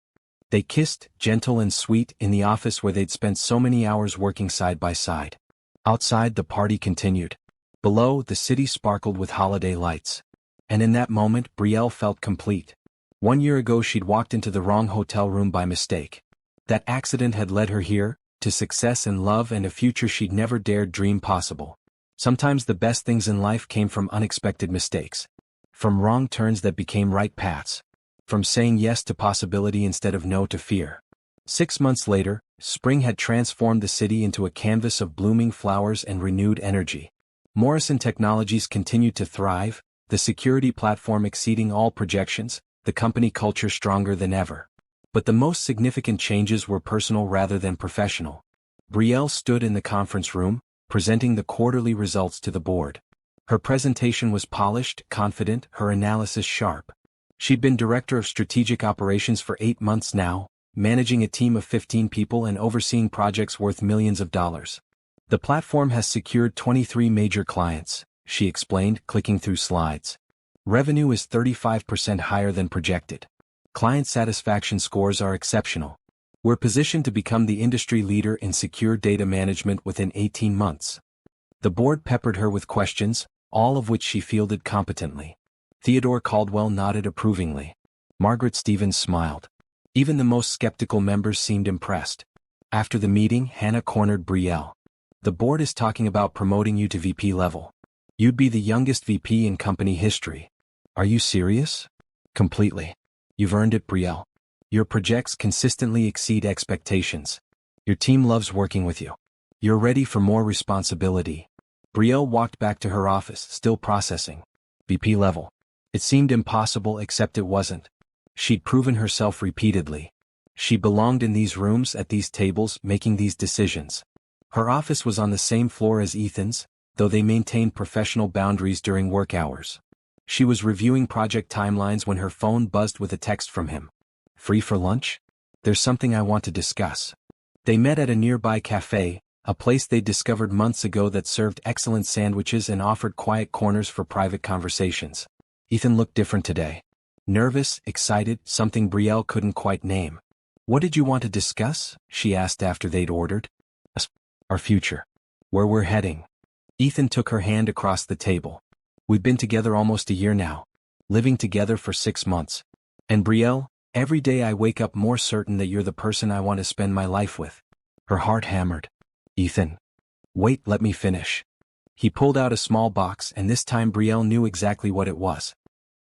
They kissed, gentle and sweet, in the office where they'd spent so many hours working side by side. Outside, the party continued. Below, the city sparkled with holiday lights. And in that moment, Brielle felt complete. 1 year ago she'd walked into the wrong hotel room by mistake. That accident had led her here, to success and love and a future she'd never dared dream possible. Sometimes the best things in life came from unexpected mistakes. From wrong turns that became right paths. From saying yes to possibility instead of no to fear. 6 months later, spring had transformed the city into a canvas of blooming flowers and renewed energy. Morrison Technologies continued to thrive, the security platform exceeding all projections, the company culture stronger than ever. But the most significant changes were personal rather than professional. Brielle stood in the conference room, presenting the quarterly results to the board. Her presentation was polished, confident, her analysis sharp. She'd been director of strategic operations for 8 months now, managing a team of 15 people and overseeing projects worth millions of dollars. The platform has secured 23 major clients, she explained, clicking through slides. Revenue is 35% higher than projected. Client satisfaction scores are exceptional. We're positioned to become the industry leader in secure data management within 18 months. The board peppered her with questions, all of which she fielded competently. Theodore Caldwell nodded approvingly. Margaret Stevens smiled. Even the most skeptical members seemed impressed. After the meeting, Hannah cornered Brielle. The board is talking about promoting you to VP level. You'd be the youngest VP in company history. Are you serious? Completely. You've earned it, Brielle. Your projects consistently exceed expectations. Your team loves working with you. You're ready for more responsibility. Brielle walked back to her office, still processing. VP level. It seemed impossible, except it wasn't. She'd proven herself repeatedly. She belonged in these rooms, at these tables, making these decisions. Her office was on the same floor as Ethan's, though they maintained professional boundaries during work hours. She was reviewing project timelines when her phone buzzed with a text from him. Free for lunch? There's something I want to discuss. They met at a nearby cafe, a place they'd discovered months ago that served excellent sandwiches and offered quiet corners for private conversations. Ethan looked different today. Nervous, excited, something Brielle couldn't quite name. What did you want to discuss? She asked after they'd ordered. Our future. Where we're heading. Ethan took her hand across the table. We've been together almost a year now. Living together for 6 months. And Brielle, every day I wake up more certain that you're the person I want to spend my life with. Her heart hammered. Ethan. Wait, let me finish. He pulled out a small box, and this time Brielle knew exactly what it was.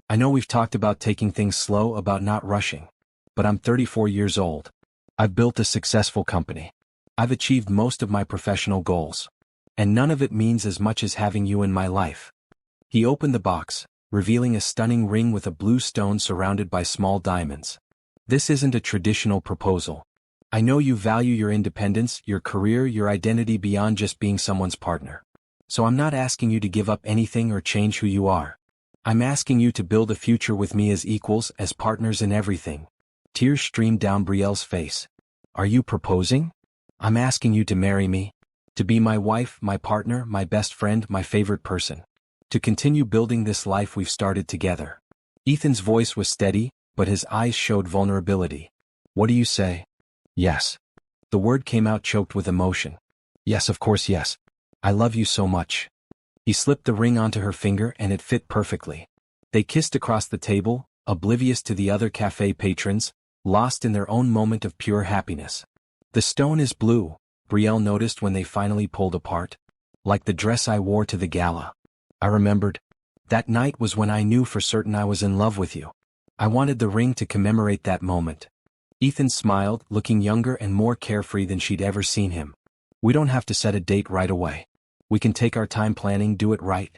I know we've talked about taking things slow, about not rushing. But I'm 34 years old. I've built a successful company. I've achieved most of my professional goals. And none of it means as much as having you in my life. He opened the box, revealing a stunning ring with a blue stone surrounded by small diamonds. This isn't a traditional proposal. I know you value your independence, your career, your identity beyond just being someone's partner. So I'm not asking you to give up anything or change who you are. I'm asking you to build a future with me as equals, as partners in everything. Tears streamed down Brielle's face. Are you proposing? I'm asking you to marry me. To be my wife, my partner, my best friend, my favorite person. To continue building this life we've started together. Ethan's voice was steady, but his eyes showed vulnerability. What do you say? Yes. The word came out choked with emotion. Yes, of course, yes. I love you so much. He slipped the ring onto her finger and it fit perfectly. They kissed across the table, oblivious to the other cafe patrons, lost in their own moment of pure happiness. The stone is blue, Brielle noticed when they finally pulled apart. Like the dress I wore to the gala. I remembered. That night was when I knew for certain I was in love with you. I wanted the ring to commemorate that moment. Ethan smiled, looking younger and more carefree than she'd ever seen him. We don't have to set a date right away. We can take our time planning, do it right.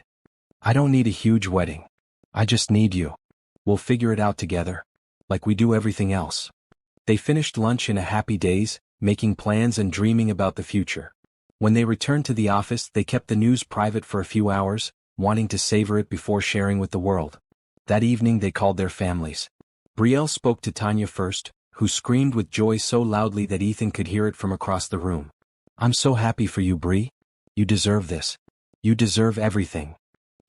I don't need a huge wedding. I just need you. We'll figure it out together. Like we do everything else. They finished lunch in a happy daze, making plans and dreaming about the future. When they returned to the office, they kept the news private for a few hours, wanting to savor it before sharing with the world. That evening they called their families. Brielle spoke to Tanya first, who screamed with joy so loudly that Ethan could hear it from across the room. I'm so happy for you, Bri. You deserve this. You deserve everything.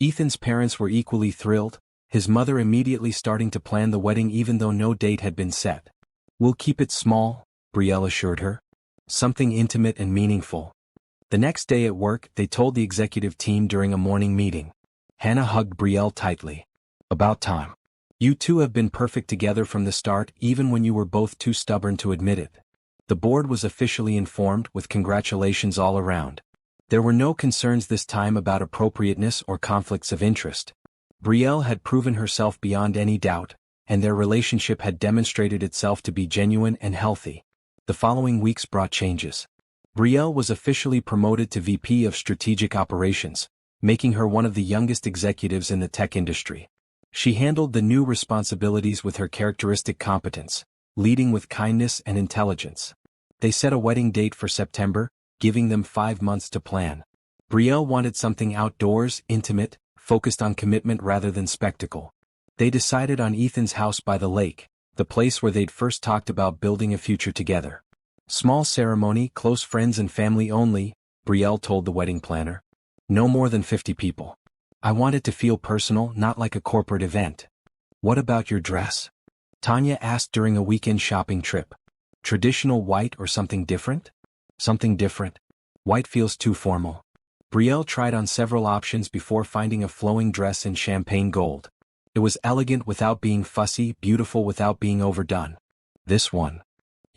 Ethan's parents were equally thrilled, his mother immediately starting to plan the wedding even though no date had been set. We'll keep it small, Brielle assured her. Something intimate and meaningful. The next day at work, they told the executive team during a morning meeting. Hannah hugged Brielle tightly. About time. You two have been perfect together from the start, even when you were both too stubborn to admit it. The board was officially informed, with congratulations all around. There were no concerns this time about appropriateness or conflicts of interest. Brielle had proven herself beyond any doubt, and their relationship had demonstrated itself to be genuine and healthy. The following weeks brought changes. Brielle was officially promoted to VP of Strategic Operations, making her one of the youngest executives in the tech industry. She handled the new responsibilities with her characteristic competence, leading with kindness and intelligence. They set a wedding date for September, giving them 5 months to plan. Brielle wanted something outdoors, intimate, focused on commitment rather than spectacle. They decided on Ethan's house by the lake, the place where they'd first talked about building a future together. Small ceremony, close friends and family only, Brielle told the wedding planner. No more than 50 people. I want it to feel personal, not like a corporate event. What about your dress? Tanya asked during a weekend shopping trip. Traditional white or something different? Something different. White feels too formal. Brielle tried on several options before finding a flowing dress in champagne gold. It was elegant without being fussy, beautiful without being overdone. This one.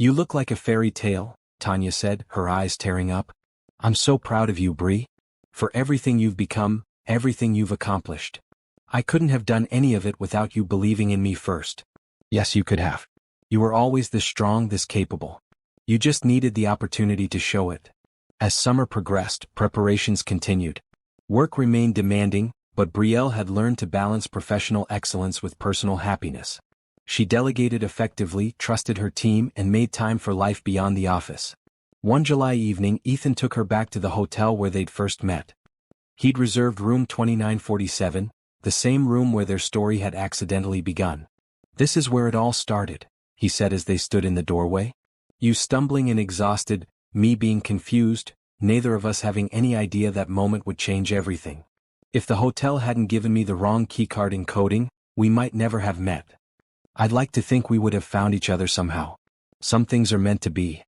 You look like a fairy tale, Tanya said, her eyes tearing up. I'm so proud of you, Bri. For everything you've become, everything you've accomplished. I couldn't have done any of it without you believing in me first. Yes, you could have. You were always this strong, this capable. You just needed the opportunity to show it. As summer progressed, preparations continued. Work remained demanding, but Brielle had learned to balance professional excellence with personal happiness. She delegated effectively, trusted her team, and made time for life beyond the office. One July evening, Ethan took her back to the hotel where they'd first met. He'd reserved room 2947, the same room where their story had accidentally begun. This is where it all started, he said as they stood in the doorway. You stumbling and exhausted, me being confused, neither of us having any idea that moment would change everything. If the hotel hadn't given me the wrong keycard encoding, we might never have met. I'd like to think we would have found each other somehow. Some things are meant to be.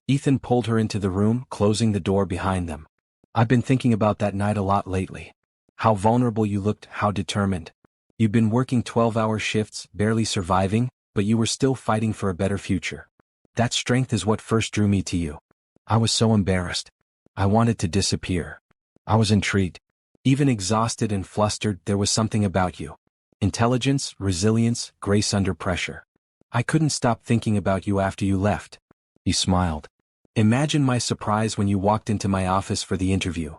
Ethan pulled her into the room, closing the door behind them. I've been thinking about that night a lot lately. How vulnerable you looked, how determined. You'd been working 12-hour shifts, barely surviving, but you were still fighting for a better future. That strength is what first drew me to you. I was so embarrassed. I wanted to disappear. I was intrigued. Even exhausted and flustered, there was something about you. Intelligence, resilience, grace under pressure. I couldn't stop thinking about you after you left. He smiled. Imagine my surprise when you walked into my office for the interview.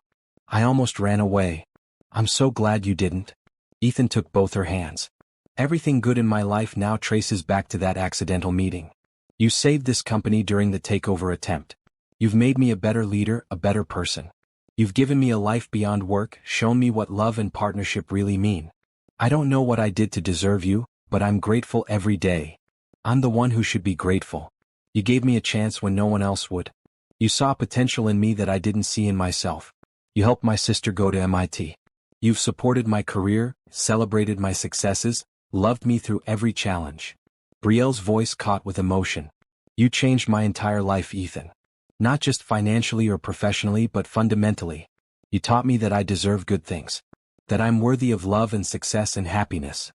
I almost ran away. I'm so glad you didn't. Ethan took both her hands. Everything good in my life now traces back to that accidental meeting. You saved this company during the takeover attempt. You've made me a better leader, a better person. You've given me a life beyond work, shown me what love and partnership really mean. I don't know what I did to deserve you, but I'm grateful every day. I'm the one who should be grateful. You gave me a chance when no one else would. You saw potential in me that I didn't see in myself. You helped my sister go to MIT. You've supported my career, celebrated my successes, loved me through every challenge. Brielle's voice caught with emotion. You changed my entire life, Ethan. Not just financially or professionally, but fundamentally. You taught me that I deserve good things. That I'm worthy of love and success and happiness.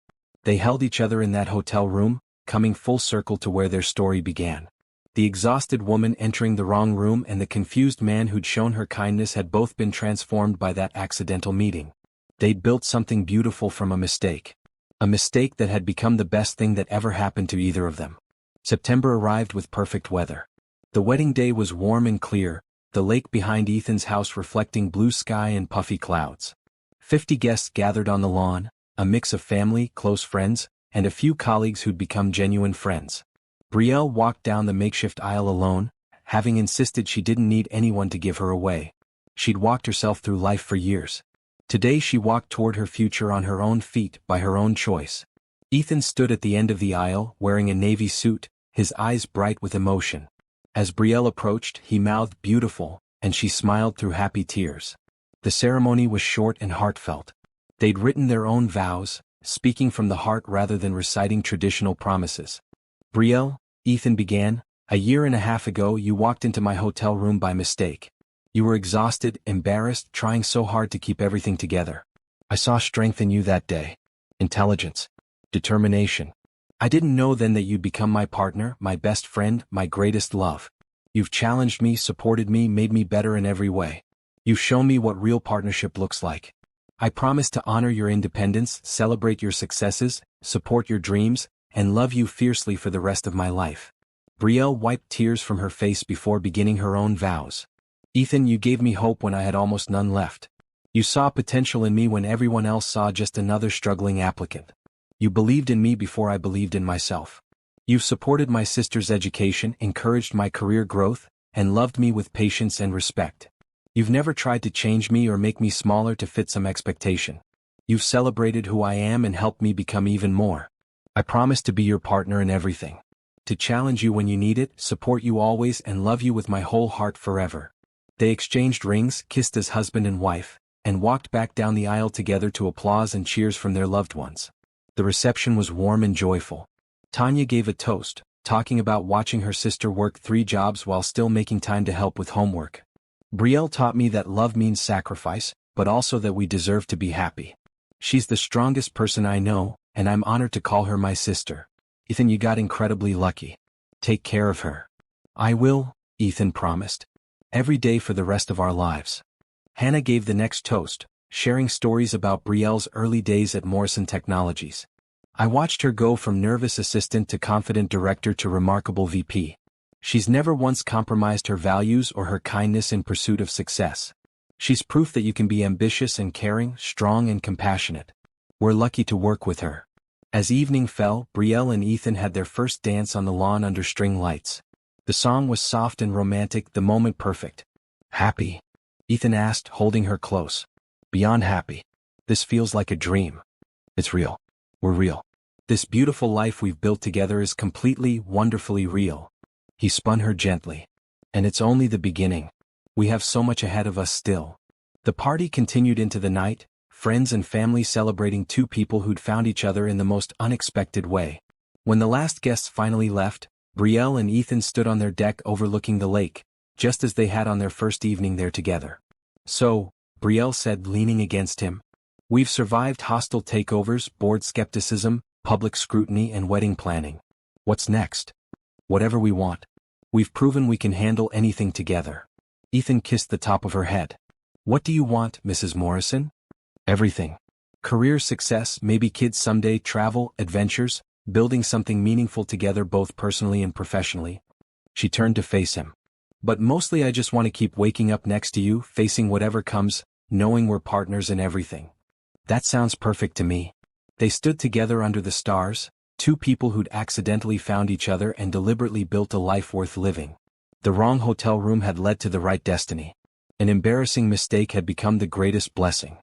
They held each other in that hotel room, coming full circle to where their story began. The exhausted woman entering the wrong room and the confused man who'd shown her kindness had both been transformed by that accidental meeting. They'd built something beautiful from a mistake. A mistake that had become the best thing that ever happened to either of them. September arrived with perfect weather. The wedding day was warm and clear, the lake behind Ethan's house reflecting blue sky and puffy clouds. 50 guests gathered on the lawn, a mix of family, close friends, and a few colleagues who'd become genuine friends. Brielle walked down the makeshift aisle alone, having insisted she didn't need anyone to give her away. She'd walked herself through life for years. Today she walked toward her future on her own feet, by her own choice. Ethan stood at the end of the aisle, wearing a navy suit, his eyes bright with emotion. As Brielle approached, he mouthed "beautiful," and she smiled through happy tears. The ceremony was short and heartfelt. They'd written their own vows, speaking from the heart rather than reciting traditional promises. "Brielle," Ethan began, "a year and a half ago you walked into my hotel room by mistake. You were exhausted, embarrassed, trying so hard to keep everything together. I saw strength in you that day. Intelligence. Determination. I didn't know then that you'd become my partner, my best friend, my greatest love. You've challenged me, supported me, made me better in every way. You've shown me what real partnership looks like. I promise to honor your independence, celebrate your successes, support your dreams, and love you fiercely for the rest of my life." Brielle wiped tears from her face before beginning her own vows. "Ethan, you gave me hope when I had almost none left. You saw potential in me when everyone else saw just another struggling applicant. You believed in me before I believed in myself. You've supported my sister's education, encouraged my career growth, and loved me with patience and respect. You've never tried to change me or make me smaller to fit some expectation. You've celebrated who I am and helped me become even more. I promise to be your partner in everything. To challenge you when you need it, support you always, and love you with my whole heart forever." They exchanged rings, kissed as husband and wife, and walked back down the aisle together to applause and cheers from their loved ones. The reception was warm and joyful. Tanya gave a toast, talking about watching her sister work 3 jobs while still making time to help with homework. "Brielle taught me that love means sacrifice, but also that we deserve to be happy. She's the strongest person I know, and I'm honored to call her my sister. Ethan, you got incredibly lucky. Take care of her." "I will," Ethan promised. "Every day for the rest of our lives." Hannah gave the next toast, sharing stories about Brielle's early days at Morrison Technologies. "I watched her go from nervous assistant to confident director to remarkable VP. She's never once compromised her values or her kindness in pursuit of success. She's proof that you can be ambitious and caring, strong and compassionate. We're lucky to work with her." As evening fell, Brielle and Ethan had their first dance on the lawn under string lights. The song was soft and romantic, the moment perfect. "Happy?" Ethan asked, holding her close. "Beyond happy. This feels like a dream. It's real. We're real. This beautiful life we've built together is completely, wonderfully real." He spun her gently. "And it's only the beginning. We have so much ahead of us still." The party continued into the night, friends and family celebrating 2 people who'd found each other in the most unexpected way. When the last guests finally left, Brielle and Ethan stood on their deck overlooking the lake, just as they had on their first evening there together. "So," Brielle said, leaning against him, "we've survived hostile takeovers, board skepticism, public scrutiny and wedding planning. What's next? Whatever we want. We've proven we can handle anything together." Ethan kissed the top of her head. "What do you want, Mrs. Morrison?" "Everything. Career success, maybe kids someday, travel, adventures, building something meaningful together both personally and professionally." She turned to face him. "But mostly I just want to keep waking up next to you, facing whatever comes, knowing we're partners in everything." That sounds perfect to me. They stood together under the stars, two people who'd accidentally found each other and deliberately built a life worth living. The wrong hotel room had led to the right destiny. An embarrassing mistake had become the greatest blessing.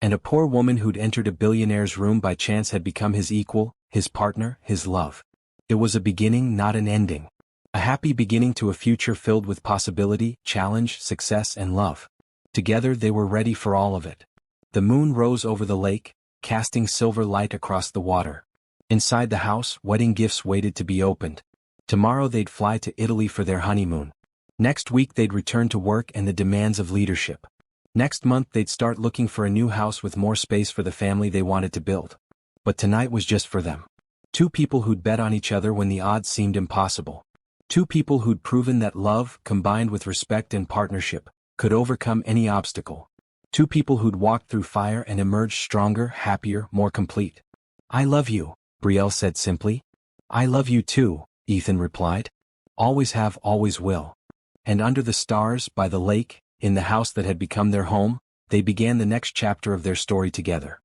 And a poor woman who'd entered a billionaire's room by chance had become his equal, his partner, his love. It was a beginning, not an ending. A happy beginning to a future filled with possibility, challenge, success, and love. Together they were ready for all of it. The moon rose over the lake, casting silver light across the water. Inside the house, wedding gifts waited to be opened. Tomorrow they'd fly to Italy for their honeymoon. Next week they'd return to work and the demands of leadership. Next month they'd start looking for a new house with more space for the family they wanted to build. But tonight was just for them. Two people who'd bet on each other when the odds seemed impossible. Two people who'd proven that love, combined with respect and partnership, could overcome any obstacle. Two people who'd walked through fire and emerged stronger, happier, more complete. "I love you," Brielle said simply. "I love you too," Ethan replied. "Always have, always will." And under the stars, by the lake, in the house that had become their home, they began the next chapter of their story together.